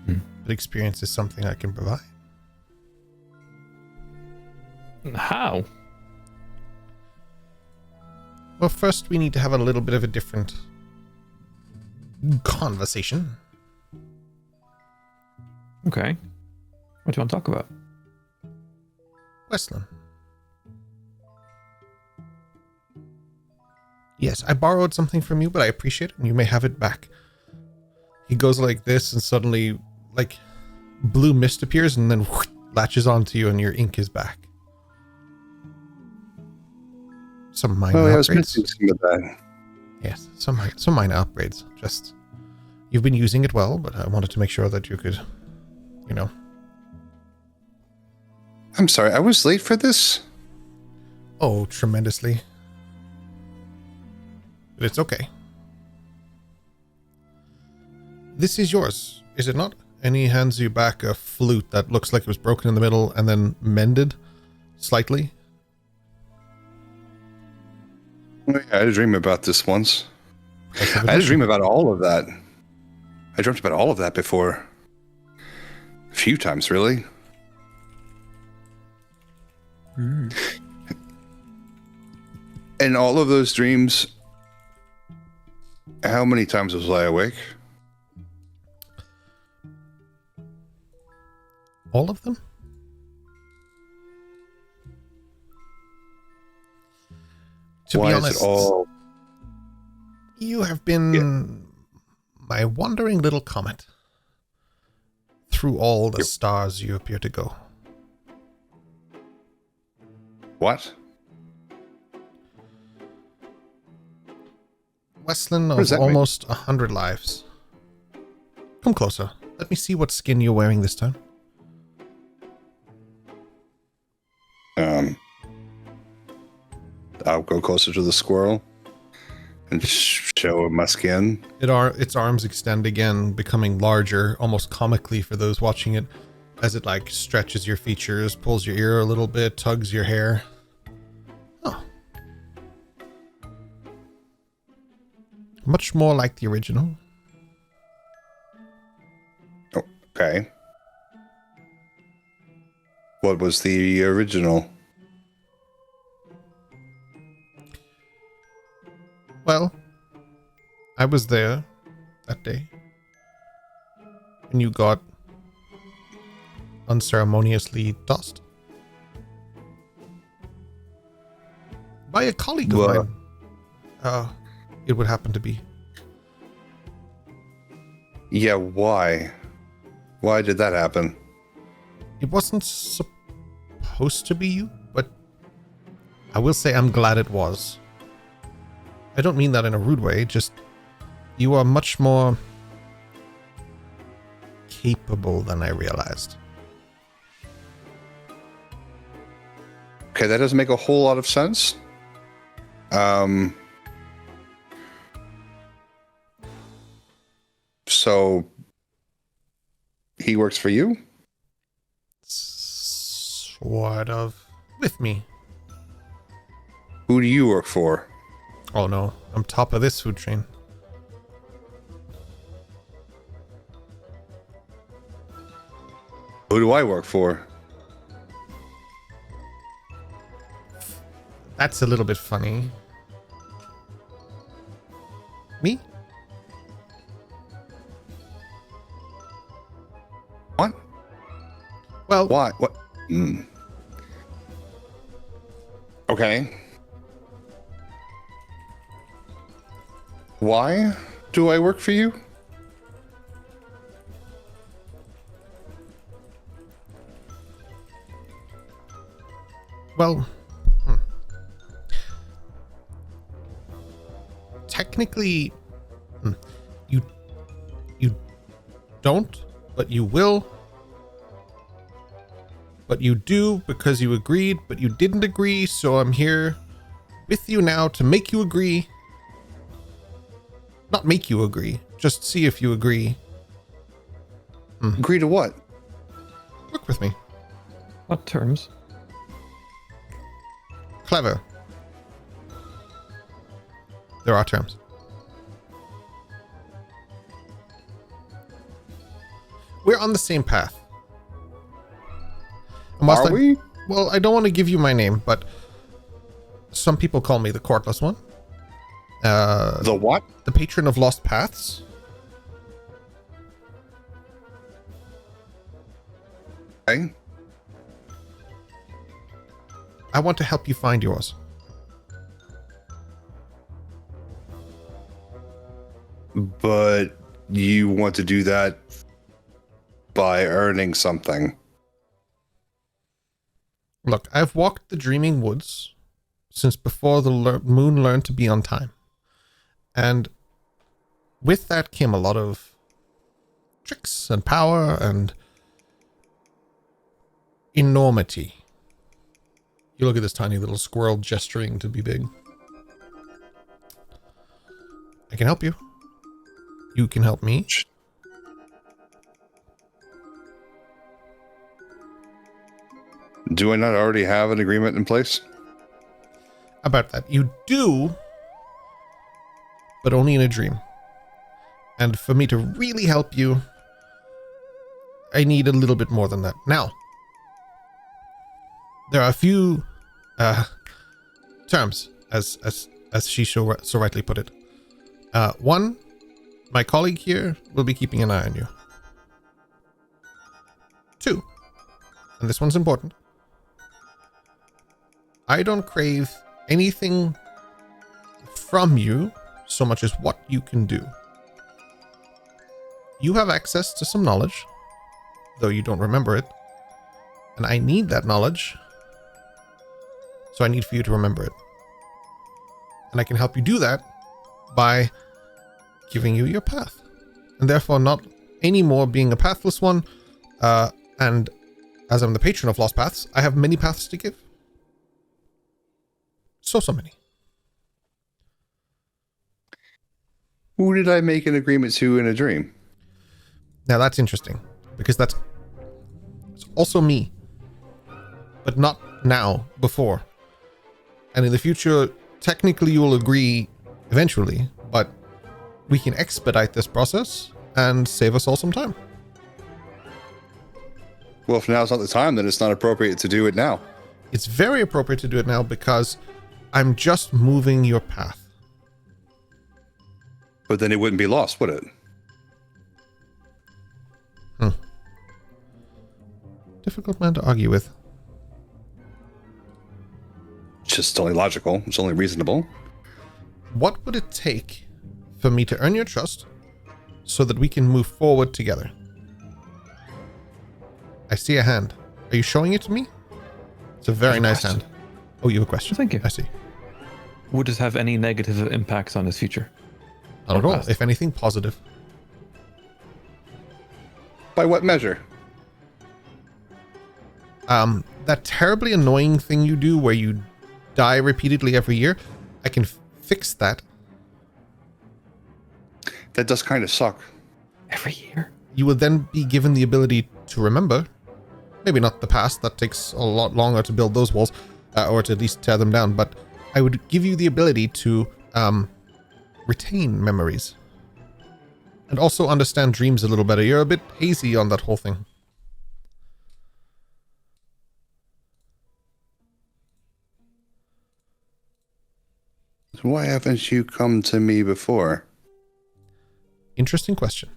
But experience is something I can provide. How? Well, first we need to have a little bit of a different conversation. Okay. What do you want to talk about? Weslyn. Yes, I borrowed something from you, but I appreciate it, and you may have it back. He goes like this, and suddenly, like, blue mist appears, and then latches onto you, and your ink is back. Some minor upgrades. I was missing some of that. Yes, some minor upgrades. Just, you've been using it well, but I wanted to make sure that you could, you know. I'm sorry, I was late for this? Oh, tremendously. But it's okay. This is yours, is it not? And he hands you back a flute that looks like it was broken in the middle and then mended slightly. I had a dream about this once. I had a dream about all of that. I dreamt about all of that before. A few times, really. Mm. In all of those dreams, how many times was I awake? All of them? To Why be is honest, it all... you have been my wandering little comet through all the stars you appear to go. What? Weslyn does of that mean? almost 100 lives. Come closer. Let me see what skin you're wearing this time. I'll go closer to the squirrel and show him my skin. Its arms extend again, becoming larger, almost comically for those watching it, as it like stretches your features, pulls your ear a little bit, tugs your hair. Oh. Much more like the original. Okay. What was the original? Well, I was there that day, and you got unceremoniously tossed by a colleague of Well- mine. It would happen to be. Yeah, why? Why did that happen? It wasn't supposed to be you, but I will say I'm glad it was. I don't mean that in a rude way, just you are much more capable than I realized. Okay, that doesn't make a whole lot of sense. So he works for you? Sort of. With me. Who do you work for? Oh no, I'm top of this food chain. Who do I work for? That's a little bit funny. Me? What? Well, Why? What? Okay. Why do I work for you? well, technically, you don't, but you will. But you do because you agreed, but you didn't agree, so I'm here with you now to make you agree. Not make you agree, just see if you agree. Agree to what? Work with me. What terms? Clever. There are terms. We're on the same path. And whilst Are we? Well, I don't want to give you my name, but some people call me the Courtless One. The what? The Patron of Lost Paths. Okay. I want to help you find yours. But you want to do that by earning something. Look, I've walked the Dreaming Woods since before the moon learned to be on time. And with that came a lot of tricks and power and enormity. You look at this tiny little squirrel gesturing to be big. I can help you. You can help me. Do I not already have an agreement in place? About that. You do, but only in a dream. And for me to really help you, I need a little bit more than that. Now, there are a few terms, as she so rightly put it. One, my colleague here will be keeping an eye on you. Two, and this one's important, I don't crave anything from you so much as what you can do. You have access to some knowledge, though you don't remember it, and I need that knowledge, so I need for you to remember it. And I can help you do that by giving you your path, and therefore not anymore being a pathless one. And as I'm the patron of Lost Paths, I have many paths to give. So many. Who did I make an agreement to in a dream? Now that's interesting, because it's also me, but not now, before. And in the future, technically you will agree eventually, but we can expedite this process and save us all some time. Well, if now's not the time, then it's not appropriate to do it now. It's very appropriate to do it now because I'm just moving your path. But then it wouldn't be lost, would it? Difficult man to argue with. It's just only logical. It's only reasonable. What would it take for me to earn your trust so that we can move forward together? I see a hand. Are you showing it to me? It's a very nice hand. Oh, you have a question? Thank you. I see. Would it have any negative impacts on his future? Not at all. Past? If anything, positive. By what measure? That terribly annoying thing you do where you die repeatedly every year, I can fix that. That does kind of suck. Every year? You will then be given the ability to remember. Maybe not the past, that takes a lot longer to build those walls, or to at least tear them down, but I would give you the ability to retain memories. And also understand dreams a little better. You're a bit hazy on that whole thing. Why haven't you come to me before? Interesting question.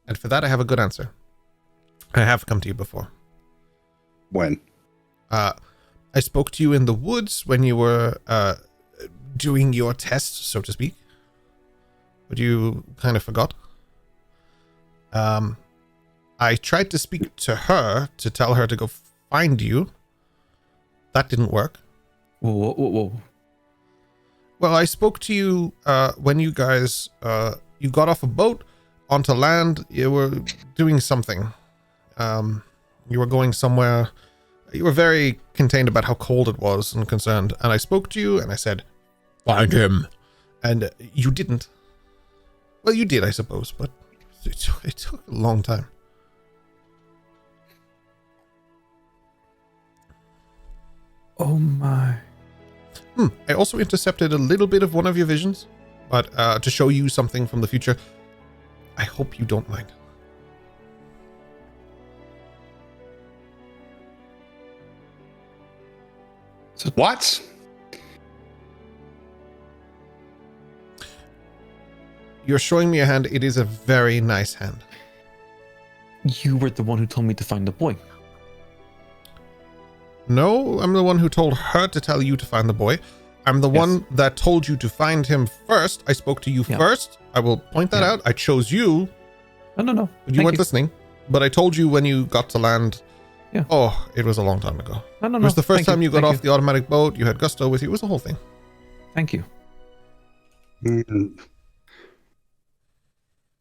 And for that, I have a good answer. I have come to you before. When? I spoke to you in the woods when you were doing your test, so to speak. But you kind of forgot. I tried to speak to her to tell her to go find you. That didn't work. Whoa. Well, I spoke to you when you guys you got off a boat onto land. You were doing something. You were going somewhere. You were very contained about how cold it was and concerned. And I spoke to you and I said, find him. And you didn't. Well, you did, I suppose, but it took a long time. Oh my. I also intercepted a little bit of one of your visions, but to show you something from the future. I hope you don't mind. What? You're showing me a hand. It is a very nice hand. You were the one who told me to find the boy. No, I'm the one who told her to tell you to find the boy. I'm the one that told you to find him first. I spoke to you first. I will point that out. I chose you. No. But you weren't listening. But I told you when you got to land. Yeah. Oh, it was a long time ago. No. It was the first time you got off the automatic boat. You had Gusto with you. It was the whole thing. Thank you.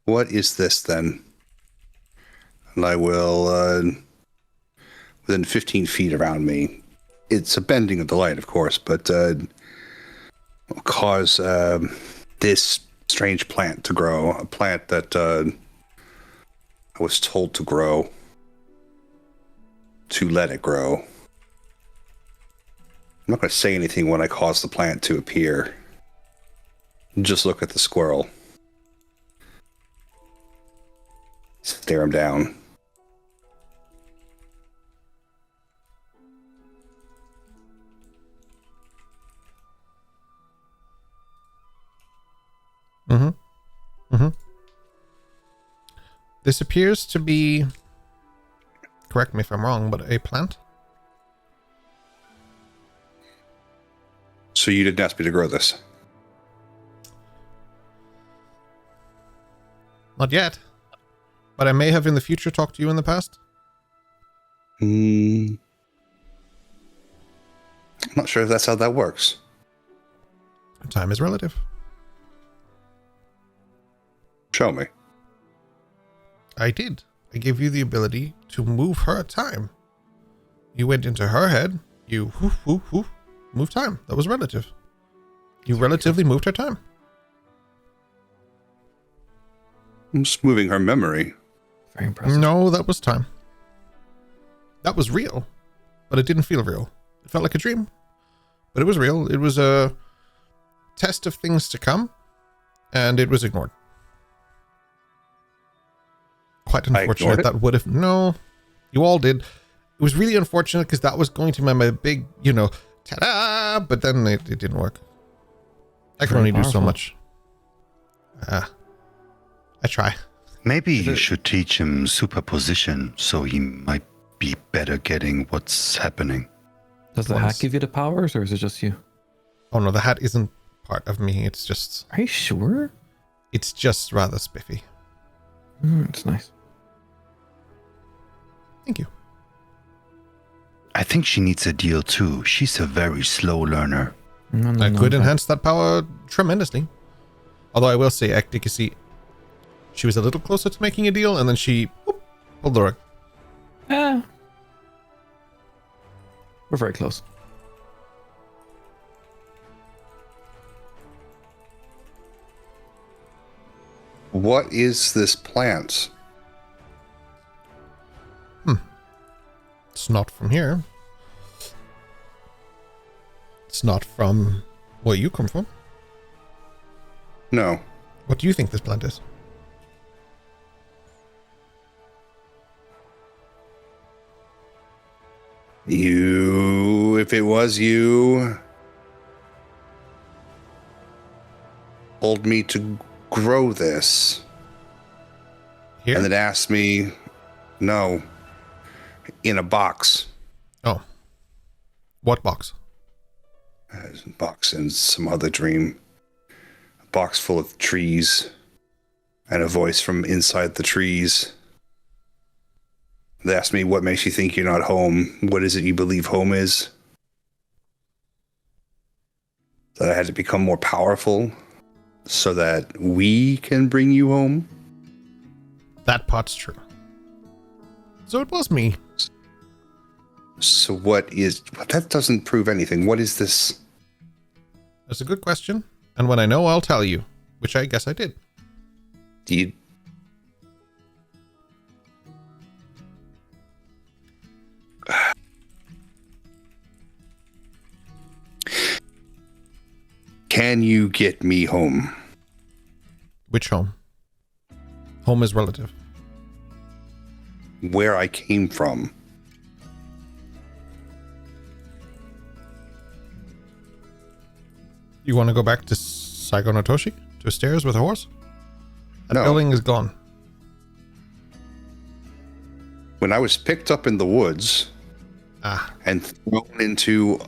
What is this then? And I will, within 15 feet around me, it's a bending of the light, of course, but will cause this strange plant to grow, a plant that I was told to grow, to let it grow. I'm not going to say anything when I cause the plant to appear. Just look at the squirrel. Stare him down. This appears to be, correct me if I'm wrong, but a plant? So you didn't ask me to grow this? Not yet. But I may have in the future talked to you in the past. I'm not sure if that's how that works. Time is relative. Show me. I did. I gave you the ability to move her time. You went into her head. You moved time. That was relative. You relatively moved her time. I'm just moving her memory. Very impressive. No, that was time. That was real, but it didn't feel real. It felt like a dream, but it was real. It was a test of things to come, and it was ignored. Quite unfortunate. That would have... No, you all did. It was really unfortunate because that was going to be my big, ta-da, but then it didn't work. I can only do so much. I try. Maybe you should teach him superposition so he might be better getting what's happening. Does the hat give you the powers, or is it just you? Oh no, the hat isn't part of me. It's just... Are you sure? It's just rather spiffy. It's nice. Thank you. I think she needs a deal too. She's a very slow learner. I could enhance that power tremendously. Although I will say, Ekdikasi, she was a little closer to making a deal, and then she pulled the rug. We're very close. What is this plant? It's not from here. It's not from where you come from. No. What do you think this plant is? If it was you, told me to grow this. Here? And then asked me, no, in a box. Oh. What box? A box in some other dream. A box full of trees. And a voice from inside the trees. They asked me, what makes you think you're not home? What is it you believe home is? That I had to become more powerful so that we can bring you home? That part's true. So it was me. So what is... That doesn't prove anything. What is this? That's a good question. And when I know, I'll tell you. Which I guess I did. Do you... Can you get me home? Which home? Home is relative. Where I came from. You want to go back to Saigo Notoshi? To stairs with a horse? That No. building is gone. When I was picked up in the woods and thrown into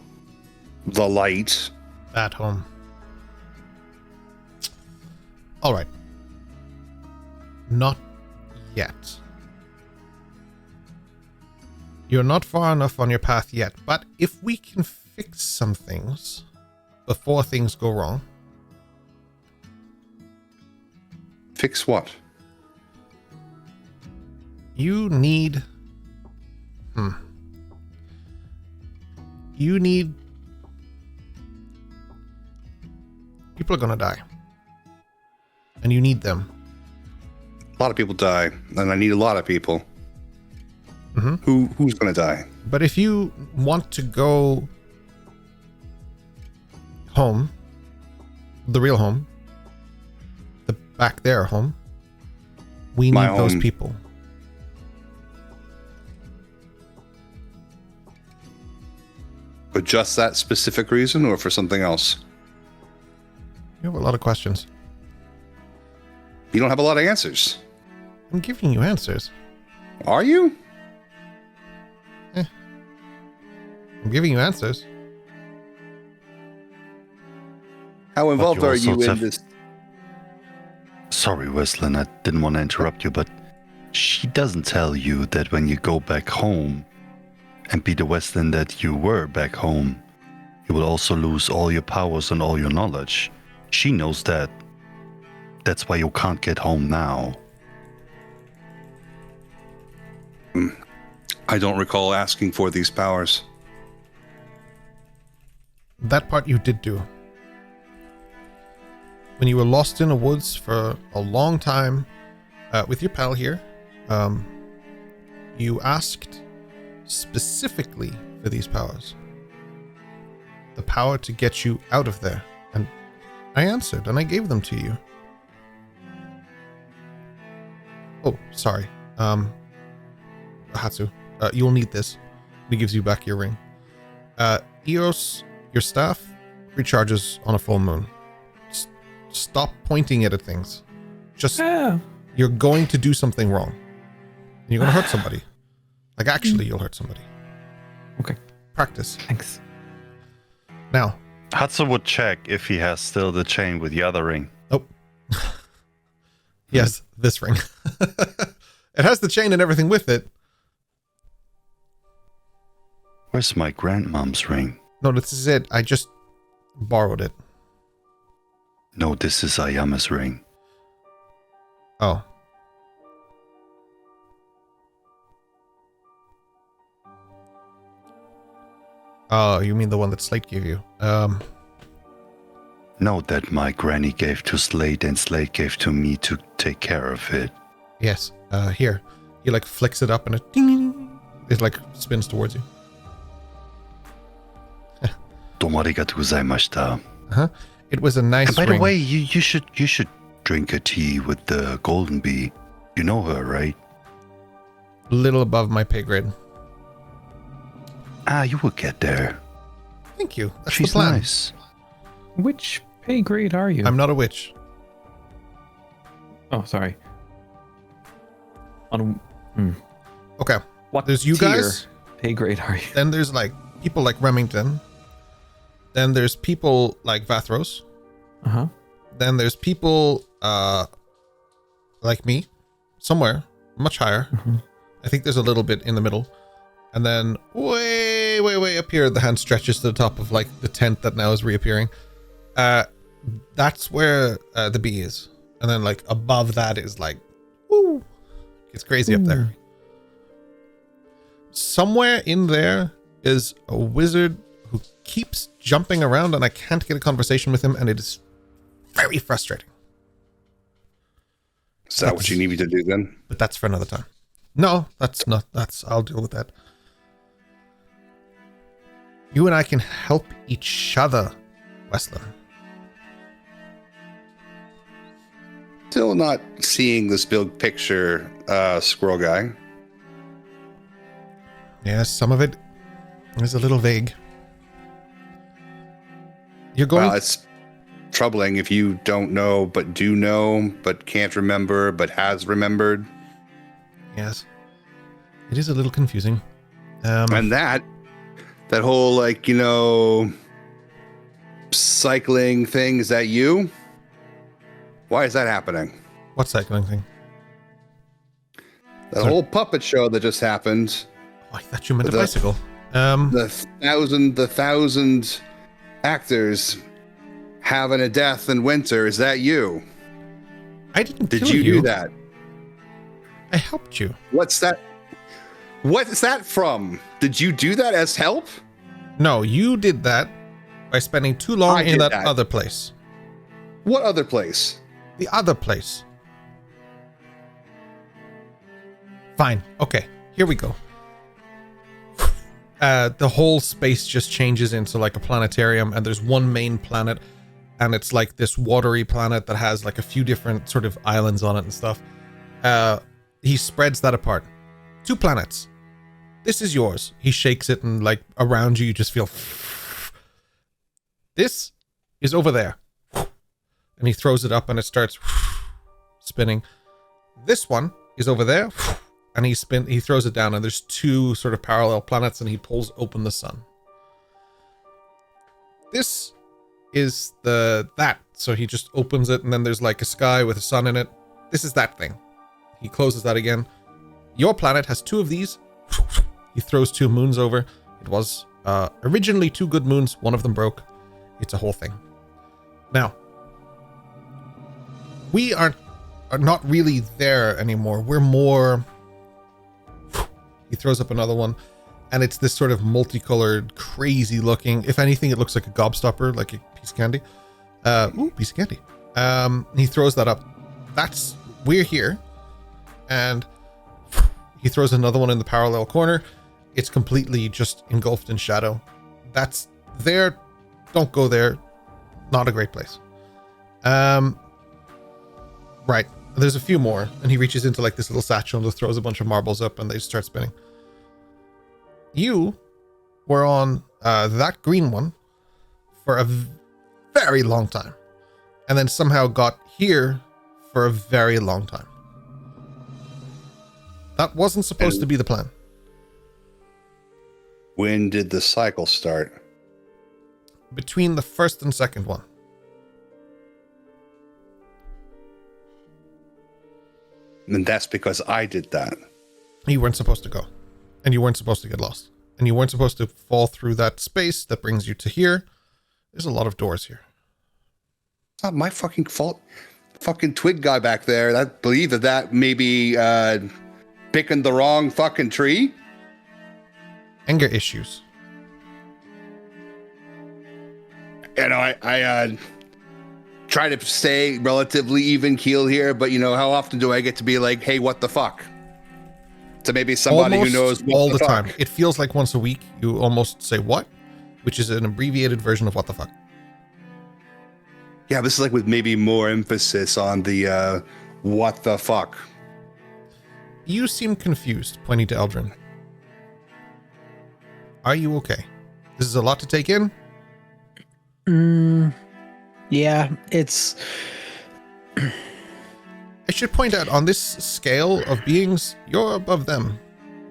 the light... That home. All right. Not yet. You're not far enough on your path yet, but if we can fix some things before things go wrong. Fix what? You need... You need... People are gonna die. And you need them. A lot of people die, and I need a lot of people. Mm-hmm. Who's going to die? But if you want to go home, the real home, the back there home, We need My those own- people. For just that specific reason or for something else? You have a lot of questions. You don't have a lot of answers. I'm giving you answers. Are you? I'm giving you answers. How involved you are you also in have- this? Sorry, Weslyn, I didn't want to interrupt you, but she doesn't tell you that when you go back home and be the Weslyn that you were back home, you will also lose all your powers and all your knowledge. She knows that. That's why you can't get home now. I don't recall asking for these powers. That part you did do. When you were lost in the woods for a long time with your pal here, you asked specifically for these powers. The power to get you out of there. And I answered and I gave them to you. Oh, sorry. Hatsu, you'll need this. He gives you back your ring. Eos, your staff recharges on a full moon. Stop pointing it at things. Just, you're going to do something wrong. And you're going to hurt somebody. Like, actually, you'll hurt somebody. Okay. Practice. Thanks. Now. Hatsu would check if he has still the chain with the other ring. Oh. Yes, this ring. It has the chain and everything with it. Where's my grandmom's ring? No, this is it. I just borrowed it. No, this is Ayama's ring. Oh. Oh, you mean the one that Slate gave you? No, that my granny gave to Slate and Slate gave to me to take care of it. Yes. Here. He like flicks it up and it ding, it like spins towards you. Domo arigatou gozaimashita. Uh-huh. It was a nice And by ring. the way, you should drink a tea with the golden bee. You know her, right? Little above my pay grade. Ah, you will get there. Thank you. That's She's the plan. nice. Which pay grade are you? I'm not a witch. Oh, sorry. On Okay. what There's you tier guys. pay grade are you? Then there's like people like Remington. Then there's people like Vathros. Uh-huh. Then there's people like me, somewhere much higher. Mm-hmm. I think there's a little bit in the middle. And then way up here, the hand stretches to the top of like the tent that now is reappearing. That's where the bee is. And then like above that is like, woo, it's crazy up there. Somewhere in there is a wizard who keeps jumping around and I can't get a conversation with him and it is very frustrating. Is that what you need me to do then? But that's for another time. No, I'll deal with that. You and I can help each other, Weslyn. Still not seeing this big picture, squirrel guy. Yes, some of it is a little vague. You're going... Well, it's troubling if you don't know, but do know, but can't remember, but has remembered. Yes. It is a little confusing. And that whole, like, you know, cycling thing, is that you? Why is that happening? What cycling thing? That whole puppet show that just happened. Oh, I thought you meant a The- bicycle. The thousand actors having a death in winter. Is that you? I didn't Did kill you do that? I helped you. What's that? What's that from? Did you do that as help? No, you did that by spending too long I in did that that. other place. What other place? The other place. Fine. Okay. Here we go. The whole space just changes into like a planetarium and there's one main planet and it's like this watery planet that has like a few different sort of islands on it and stuff. He spreads that apart. 2 planets. This is yours. He shakes it, and like around you, you just feel. This is over there. And he throws it up, and it starts spinning. This one is over there, and he throws it down, and there's 2 sort of parallel planets, and he pulls open the sun. This is that. So he just opens it, and then there's like a sky with a sun in it. This is that thing. He closes that again. Your planet has 2 of these. He throws 2 moons over. It was originally 2 good moons. One of them broke. It's a whole thing. Now, we are not really there anymore. We're more. He throws up another one, and it's this sort of multicolored, crazy looking. If anything, it looks like a gobstopper, like a piece of candy. Piece of candy. He throws that up. We're here, and he throws another one in the parallel corner. It's completely just engulfed in shadow. That's there. Don't go there. Not a great place. Right. There's a few more, and he reaches into like this little satchel and just throws a bunch of marbles up, and they start spinning. You were on that green one for a very long time, and then somehow got here for a very long time. That wasn't supposed to be the plan. When did the cycle start? Between the first and second one. And that's because I did that. You weren't supposed to go. And you weren't supposed to get lost. And you weren't supposed to fall through that space that brings you to here. There's a lot of doors here. It's not my fucking fault. Fucking twig guy back there, I believe that maybe picking the wrong fucking tree. Anger issues. You know, I try to stay relatively even keel here, but you know, how often do I get to be like, hey, what the fuck? To maybe somebody almost who knows what all the fuck. time. It feels like once a week you almost say what, which is an abbreviated version of what the fuck. Yeah, this is like with maybe more emphasis on the what the fuck. You seem confused, pointing to Eldrin. Are you okay? This is a lot to take in. Yeah, it's. I should point out, on this scale of beings, you're above them.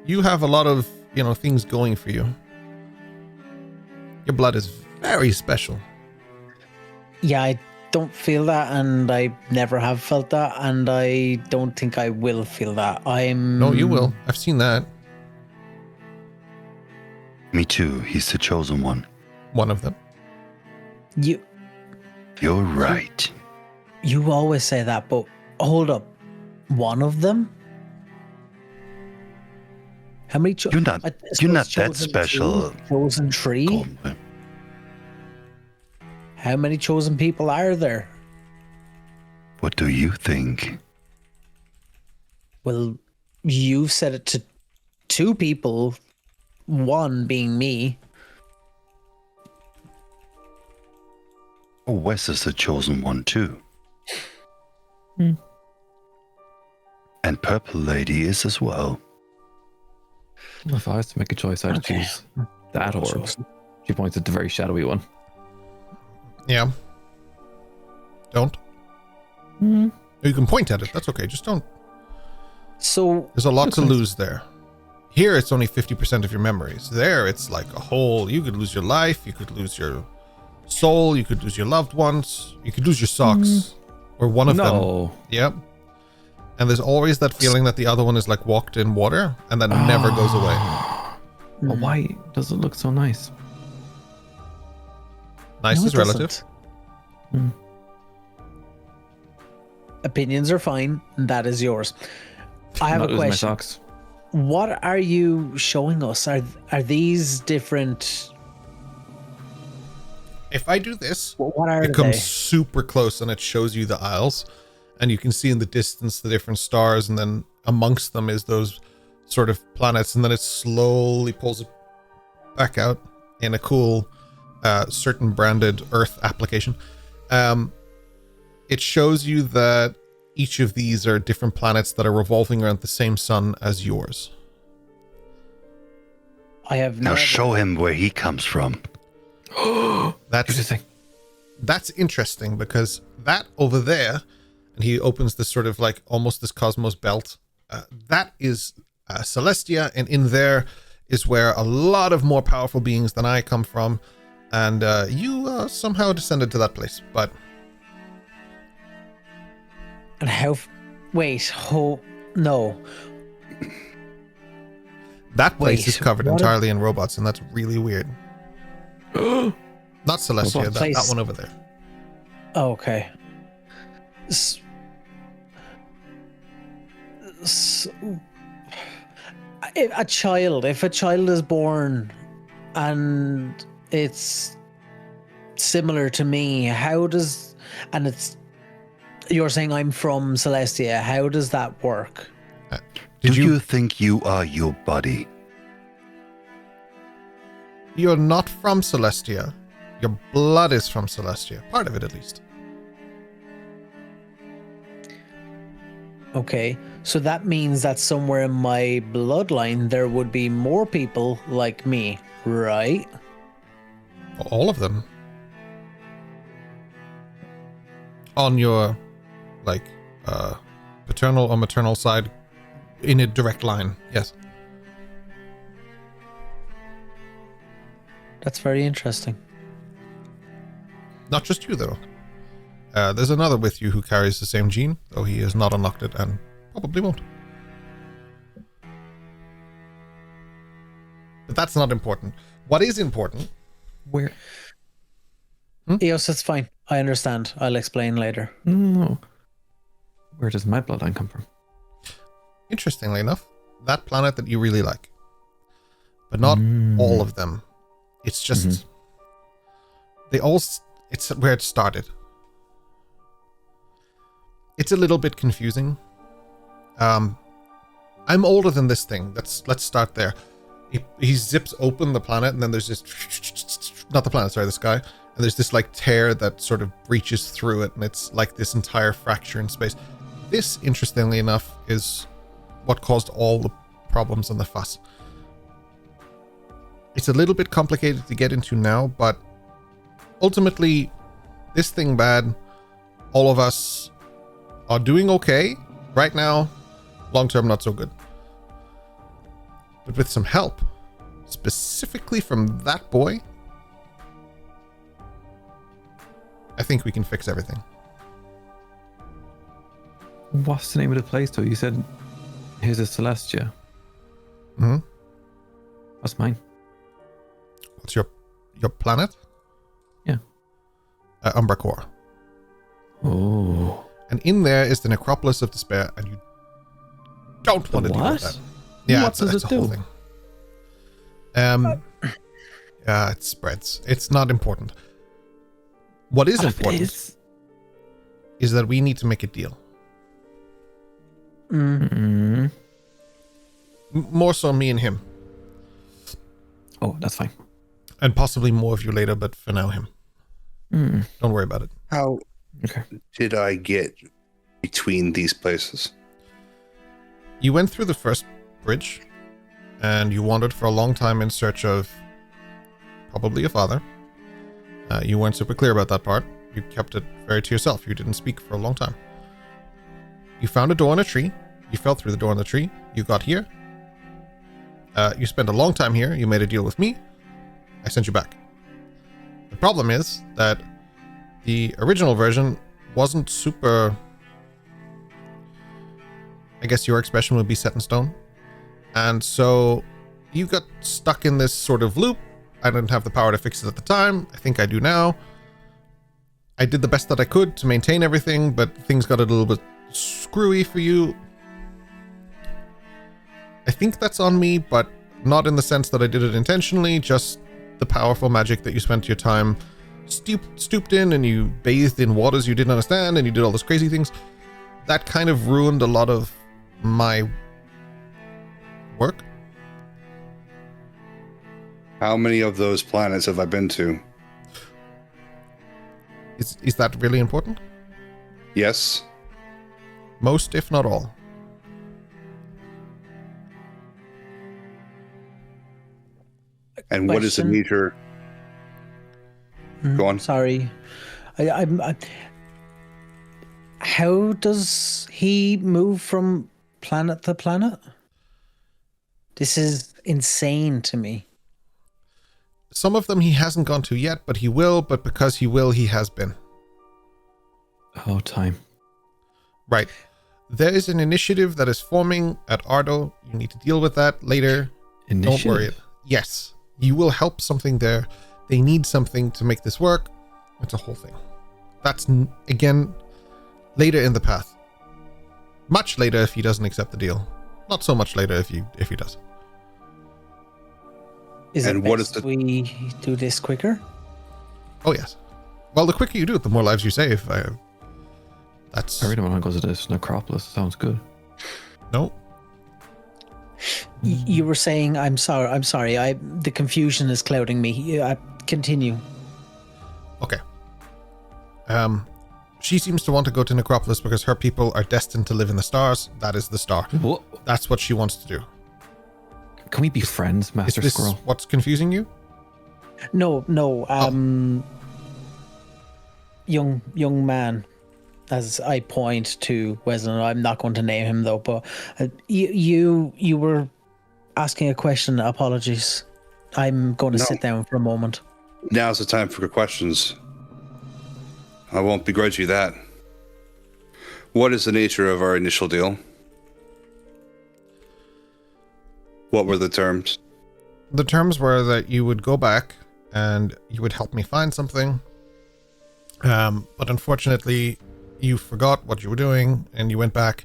You have a lot of, things going for you. Your blood is very special. Yeah, I don't feel that, and I never have felt that, and I don't think I will feel that. No, you will. I've seen that. Me too. He's the chosen one. One of them. You're right. You always say that, but hold up. One of them? How many? You're not that special. Chosen tree? How many chosen people are there? What do you think? Well, you've said it to 2 people, one being me. Oh, Wes is the chosen one too. And Purple Lady is as well. If I was to make a choice, I'd choose that orb. She points at the very shadowy one. Yeah. Don't. You can point at it. That's okay. Just don't. So there's a lot to lose there. Here, it's only 50% of your memories. There, it's like a whole. You could lose your life. You could lose your soul. You could lose your loved ones. You could lose your socks, or one of them. Yep. And there's always that feeling that the other one is like walked in water, and that never goes away. Well, why does it look so nice? Nice is relative. Opinions are fine. That is yours. I have a question. My socks. What are you showing us? Are these different? If I do this, what are it comes super close, and it shows you the aisles, and you can see in the distance the different stars, and then amongst them is those sort of planets, and then it slowly pulls it back out in a cool certain branded Earth application. It shows you that each of these are different planets that are revolving around the same sun as yours. I have Now never... show him where he comes from. That's interesting, because that over there, and he opens this sort of like almost this cosmos belt, that is Celestia, and in there is where a lot of more powerful beings than I come from, and you somehow descended to that place, but... And how... Wait, no. That place Wait, is covered what entirely in robots, and that's really weird. Not Celestia, that one over there. Oh, okay. If a child is born and it's similar to me, you're saying I'm from Celestia, how does that work? Do you think you are your body? You're not from Celestia. Your blood is from Celestia. Part of it, at least. Okay, so that means that somewhere in my bloodline there would be more people like me, right? All of them. On your, like, paternal or maternal side, in a direct line, yes. That's very interesting. Not just you, though. There's another with you who carries the same gene, though he has not unlocked it and probably won't. But that's not important. What is important... Where? Eos, that's fine. I understand. I'll explain later. No. Where does my bloodline come from? Interestingly enough, that planet that you really like. But not all of them. It's just... It's where it started. It's a little bit confusing. I'm older than this thing. Let's start there. He zips open the planet, and then there's this... Not the planet, sorry, the sky. And there's this, like, tear that sort of breaches through it, and it's like this entire fracture in space. This, interestingly enough, is what caused all the problems and the fuss. It's a little bit complicated to get into now, but ultimately, this thing bad, all of us are doing okay right now. Long term, not so good. But with some help, specifically from that boy, I think we can fix everything. What's the name of the place, though? You said his is Celestia. Mm-hmm. What's mine? What's your planet? Yeah. Umbracor. Oh. And in there is the Necropolis of Despair, and you don't want to deal with that. Yeah, What does it's it a whole do? thing. It spreads. It's not important. What is important is that we need to make a deal. Mm-hmm. More so me and him. Oh, that's fine. And possibly more of you later, but for now him. Don't worry about it. How Okay. did I get between these places? You went through the first bridge, and you wandered for a long time in search of probably a father. You weren't super clear about that part. You kept it very to yourself. You didn't speak for a long time. You found a door in a tree. You fell through the door in the tree. You got here. You spent a long time here. You made a deal with me. I sent you back. The problem is that the original version wasn't super... I guess your expression would be set in stone. And so you got stuck in this sort of loop. I didn't have the power to fix it at the time. I think I do now. I did the best that I could to maintain everything, but things got a little bit screwy for you. I think that's on me, but not in the sense that I did it intentionally, just the powerful magic that you spent your time stooped in, and you bathed in waters you didn't understand, and you did all those crazy things. That kind of ruined a lot of my work. How many of those planets have I been to? Is that really important? Yes. Most, if not all. And what is the Question. nature? Go on. Sorry. I how does he move from planet to planet? This is insane to me. Some of them he hasn't gone to yet, but he will. But because he will, he has been. Oh, time. Right. There is an initiative that is forming at Ardo. You need to deal with that later. Initiative? Don't worry. Yes. You will help something there. They need something to make this work. It's a whole thing. That's, again, later in the path. Much later if he doesn't accept the deal. Not so much later if he does. Is And it what is best we do this quicker? Oh, yes. Well, the quicker you do it, the more lives you save. That's... I really want to go to this necropolis. Sounds good. No. You were saying, I'm sorry. The confusion is clouding me. Continue. Okay. She seems to want to go to Necropolis because her people are destined to live in the stars. That is the star. What? That's what she wants to do. Can we be friends, Is Master this Squirrel? what's confusing you? No. Young man, as I point to Weslyn. I'm not going to name him though, but you were asking a question. Apologies. I'm going to sit down for a moment. Now's the time for questions. I won't begrudge you that. What is the nature of our initial deal? What were the terms? The terms were that you would go back and you would help me find something. But unfortunately, you forgot what you were doing and you went back.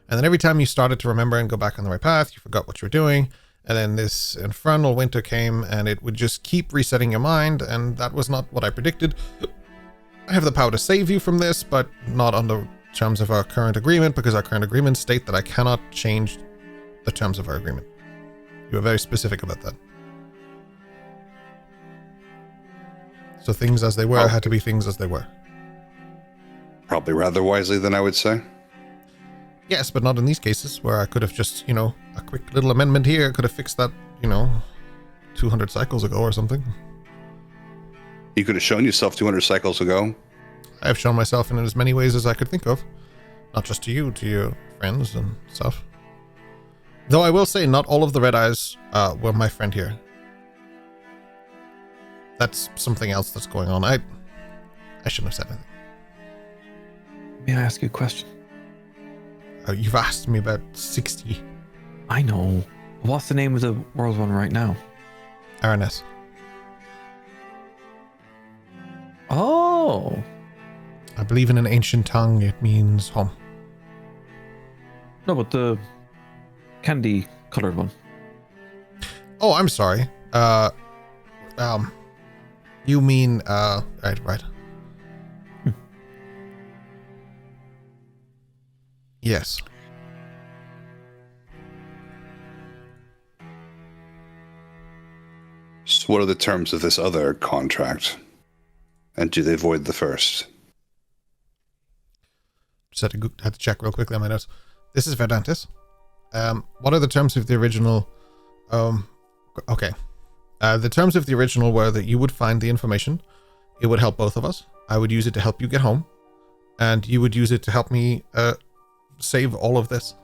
And then every time you started to remember and go back on the right path, you forgot what you were doing. And then this infernal winter came and it would just keep resetting your mind. And that was not what I predicted. I have the power to save you from this, but not on the terms of our current agreement, because our current agreements state that I cannot change the terms of our agreement. You were very specific about that. So things as they were had to be things as they were. Probably rather wisely than I would say. Yes, but not in these cases where I could have just, a quick little amendment here could have fixed that, 200 cycles ago or something. You could have shown yourself 200 cycles ago. I have shown myself in as many ways as I could think of. Not just to you, to your friends and stuff. Though I will say not all of the Red Eyes were my friend here. That's something else that's going on. I shouldn't have said anything. May I ask you a question? You've asked me about 60. I know. What's the name of the world one right now? RNS. Oh. I believe in an ancient tongue it means home. No, but the candy colored one. Oh, I'm sorry. You mean, right. Yes. So what are the terms of this other contract? And do they void the first? Just had to check real quickly on my notes. This is Verdantis. What are the terms of the original? Okay. The terms of the original were that you would find the information. It would help both of us. I would use it to help you get home. And you would use it to help me save all of this.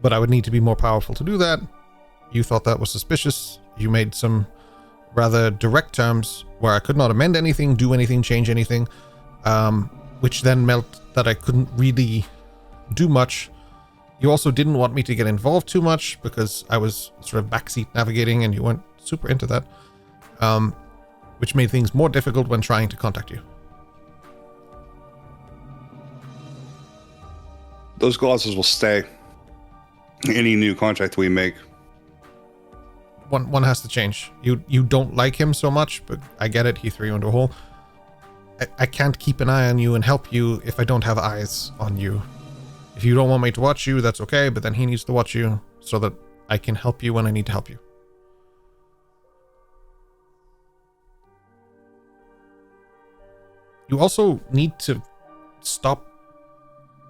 But I would need to be more powerful to do that. You thought that was suspicious. You made some rather direct terms where I could not amend anything, do anything, change anything, which then meant that I couldn't really do much. You also didn't want me to get involved too much because I was sort of backseat navigating and you weren't super into that, which made things more difficult when trying to contact you. Those clauses will stay. Any new contract we make. One has to change. You don't like him so much, but I get it. He threw you into a hole. I can't keep an eye on you and help you if I don't have eyes on you. If you don't want me to watch you, that's okay, but then he needs to watch you so that I can help you when I need to help you. You also need to stop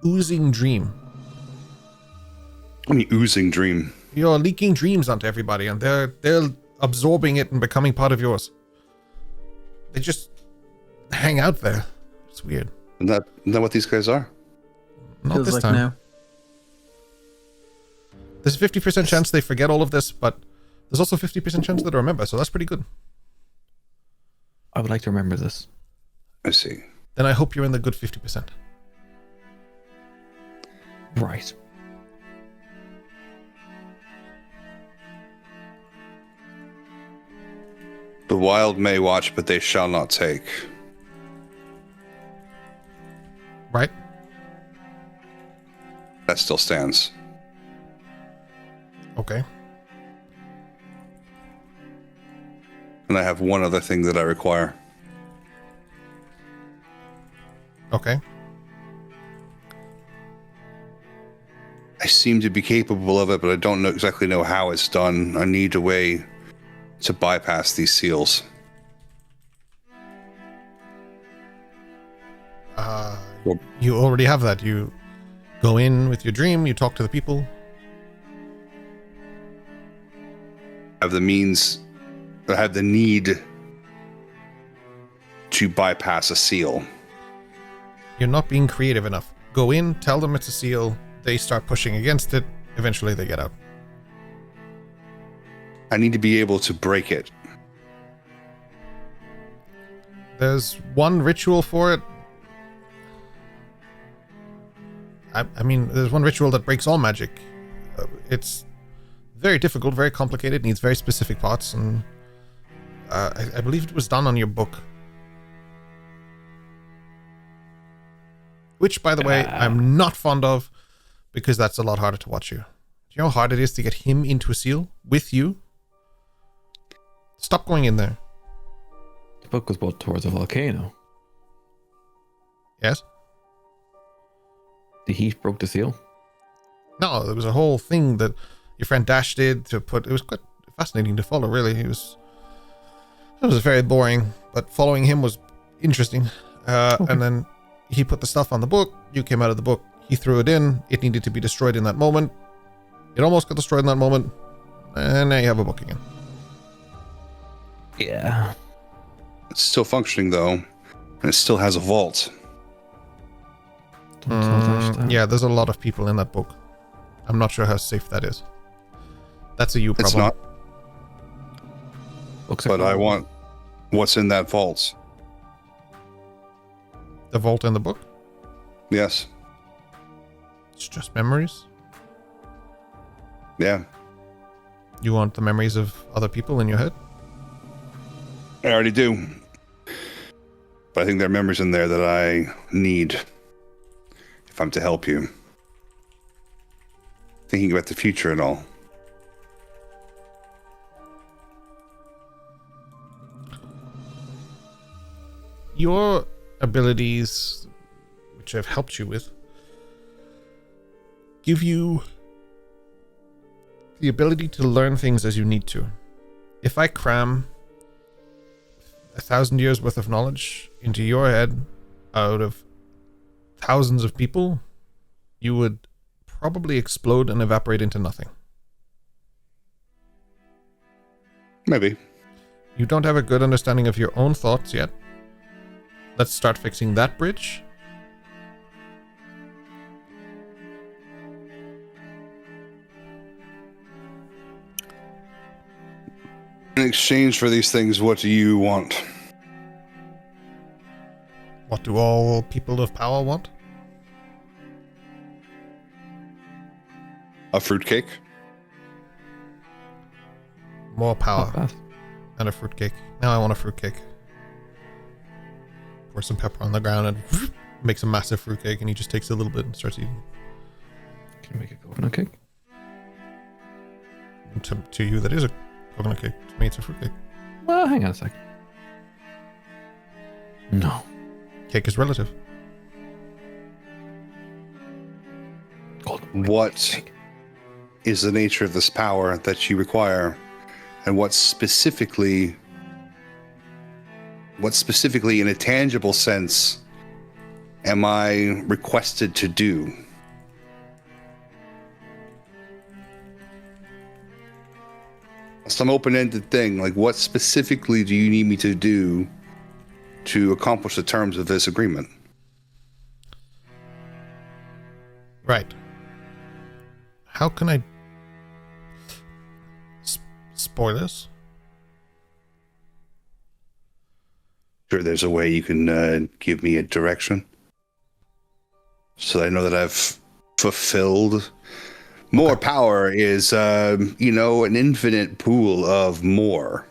oozing dream. I mean, oozing dream. You're leaking dreams onto everybody, and they're absorbing it and becoming part of yours. They just hang out there. It's weird. Isn't that what these guys are? Not Feels this like time. now. There's a 50% chance they forget all of this, but there's also 50% chance that they remember, so that's pretty good. I would like to remember this. I see. Then I hope you're in the good 50%. Right. The wild may watch, but they shall not take. Right? That still stands. Okay. And I have one other thing that I require. Okay. I seem to be capable of it, but I don't exactly know how it's done. I need a way to bypass these seals. You already have that. You go in with your dream, you talk to the people. I have the means, I have the need to bypass a seal. You're not being creative enough. Go in, tell them it's a seal, they start pushing against it, eventually they get out. I need to be able to break it. There's one ritual for it. I mean, there's one ritual that breaks all magic. It's very difficult, very complicated, needs very specific parts, and I believe it was done on your book. Which, by the way, I'm not fond of, because that's a lot harder to watch you. Do you know how hard it is to get him into a seal with you? Stop going in there. The book was built towards a volcano. Yes? The heat broke the seal. No, there was a whole thing that your friend Dash did to put. It was quite fascinating to follow, really. It was very boring, but following him was interesting. Okay. And then he put the stuff on the book. You came out of the book. He threw it in. It needed to be destroyed in that moment. It almost got destroyed in that moment. And now you have a book again. Yeah. It's still functioning, though, and it still has a vault. Don't touch that. Yeah, there's a lot of people in that book. I'm not sure how safe that is. That's a you problem. It's not, Looks like but I want what's in that vault. The vault in the book? Yes. It's just memories. Yeah. You want the memories of other people in your head? I already do. But I think there are memories in there that I need if I'm to help you. Thinking about the future and all. Your abilities, which I've helped you with, give you the ability to learn things as you need to. If I cram 1,000 years worth of knowledge into your head out of thousands of people, you would probably explode and evaporate into nothing. Maybe. You don't have a good understanding of your own thoughts yet. Let's start fixing that bridge. In exchange for these things, what do you want? What do all people of power want? A fruitcake? More power Not bad. and a fruitcake. Now I want a fruitcake. Pour some pepper on the ground and makes a massive fruitcake, and he just takes a little bit and starts eating. Can you make a coconut cake? And to you, that is a coconut cake. To me, it's a fruitcake. Well, hang on a sec. No. Cake is relative. Golden What cake. is the nature of this power that you require? And what specifically what specifically, in a tangible sense, am I requested to do? Some open-ended thing, like what specifically do you need me to do to accomplish the terms of this agreement? Right. How can I... Spoilers? Sure, there's a way you can give me a direction so that I know that I've fulfilled. More power is, an infinite pool of more.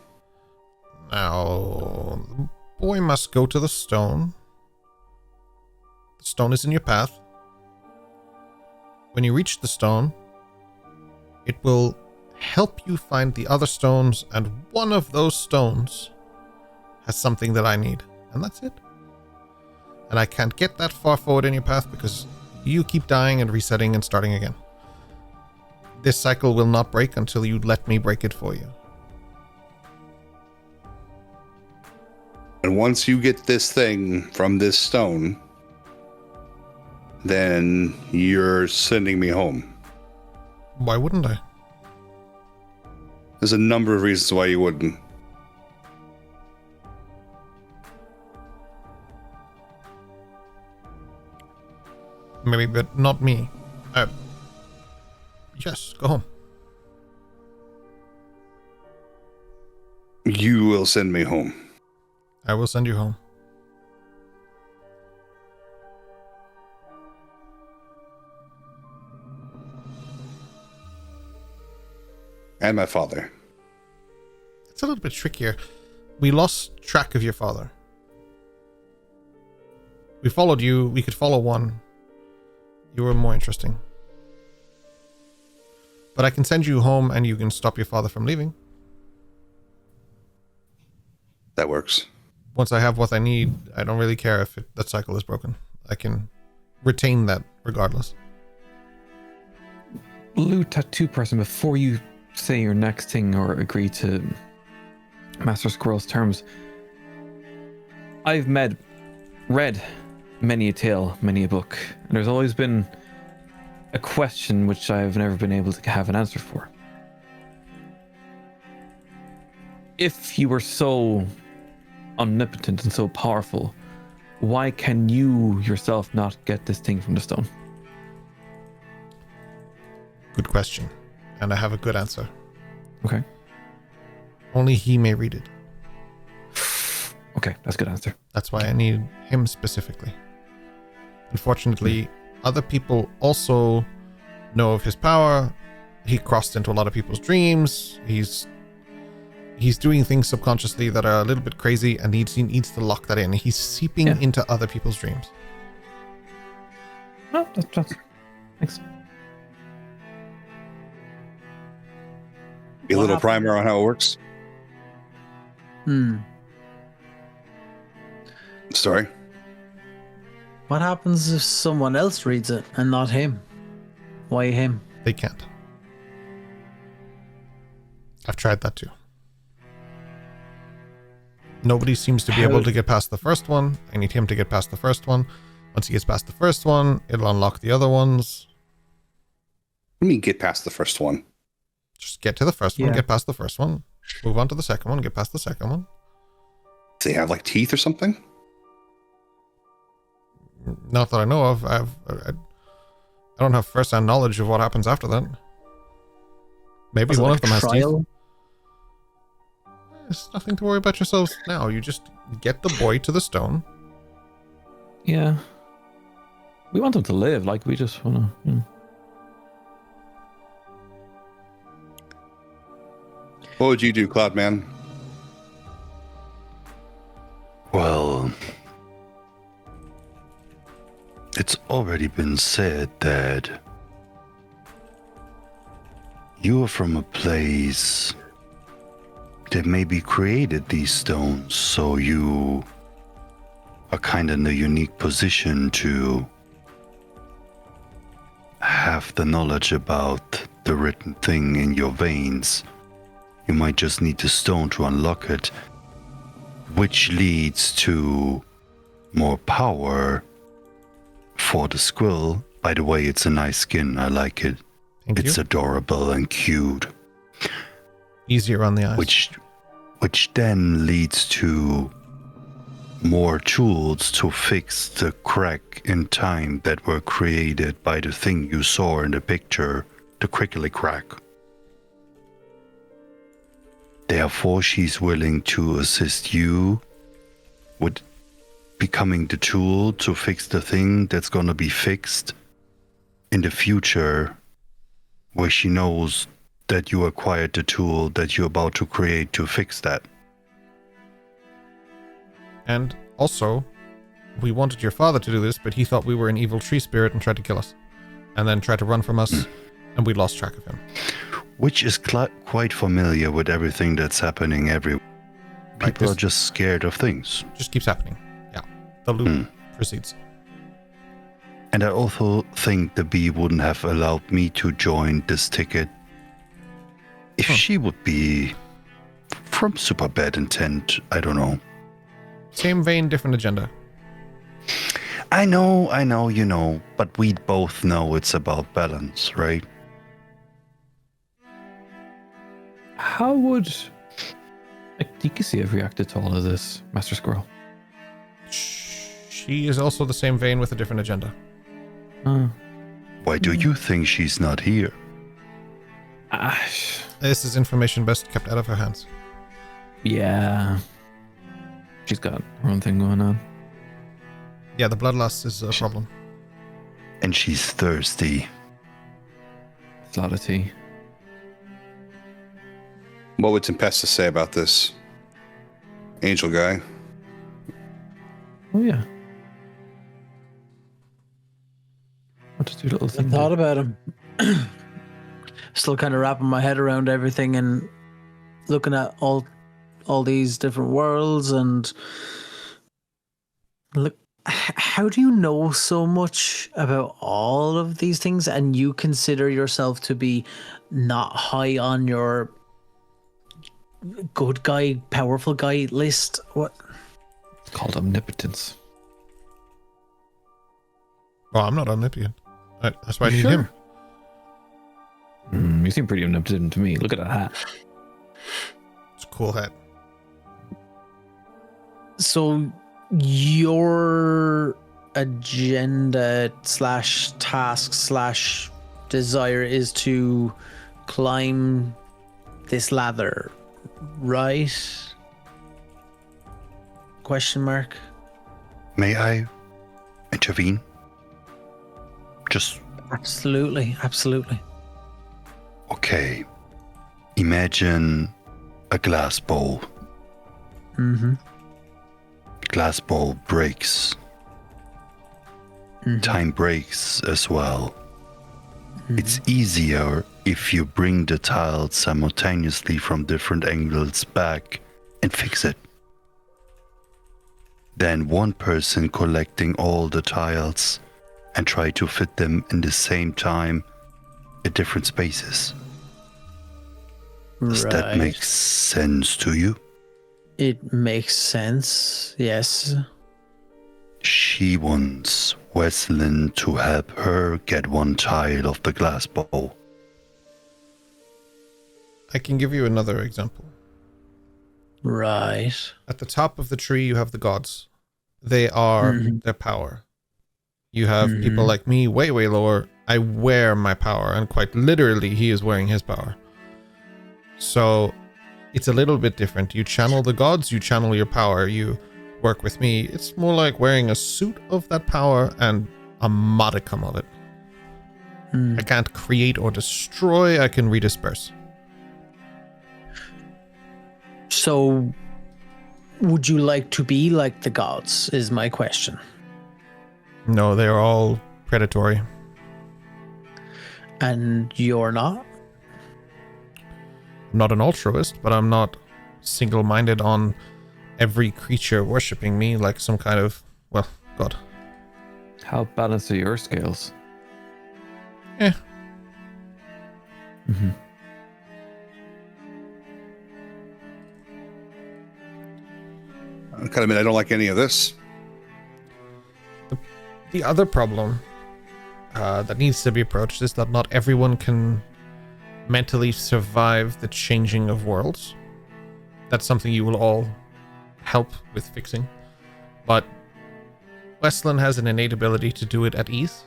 Now, the boy must go to the stone. The stone is in your path. When you reach the stone, it will help you find the other stones, and one of those stones has something that I need, and that's it. And I can't get that far forward in your path because you keep dying and resetting and starting again. This cycle will not break until you let me break it for you. And once you get this thing from this stone, then you're sending me home. Why wouldn't I? There's a number of reasons why you wouldn't. Maybe, but not me. Yes, go home. You will send me home. I will send you home. And my father. It's a little bit trickier. We lost track of your father. We followed you. We could follow one. You were more interesting. But I can send you home and you can stop your father from leaving. That works. Once I have what I need, I don't really care if that cycle is broken. I can retain that regardless. Blue tattoo person, before you say your next thing or agree to Master Squirrel's terms, I've read many a tale, many a book, and there's always been a question which I've never been able to have an answer for. If you were so omnipotent and so powerful, why can you yourself not get this thing from the stone? Good question. And I have a good answer. Okay. Only he may read it. Okay, that's a good answer. That's why I need him specifically. Unfortunately, other people also know of his power. He crossed into a lot of people's dreams. He's doing things subconsciously that are a little bit crazy, and he needs to lock that in. He's seeping into other people's dreams. No, that's thanks. A little primer on how it works. Sorry. What happens if someone else reads it and not him? Why him? They can't. I've tried that too. Nobody seems to be able to get past the first one. I need him to get past the first one. Once he gets past the first one, it'll unlock the other ones. What do you mean get past the first one? Just get to the first one, get past the first one, move on to the second one, get past the second one. Do they have like teeth or something? Not that I know of. I don't have first-hand knowledge of what happens after that. Maybe one of them has teeth. There's nothing to worry about yourselves now. You just get the boy to the stone. Yeah. We want him to live. Like, we just want to... What would you do, Cloudman? Well, it's already been said that you are from a place that maybe created these stones, so you are kind of in a unique position to have the knowledge about the written thing in your veins. You might just need the stone to unlock it. which leads to more power for the squill. By the way, it's a nice skin. I like it. It's adorable and cute. Easier on the eyes. Which then leads to more tools to fix the crack in time that were created by the thing you saw in the picture, the crickly crack. Therefore, she's willing to assist you with becoming the tool to fix the thing that's going to be fixed in the future, where she knows that you acquired the tool that you're about to create to fix that. And also, we wanted your father to do this, but he thought we were an evil tree spirit and tried to kill us. And then tried to run from us, and we lost track of him. Which is quite familiar with everything that's happening everywhere. People are just scared of things. Just keeps happening. Yeah. The loop proceeds. And I also think the bee wouldn't have allowed me to join this ticket if she would be from super bad intent. I don't know. Same vein, different agenda. I know, you know, but we both know it's about balance, right? How would Dikisi have reacted to all of this, Master Squirrel? She is also the same vein with a different agenda. Why do you think she's not here? This is information best kept out of her hands. Yeah. She's got her own thing going on. Yeah, the bloodlust is a problem. And she's thirsty. It's a lot of tea. What would Tempesta say about this angel guy? Oh, yeah. What did your little I thing thought do? about him. Still kind of wrapping my head around everything and looking at all these different worlds and look. How do you know so much about all of these things and you consider yourself to be not high on your good guy, powerful guy list? What? It's called omnipotence. Well, I'm not omnipotent. That's why I You need sure? him. You seem pretty omnipotent to me. Look at that hat. It's a cool hat. So your agenda / task / desire is to climb this ladder, right? Question mark. May I intervene? Just Absolutely. okay. Imagine a glass bowl. Mm-hmm. Glass bowl breaks. Time breaks as well. It's easier if you bring the tiles simultaneously from different angles back and fix it. Then one person collecting all the tiles and try to fit them in the same time at different spaces. Does that make sense to you? It makes sense, yes. She wants Weslyn to help her get one tile of the glass bowl. I can give you another example. Right. At the top of the tree, you have the gods. They are their power. You have people like me, way, way lower. I wear my power, and quite literally, he is wearing his power. So it's a little bit different. You channel the gods, you channel your power, you work with me. It's more like wearing a suit of that power and a modicum of it. I can't create or destroy, I can redisperse. So, would you like to be like the gods, is my question. No, they're all predatory. And you're not? I'm not an altruist, but I'm not single-minded on every creature worshipping me like some kind of, well, god. How balanced are your scales? Eh. kind of mean I don't like any of this. The other problem that needs to be approached is that not everyone can mentally survive the changing of worlds. That's something you will all help with fixing. But Weslyn has an innate ability to do it at ease,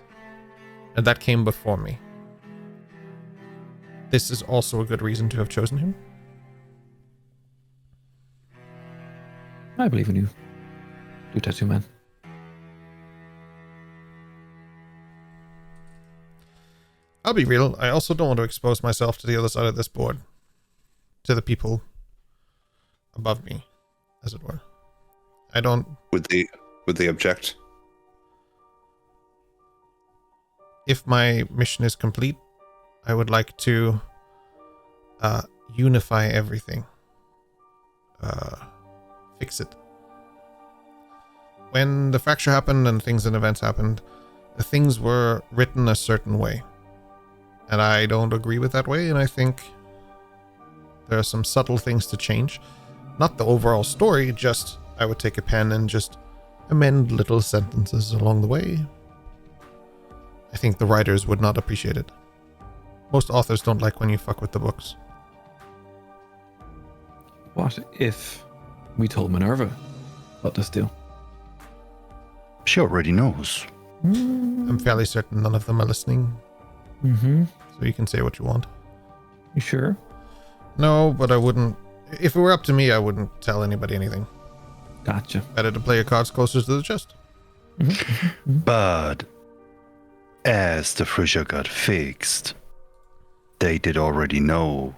and that came before me. This is also a good reason to have chosen him. I believe in you. You tattoo man. I'll be real, I also don't want to expose myself to the other side of this board. To the people above me, as it were. I don't... Would they object? If my mission is complete, I would like to unify everything. Fix it. When the fracture happened and things and events happened, the things were written a certain way. And I don't agree with that way, and I think there are some subtle things to change. Not the overall story, just I would take a pen and just amend little sentences along the way. I think the writers would not appreciate it. Most authors don't like when you fuck with the books. What if we told Minerva about this deal? She already knows. I'm fairly certain none of them are listening. Mm-hmm. So you can say what you want. You sure? No, but I wouldn't... If it were up to me, I wouldn't tell anybody anything. Gotcha. Better to play your cards closer to the chest. But as the fissure got fixed, they did already know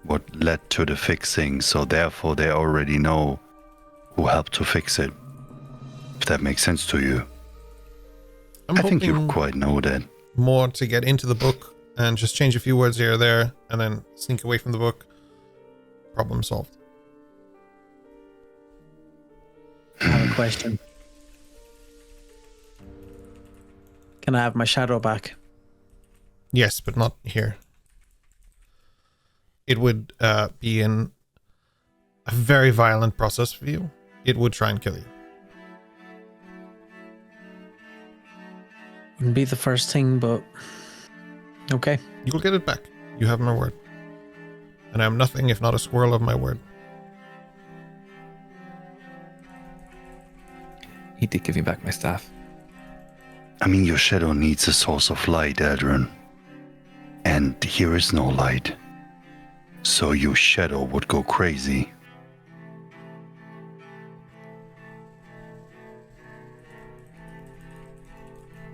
what led to the fixing, so therefore they already know who helped to fix it. If that makes sense to you. I'm I think you hoping quite know that. more to get into the book and just change a few words here or there and then sneak away from the book. Problem solved. I have a question. Can I have my shadow back? Yes, but not here. It would be a very violent process for you. It would try and kill you. Wouldn't be the first thing, but okay. You'll get it back. You have my word. And I'm nothing if not a squirrel of my word. He did give me back my staff. I mean, your shadow needs a source of light, Adrian. And here is no light. So your shadow would go crazy.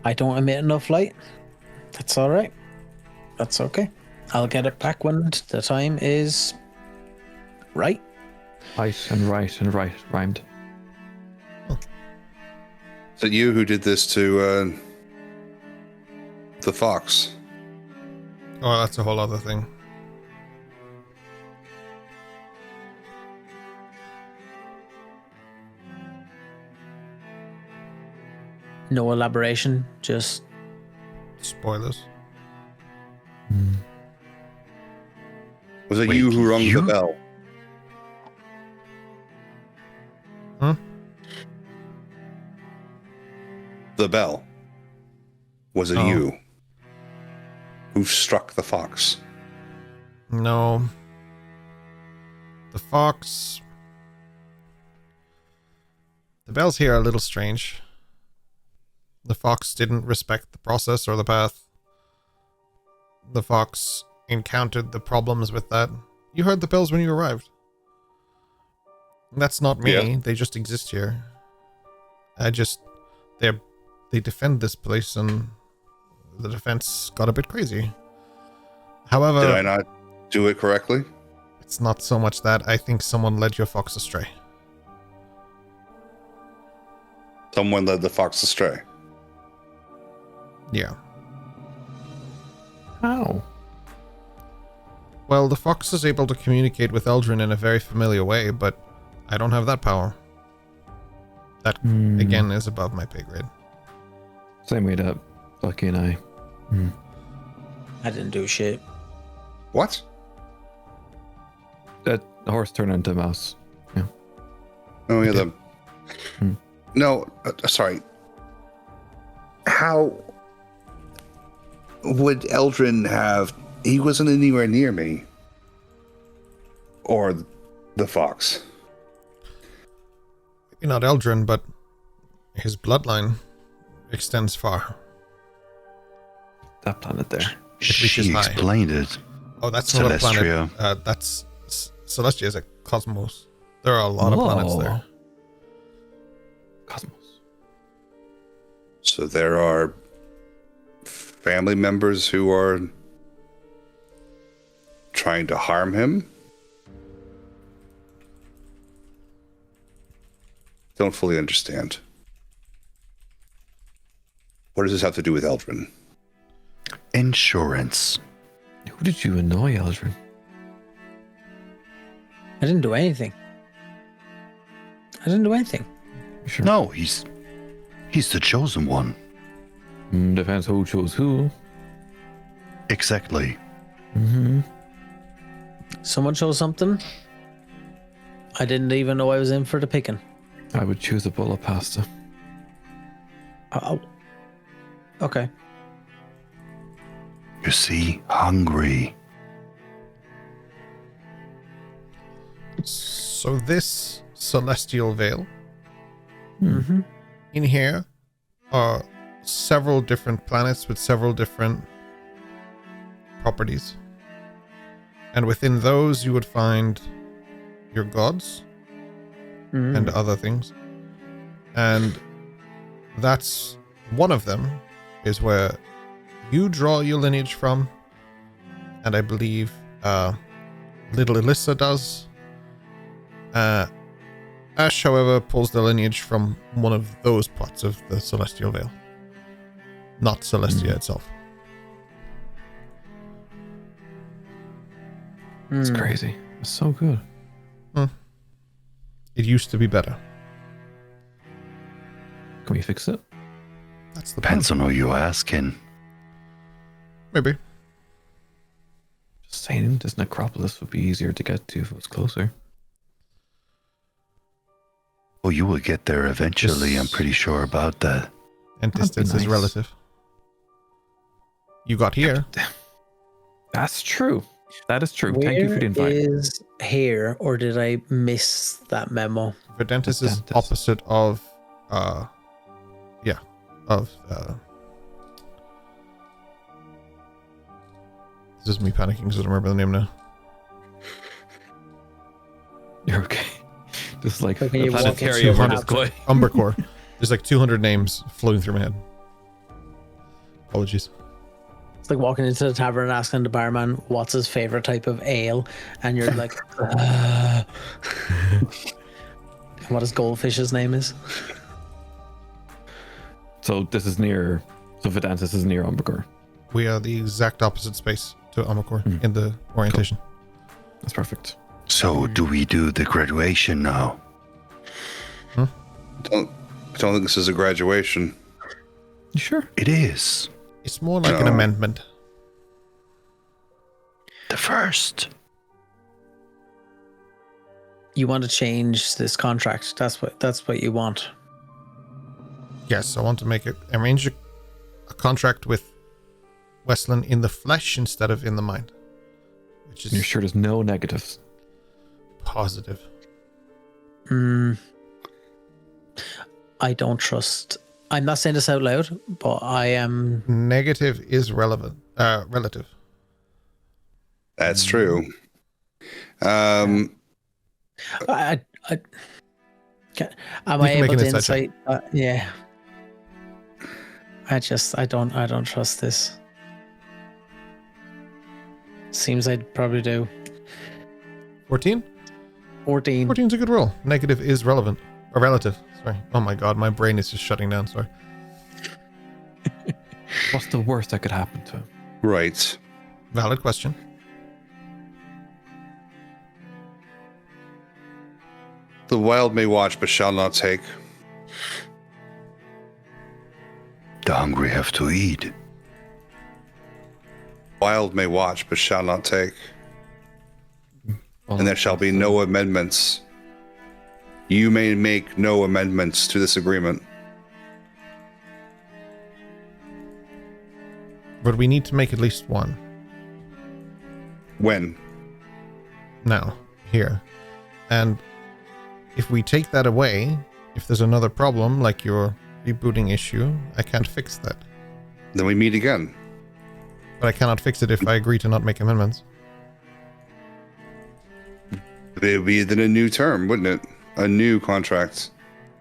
I don't emit enough light. That's all right. That's okay. I'll get it back when the time is right. Right and right and right rhymed. Is it you who did this to the fox? Oh, that's a whole other thing. No elaboration, just Spoilers. Was it Wait, you who rung you? the bell? Huh? The bell. Was it Oh. you who struck the fox? No. The fox... The bells here are a little strange. The fox didn't respect the process or the path. The fox encountered the problems with that. You heard the bells when you arrived. That's not me. Yeah. They just exist here. They defend this place, and the defense got a bit crazy. However, Did I not do it correctly? it's not so much that. I think someone led your fox astray. Someone led the fox astray. Yeah. How? Well, the fox is able to communicate with Eldrin in a very familiar way, but I don't have that power. That, again, is above my pay grade. Same way that Lucky and I. I didn't do shit. What? That horse turned into a mouse. Yeah. Oh, yeah, No, sorry. How would Eldrin have... He wasn't anywhere near me. Or the fox. Maybe not Eldrin, but his bloodline extends far. That planet there. She high. explained it. Oh, that's not a Celestria. planet. That's Celestia is a cosmos. There are a lot of planets there. Cosmos. So there are family members who are trying to harm him? Don't fully understand. What does this have to do with Eldrin? Insurance. Who did you annoy, Eldrin? I didn't do anything. Sure. No, he's the chosen one. Depends who chose who. Exactly. Mm-hmm. Someone chose something. I didn't even know I was in for the picking. I would choose a bowl of pasta. Oh. Okay. You see, hungry. So this celestial veil, Mm-hmm. in here are several different planets with several different properties. And within those you would find your gods and other things. And that's one of them is where you draw your lineage from. And I believe little Alyssa does. Ash, however, pulls the lineage from one of those parts of the Celestial Veil. Not Celestia itself. It's crazy. It's so good. It used to be better. Can we fix it? That's the plan. Depends on who you're asking. Maybe. Just saying, this necropolis would be easier to get to if it was closer. Oh, you will get there eventually. I'm pretty sure about that. And That'd be distance is nice. relative. You got here. That's true. That is true. Thank you for the invite. Where is here, or did I miss that memo? Verdentis is Verdentis. opposite of this is me panicking because I don't remember the name now. You're okay. Just like So a can you walk planetarium into or the just go. Umbercore. There's like 200 names floating through my head. Apologies. It's like walking into the tavern and asking the barman what's his favorite type of ale, and you're like, what his goldfish's name is. So this is near. So Vedantis is near Umbercore. We are the exact opposite space to Umbercore in the orientation. That's perfect. So, do we do the graduation now? I don't think this is a graduation. You sure? It is. It's more like an No. amendment. The first. You want to change this contract? That's what you want. Yes, I want to arrange a contract with Weslyn in the flesh instead of in the mind. Which is You're sure there's no negatives? positive. I don't trust. I'm not saying this out loud, but I am. Negative is relative. That's true. I am I can make able an to insight check. insight? Yeah. I don't trust this. Seems I'd probably do. 14? 14. 14 is a good roll. Negative is relevant. Or relative. Sorry. Oh my god, my brain is just shutting down. Sorry. What's the worst that could happen to him? Right. Valid question. The wild may watch, but shall not take. The hungry have to eat. Wild may watch, but shall not take. Well, And there shall be no amendments. You may make no amendments to this agreement. But we need to make at least one. When? Now. Here. And if we take that away, if there's another problem, like your rebooting issue, I can't fix that. Then we meet again. But I cannot fix it if I agree to not make amendments. It would be then a new term, wouldn't it? A new contract.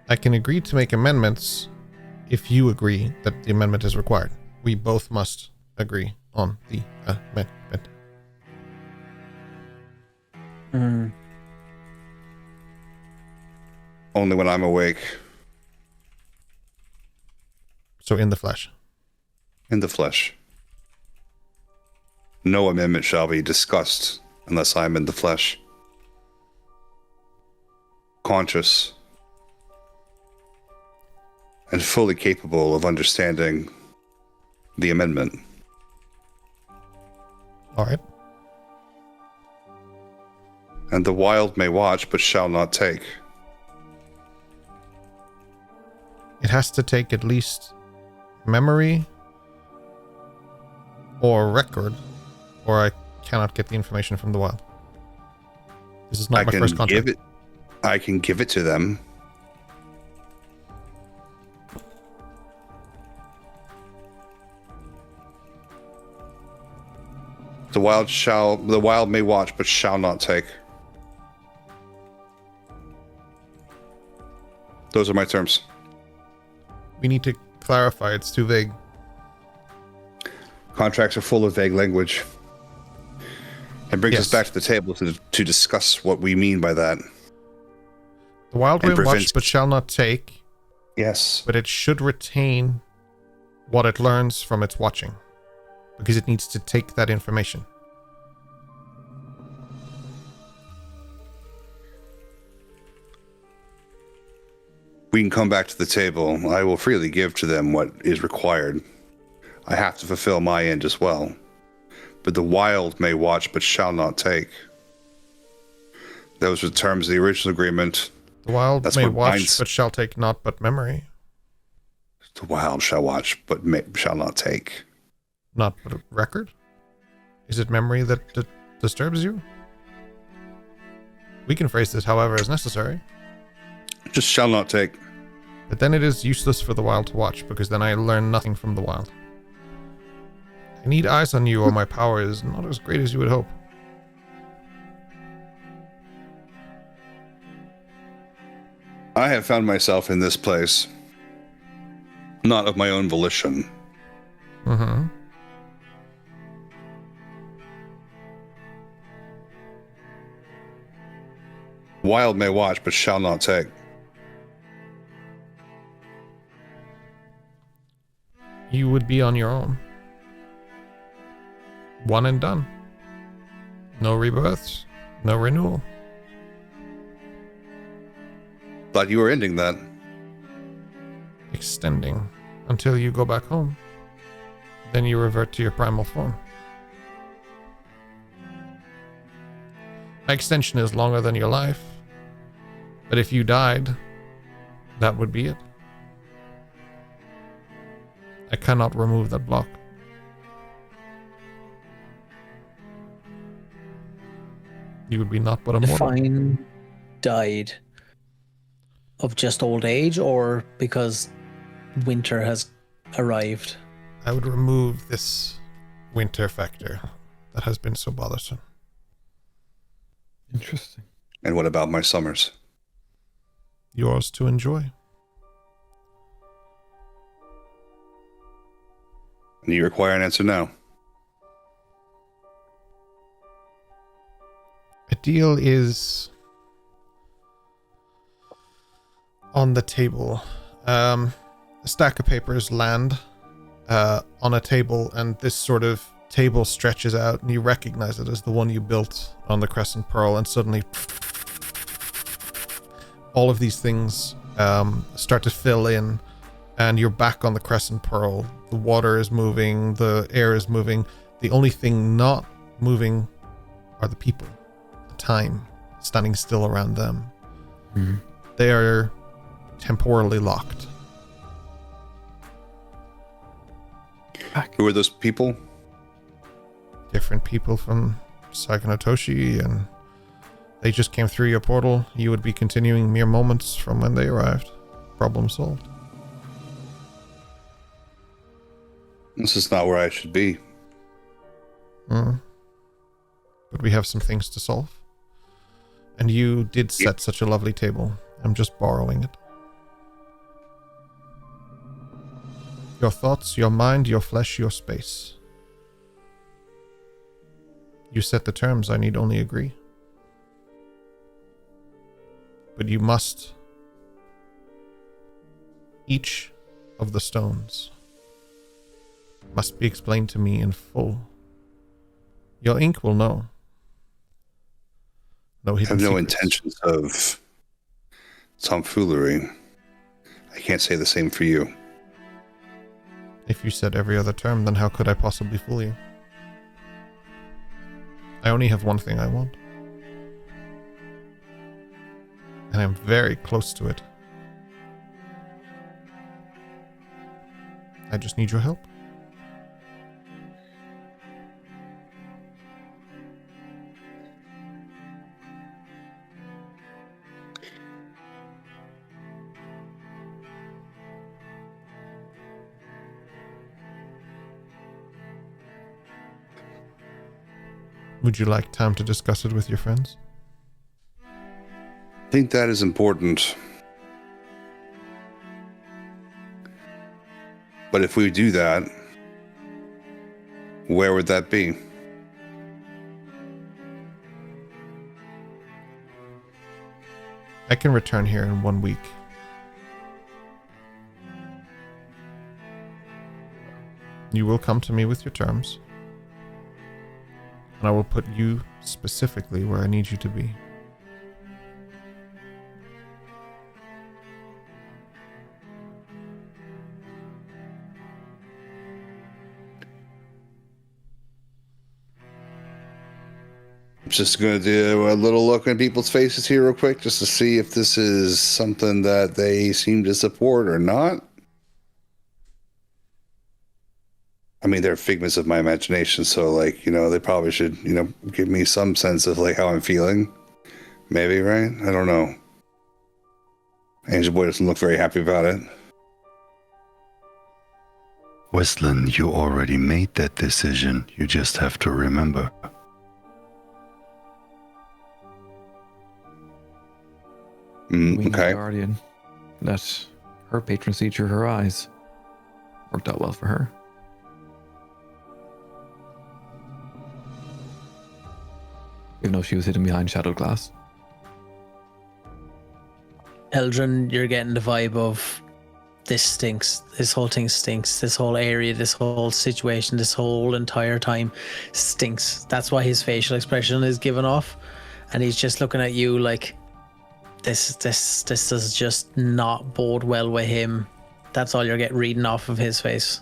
I can agree to make amendments if you agree that the amendment is required. We both must agree on the amendment. Only when I'm awake. So in the flesh. In the flesh. No amendment shall be discussed unless I am in the flesh. Conscious. And fully capable of understanding the amendment. All right. And the wild may watch, but shall not take. It has to take at least memory or record, or I cannot get the information from the wild. This is not my first contract. I can give it to them. The wild may watch, but shall not take. Those are my terms. We need to clarify. It's too vague. Contracts are full of vague language. It brings us back to the table to discuss what we mean by that. The wild may watch, but shall not take. Yes. But it should retain what it learns from its watching. Because it needs to take that information. We can come back to the table. I will freely give to them what is required. I have to fulfill my end as well. But the wild may watch, but shall not take. Those are the terms of the original agreement. The wild may watch, but shall take not but memory. The wild shall watch, but shall not take. Not but a record? Is it memory that disturbs you? We can phrase this however is necessary. Just shall not take. But then it is useless for the wild to watch, because then I learn nothing from the wild. I need eyes on you, or my power is not as great as you would hope. I have found myself in this place, not of my own volition. Mm-hmm. Wild may watch, but shall not take. You would be on your own. One and done. No rebirths. No renewal. Thought you were ending that. Extending until you go back home. Then you revert to your primal form. My extension is longer than your life. But if you died, that would be it. I cannot remove that block. You would be not but a mortal. Define died of just old age, or because winter has arrived? I would remove this winter factor that has been so bothersome. Interesting. And what about my summers? Yours to enjoy. And you require an answer now. A deal is on the table. A stack of papers land on a table, and this sort of table stretches out, and you recognize it as the one you built on the Crescent Pearl, and suddenly all of these things start to fill in, and you're back on the Crescent Pearl. The water is moving, the air is moving. The only thing not moving are the people. The time standing still around them. Mm-hmm. They are temporally locked. Who are those people? Different people from Sakanatoshi, and they just came through your portal. You would be continuing mere moments from when they arrived. Problem solved. This is not where I should be. But we have some things to solve. And you did set such a lovely table. I'm just borrowing it. Your thoughts, your mind, your flesh, your space. You set the terms, I need only agree. But you must... Each of the stones must be explained to me in full. Your ink will know. No hidden I have no secrets. intentions of tomfoolery. I can't say the same for you. If you said every other term, then how could I possibly fool you? I only have one thing I want. And I'm very close to it. I just need your help. Would you like time to discuss it with your friends? I think that is important. But if we do that, where would that be? I can return here in 1 week. You will come to me with your terms. And I will put you specifically where I need you to be. I'm just going to do a little look in people's faces here real quick just to see if this is something that they seem to support or not. I mean, they're figments of my imagination, so, like, you know, they probably should, you know, give me some sense of, like, how I'm feeling. Maybe, right? I don't know. Angel Boy doesn't look very happy about it. Weslyn, you already made that decision. You just have to remember. We Okay. Guardian. Let her patron see through her eyes. Worked out well for her. Even though she was hidden behind shadowed glass. Eldrin, you're getting the vibe of this stinks. This whole thing stinks. This whole area, this whole situation, this whole entire time stinks. That's why his facial expression is given off. And he's just looking at you like, this does just not bode well with him. That's all you're getting reading off of his face.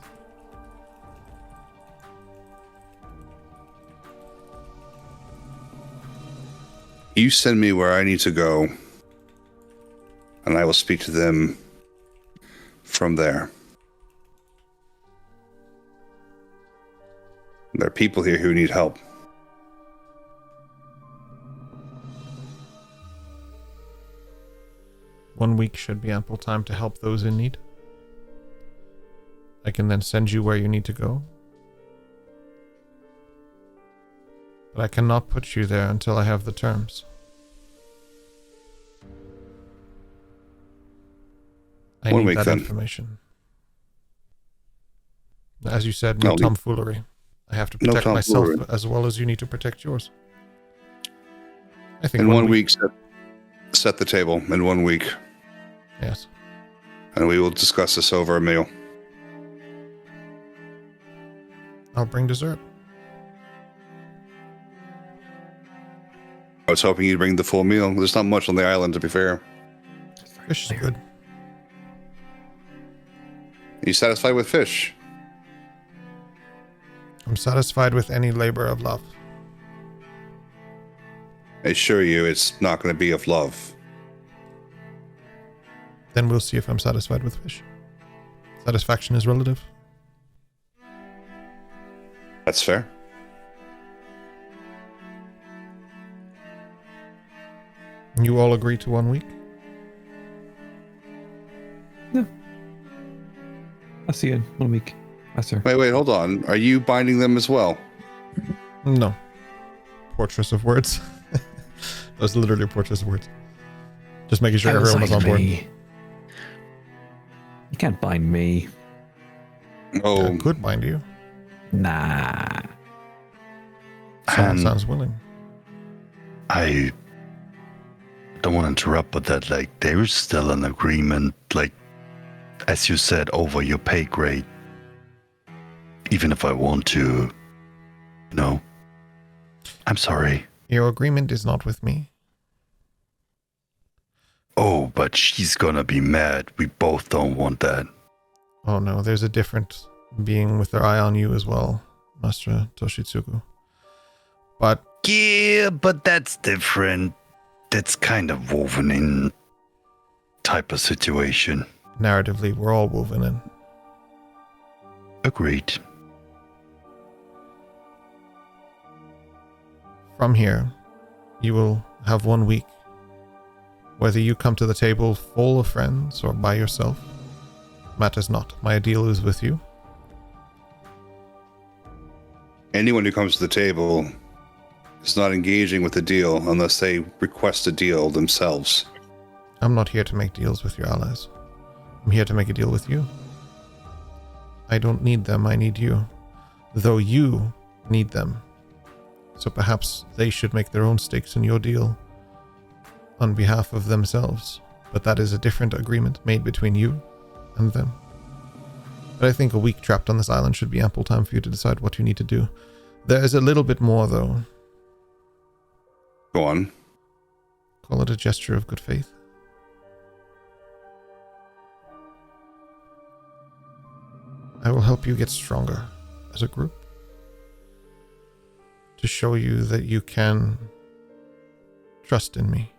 You send me where I need to go, and I will speak to them from there. There are people here who need help. One week should be ample time to help those in need. I can then send you where you need to go. But I cannot put you there until I have the terms. I One need week, that then. information. As you said, no No, tomfoolery. I have to no protect myself tomfoolery. as well as you need to protect yours. I think In 1 week, set the table in 1 week, Yes. and we will discuss this over a meal. I'll bring dessert. I was hoping you'd bring the full meal. There's not much on the island, to be fair. Fish is good. Are you satisfied with fish? I'm satisfied with any labor of love. I assure you it's not going to be of love. Then we'll see if I'm satisfied with fish. Satisfaction is relative. That's fair. You all agree to 1 week? I'll see you in 1 week, Master. Wait, hold on. Are you binding them as well? No. Portress of words. That's literally a portress of words. Just making sure everyone was on board. You can't bind me. Oh, I could bind you. Nah. Someone sounds willing. I don't want to interrupt, but that, like, there's still an agreement, like, as you said, over your pay grade. Even if I want to, no. I'm sorry. Your agreement is not with me. Oh, but she's gonna be mad. We both don't want that. Oh no, there's a different being with their eye on you as well, Master Toshitsugu. But Yeah, but that's different. That's kind of woven in type of situation. narratively, we're all woven in. Agreed. From here, you will have 1 week. Whether you come to the table full of friends or by yourself, matters not. My deal is with you. anyone who comes to the table is not engaging with the deal unless they request a deal themselves. I'm not here to make deals with your allies. I'm here to make a deal with you. I don't need them, I need you. Though you need them. So perhaps they should make their own stakes in your deal on behalf of themselves. But that is a different agreement made between you and them. But I think a week trapped on this island should be ample time for you to decide what you need to do. There is a little bit more, though. Go on. Call it a gesture of good faith. I will help you get stronger as a group. To show you that you can trust in me.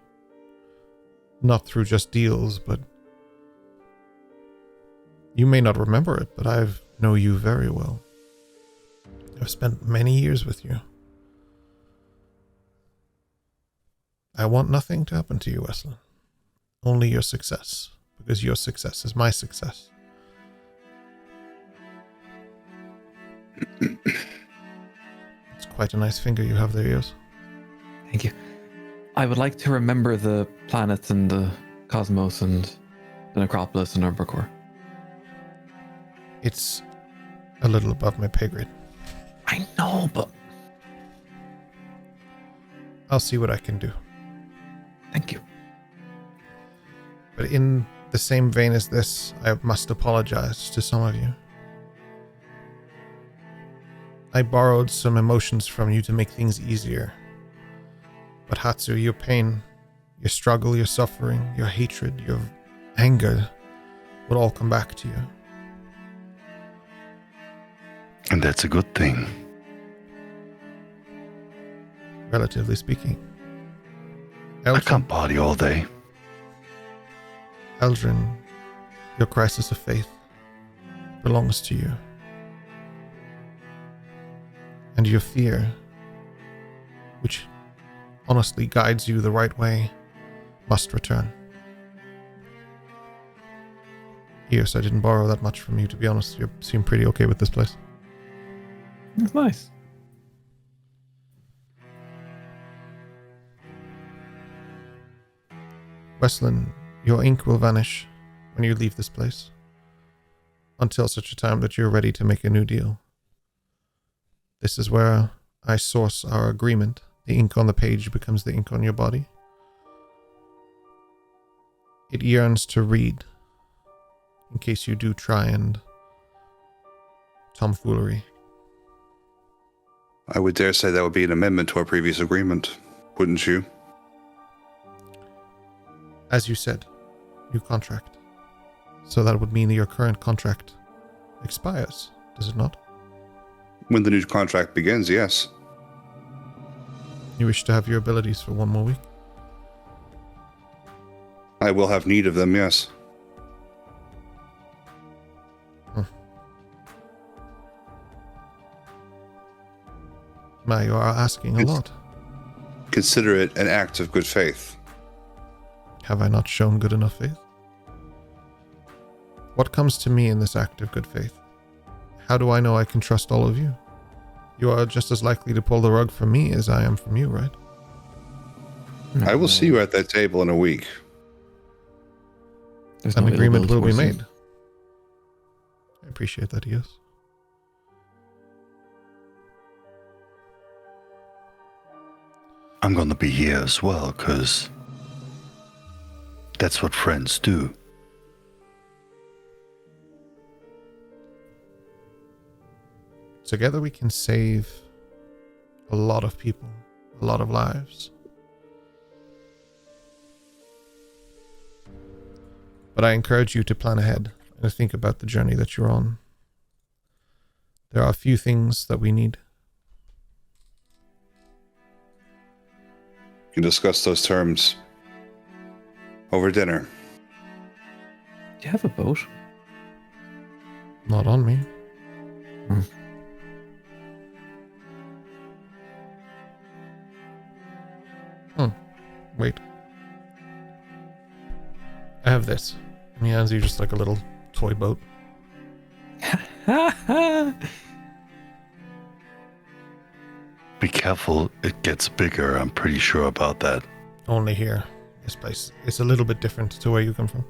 Not through just deals, but you may not remember it, but I know you very well. I've spent many years with you. I want nothing to happen to you, Weslyn. Only your success, because your success is my success. It's quite a nice finger you have there, Eos. Thank you. I would like to remember the planets and the cosmos and the necropolis and Urbercore. It's a little above my pay grade. I know, but I'll see what I can do. thank you. But in the same vein as this, I must apologize to some of you. I borrowed some emotions from you to make things easier. But Hatsu, your pain, your struggle, your suffering, your hatred, your anger will all come back to you. And that's a good thing. Relatively speaking. I can't party all day. Eldrin, your crisis of faith belongs to you. And your fear, which honestly guides you the right way, must return. Yes, I didn't borrow that much from you, to be honest. You seem pretty okay with this place. That's nice. Weslyn, your ink will vanish when you leave this place, until such a time that you're ready to make a new deal. This is where I source our agreement. The ink on the page becomes the ink on your body. It yearns to read, in case you do try and tomfoolery. I would dare say that would be an amendment to our previous agreement, wouldn't you? As you said, new contract. So that would mean that your current contract expires, does it not? When the new contract begins, yes. You wish to have your abilities for 1 more week? I will have need of them, yes. You are asking a lot. Consider it an act of good faith. Have I not shown good enough faith? What comes to me in this act of good faith? How do I know I can trust all of you? You are just as likely to pull the rug from me as I am from you, right? I will see you at that table in a week. There's An no agreement ill will be towards you. made. I appreciate that, yes. I'm gonna be here as well, because that's what friends do. Together we can save a lot of people, a lot of lives. But I encourage you to plan ahead and to think about the journey that you're on. There are a few things that we need. You can discuss those terms over dinner. Do you have a boat? Not on me. Wait. I have this. And he hands you just like a little toy boat. Be careful, it gets bigger, I'm pretty sure about that. Only here. This place. It's a little bit different to where you come from.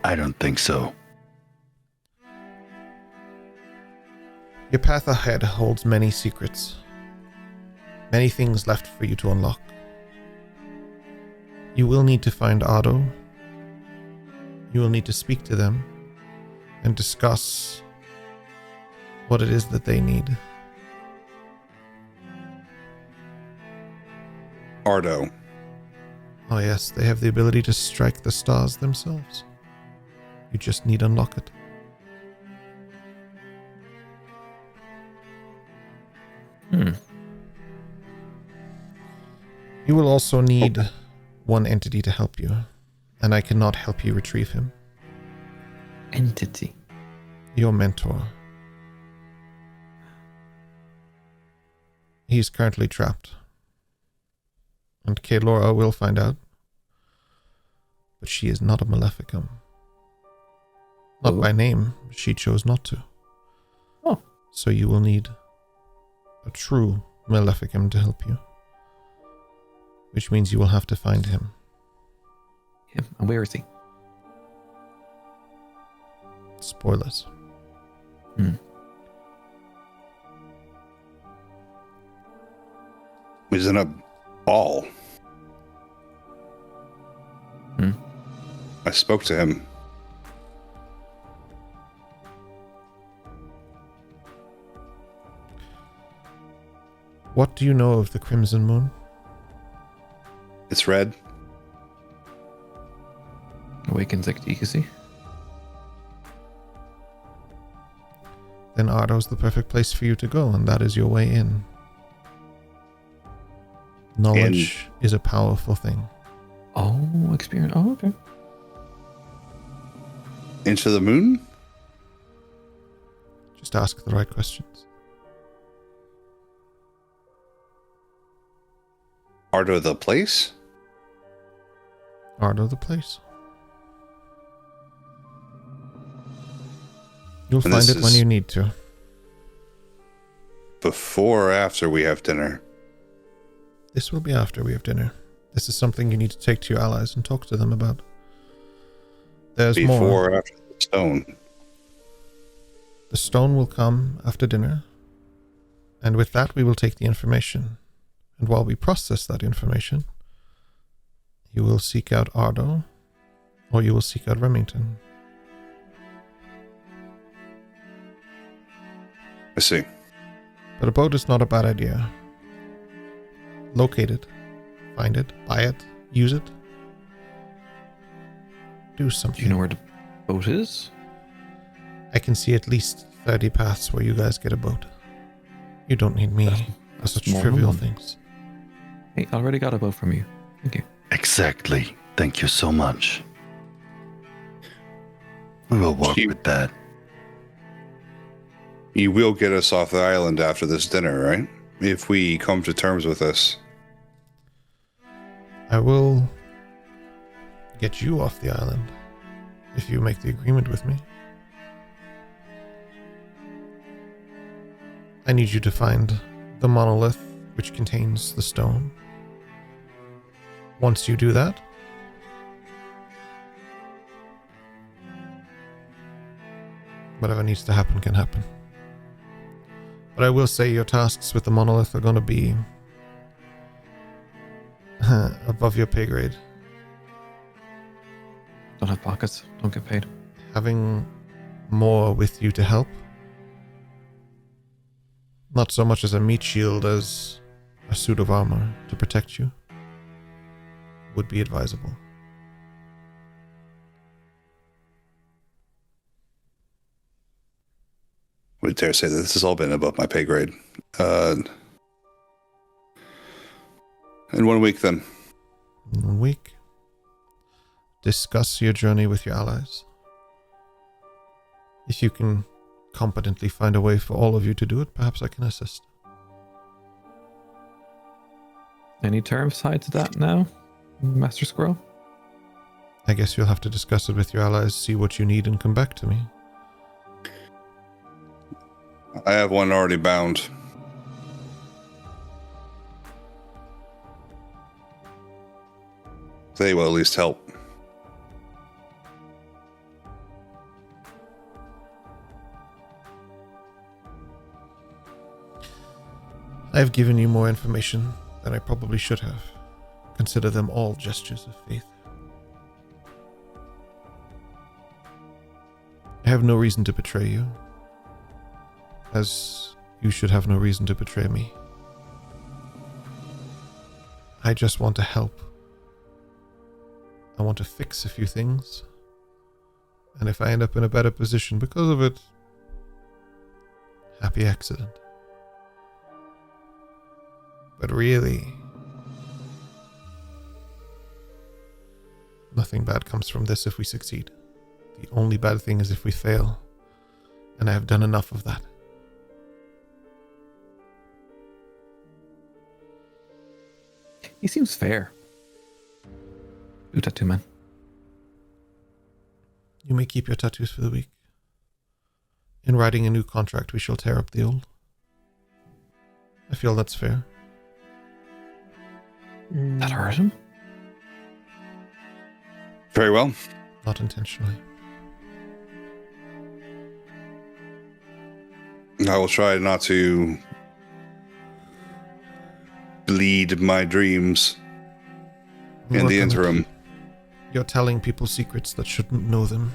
I don't think so. Your path ahead holds many secrets. Many things left for you to unlock. You will need to find Otto. You will need to speak to them and discuss what it is that they need. Ardo. Oh yes, they have the ability to strike the stars themselves. You just need to unlock it. You will also need one entity to help you, and I cannot help you retrieve him. Entity. Your mentor. He's currently trapped. And Kaelora will find out. But she is not a Maleficum. Not by name. She chose not to. Oh. So you will need a true Maleficum to help you. Which means you will have to find him. Yeah, and where is he? Spoilers. He's in a ball. I spoke to him. What do you know of the Crimson Moon? It's red. Awakens ecstasy. Then Ardo's the perfect place for you to go, and that is your way in. Knowledge is a powerful thing. Oh, experience. Oh, okay. Into the moon? Just ask the right questions. Ardo the place? Ardo the place. You'll And find this it when is- you need to. Before or after we have dinner? This will be after we have dinner. This is something you need to take to your allies and talk to them about. There's Before more. or after the stone? The stone will come after dinner. And with that, we will take the information. And while we process that information, you will seek out Ardo, or you will seek out Remington. I see. But a boat is not a bad idea. Locate it, find it, buy it, use it. Do something. Do you know where the boat is? I can see at least 30 paths where you guys get a boat. You don't need me for such more than trivial one. things. Hey, I already got a boat from you. Thank you. Exactly. Thank you so much. We will work Cute. with that. You will get us off the island after this dinner, right? If we come to terms with this. I will get you off the island if you make the agreement with me. I need you to find the monolith which contains the stone. Once you do that, whatever needs to happen can happen. But I will say your tasks with the monolith are going to be above your pay grade. Don't have pockets. Don't get paid. Having more with you to help. Not so much as a meat shield as a suit of armor to protect you would be advisable. Would dare say that this has all been above my pay grade. In 1 week, then. In 1 week, discuss your journey with your allies. If you can competently find a way for all of you to do it, perhaps I can assist. Any terms tied to that now, Master Squirrel? I guess you'll have to discuss it with your allies, see what you need, and come back to me. I have one already bound. They will at least help. I've given you more information than I probably should have. Consider them all gestures of faith. I have no reason to betray you, as you should have no reason to betray me. I just want to help. I want to fix a few things, and if I end up in a better position because of it, happy accident. But really, nothing bad comes from this if we succeed. The only bad thing is if we fail, and I have done enough of that. He seems fair. Blue tattoo man. You may keep your tattoos for the week. In writing a new contract, we shall tear up the old. I feel that's fair. That hurt him? Very well. Not intentionally. I will try not to bleed my dreams in the interim. You're telling people secrets that shouldn't know them.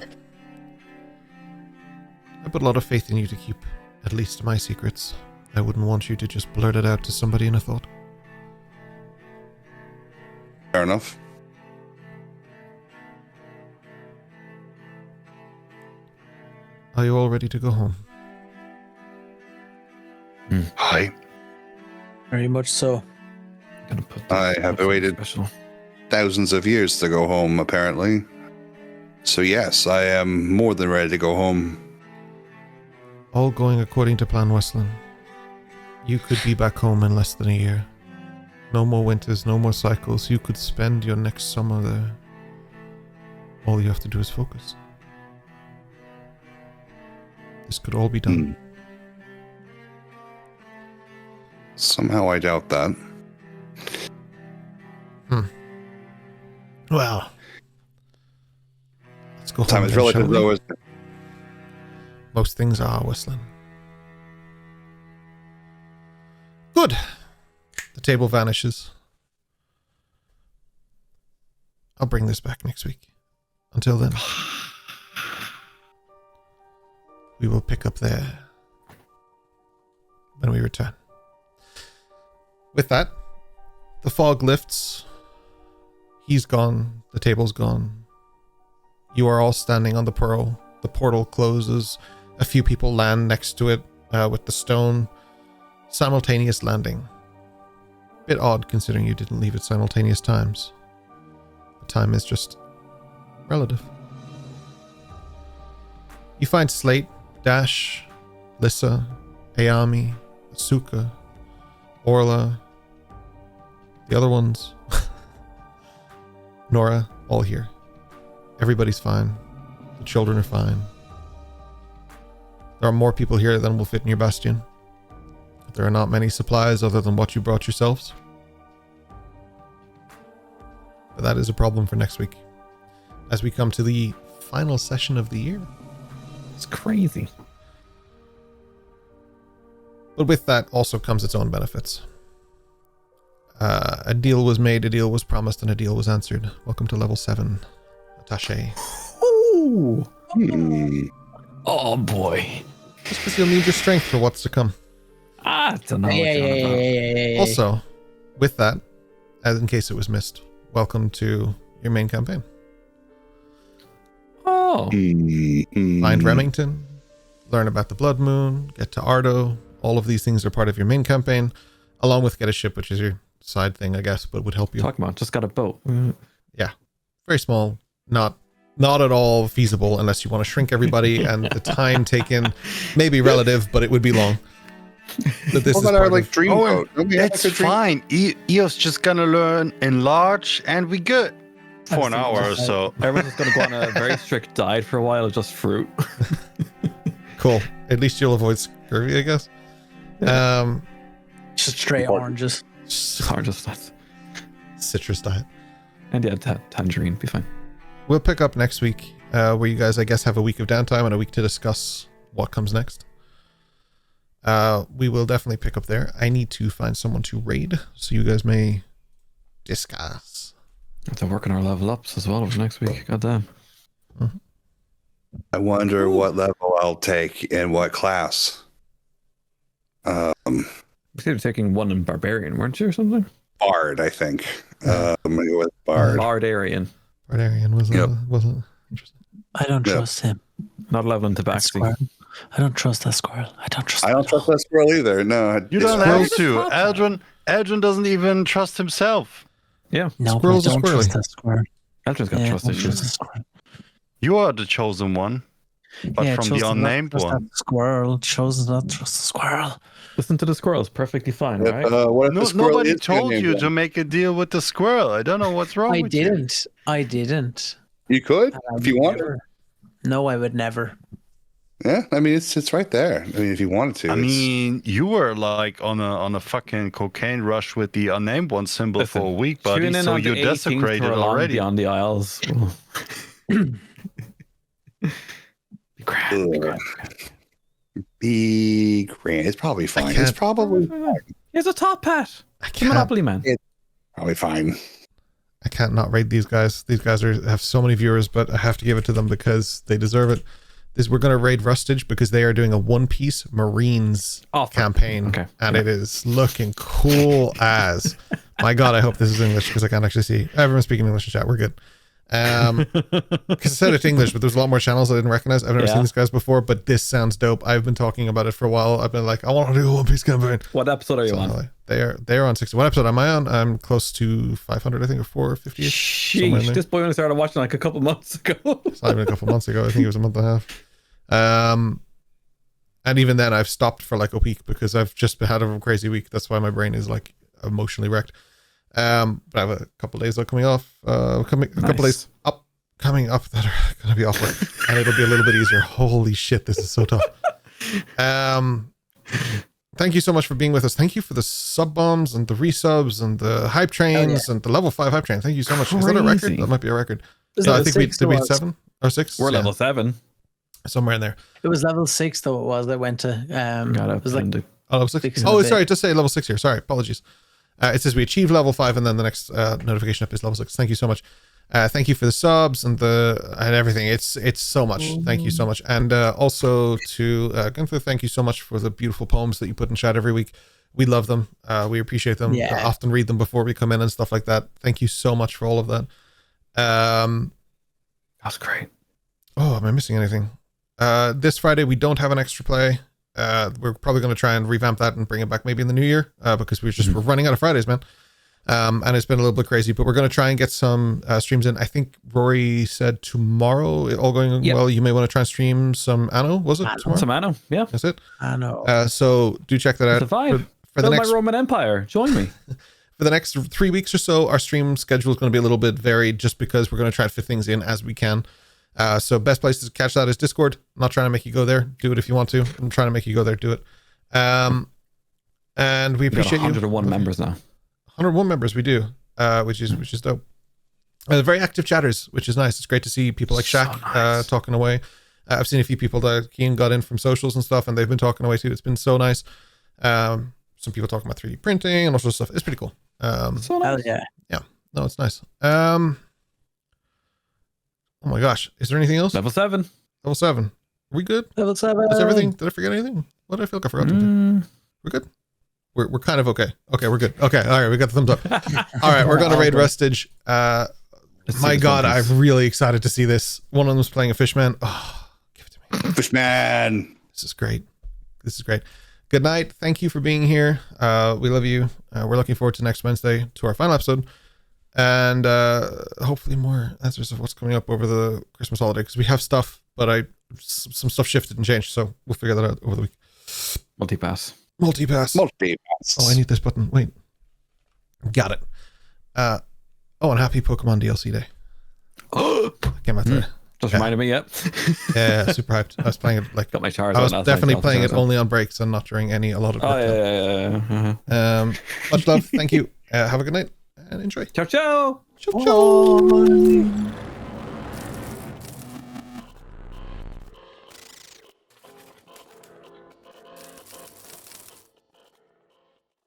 I put a lot of faith in you to keep at least my secrets. I wouldn't want you to just blurt it out to somebody in a thought. Fair enough. Are you all ready to go home? Hi. Very much so. Gonna put I have waited thousands of years to go home, apparently. So yes, I am more than ready to go home. All going according to plan, Weslyn. You could be back home in less than a year. No more winters, no more cycles. You could spend your next summer there. All you have to do is focus. This could all be done. Somehow I doubt that. Well, let's go home. Time is then, relative, shall we? though, isn't it? Most things are, Weslyn. Good. The table vanishes. I'll bring this back next week. Until then, we will pick up there when we return. With that, the fog lifts. He's gone. The table's gone. You are all standing on the pearl. The portal closes. A few people land next to it with the stone. Simultaneous landing. Bit odd considering you didn't leave at simultaneous times. The time is just relative. You find Slate, Dash, Lissa, Ayami, Asuka, Orla, the other ones, Nora, all here. Everybody's fine. The children are fine. There are more people here than will fit in your bastion. There are not many supplies other than what you brought yourselves. But that is a problem for next week, as we come to the final session of the year. It's crazy. But with that also comes its own benefits. A deal was made, a deal was promised, and a deal was answered. Welcome to level 7, Attaché. Ooh. Hmm. Oh boy. Just because you'll need your strength for what's to come. I don't know. What you're on about. Also, with that, as in case it was missed, welcome to your main campaign. Oh. Find Remington, learn about the Blood Moon, get to Ardo. All of these things are part of your main campaign, along with get a ship, which is your side thing, I guess, but would help you. Talking about just got a boat. Yeah, very small, not at all feasible unless you want to shrink everybody, and the time taken may be relative, but it would be long. But this What is about our part like of, dream boat? Don't we have, It's like, a dream- fine. Eos just gonna learn enlarge and we good for an hour or so. Everyone's just going to go on a very strict diet for a while, just fruit. cool. At least you'll avoid scurvy, I guess. Just straight oranges. Or just that. Citrus diet. And yeah, tangerine, be fine. We'll pick up next week, where you guys, I guess, have a week of downtime and a week to discuss what comes next. We will definitely pick up there. I need to find someone to raid, so you guys may discuss. Have to work on our level ups as well over next week. Goddamn. I wonder what level I'll take in what class. You were taking one in Barbarian, weren't you, or something? Bard, I think. I'm gonna go with Bard. Bardarian. Bardarian wasn't interesting. I don't Yeah. trust him. Not leveling That tabaxi. squirrel. I don't trust that squirrel. I don't trust. I him don't at trust all. that squirrel either. No, You it's don't fine. have to. Eldrin doesn't even trust himself. Yeah. No, but I Squirrel's a don't squirrely. trust that squirrel. Eldrin's got Yeah, trust I don't trust issues. the squirrel. You are the chosen one. But Yeah, from chosen the not to unnamed trust one. that squirrel. Chosen not to trust the squirrel. Listen to the squirrels, perfectly fine, If, right? what if No, the squirrel nobody is told named you one? to make a deal with the squirrel. I don't know what's wrong I with didn't. I didn't. You could I if you would wanted. never. No, I would never. Yeah, I mean it's right there. I mean, if you wanted to. you. I it's- mean, you were like on a fucking cocaine rush with the unnamed one symbol Listen, for a week, buddy. Tune in So on the you're 18th desecrated for Along already. Beyond the Isles. Be grand, be grand. be grand. It's probably fine. It's can't- probably Here's a top hat. I The can't. Monopoly Man. probably fine. I can't not raid these guys. These guys have so many viewers, but I have to give it to them because they deserve it. We're going to raid Rustage because they are doing a One Piece Marines Oh, fuck. campaign, Okay. and it is looking cool as. My God, I hope this is English because I can't actually see. Everyone's speaking English in chat. We're good. Because I said it English, but there's a lot more channels I didn't recognize. I've never seen these guys before, but this sounds dope. I've been talking about it for a while. I've been like, I want to do a One Piece campaign. What episode are you So on? anyway, they are on 60. What episode am I on? I'm close to 500, I think, or 450. somewhere in Sheesh, there. this boy only started watching like a couple months ago. It's not even a couple months ago. I think it was a month and a half. And even then, I've stopped for like a week because I've just had a crazy week. That's why my brain is like emotionally wrecked. But I have a couple days coming off. A couple days coming up that are going to be awful, and it'll be a little bit easier. Holy shit, this is so tough. Thank you so much for being with us. Thank you for the sub bombs and the resubs and the hype trains and the level 5 hype train. Thank you so much. Is that a record? Crazy. That might be a record. Was No, I level think we 6 did. We though, 7 or 6. We're Yeah, level 7. somewhere in there. It was level 6 though. It was that went to. Got It was like appended. Oh, level 6. 6 and Oh, a bit. sorry. It does say level 6 here. Sorry. Apologies. It says we achieved level 5, and then the next notification up is level 6. Thank you so much. Thank you for the subs and everything. It's so much. Thank you so much. And also to Gunther, thank you so much for the beautiful poems that you put in chat every week. We love them. We appreciate them. Yeah. I often read them before we come in and stuff like that. Thank you so much for all of that. That's great. Oh, am I missing anything? This Friday we don't have an extra play. We're probably going to try and revamp that and bring it back maybe in the new year because we're running out of Fridays, man. And it's been a little bit crazy, but we're going to try and get some streams in. I think Rory said tomorrow, all going well, you may want to try and stream some Anno, was it? Tomorrow? Some Anno, yeah. That's it? Anno. So do check that out. It's a vibe. For the next, my Roman Empire. Join me. for the next 3 weeks or so, our stream schedule is going to be a little bit varied just because we're going to try to fit things in as we can. So best place to catch that is Discord. I'm not trying to make you go there. Do it if you want to. I'm trying to make you go there. Do it. And we appreciate you. 101 members now. 101 members we do, which is dope. Very active chatters, which is nice. It's great to see people like Shaq nice. talking away. I've seen a few people that Keane got in from socials and stuff, and they've been talking away too. It's been so nice. Some people talking about 3D printing and all sorts of stuff. It's pretty cool. So nice. Hell yeah. Yeah, no, it's nice. Oh my gosh, is there anything else? Level 7. Level 7. Are we good? Level 7. Is everything? Did I forget anything? What did I feel like I forgot something? We're good. We're kind of okay. Okay, we're good. Okay, all right, we got the thumbs up. All right, we're gonna raid Rustage. My God, I'm really excited to see this. One of them's playing a fishman. Oh, give it to me. Fishman. This is great. This is great. Good night. Thank you for being here. We love you. We're looking forward to next Wednesday to our final episode, and hopefully more answers of what's coming up over the Christmas holiday, because we have stuff, but some stuff shifted and changed, so we'll figure that out over the week. Multipass. Oh, I need this button. Wait. Got it. And happy Pokemon DLC day. Came out today. Just reminded me, yep. Yeah, super hyped. I was playing it like Got my Charizard. I was last definitely night, playing it Charizard. only on breaks and not during any allotted Oh, work yeah, time. yeah. Much love. Thank you. Have a good night and enjoy. Ciao, ciao. Ciao, ciao.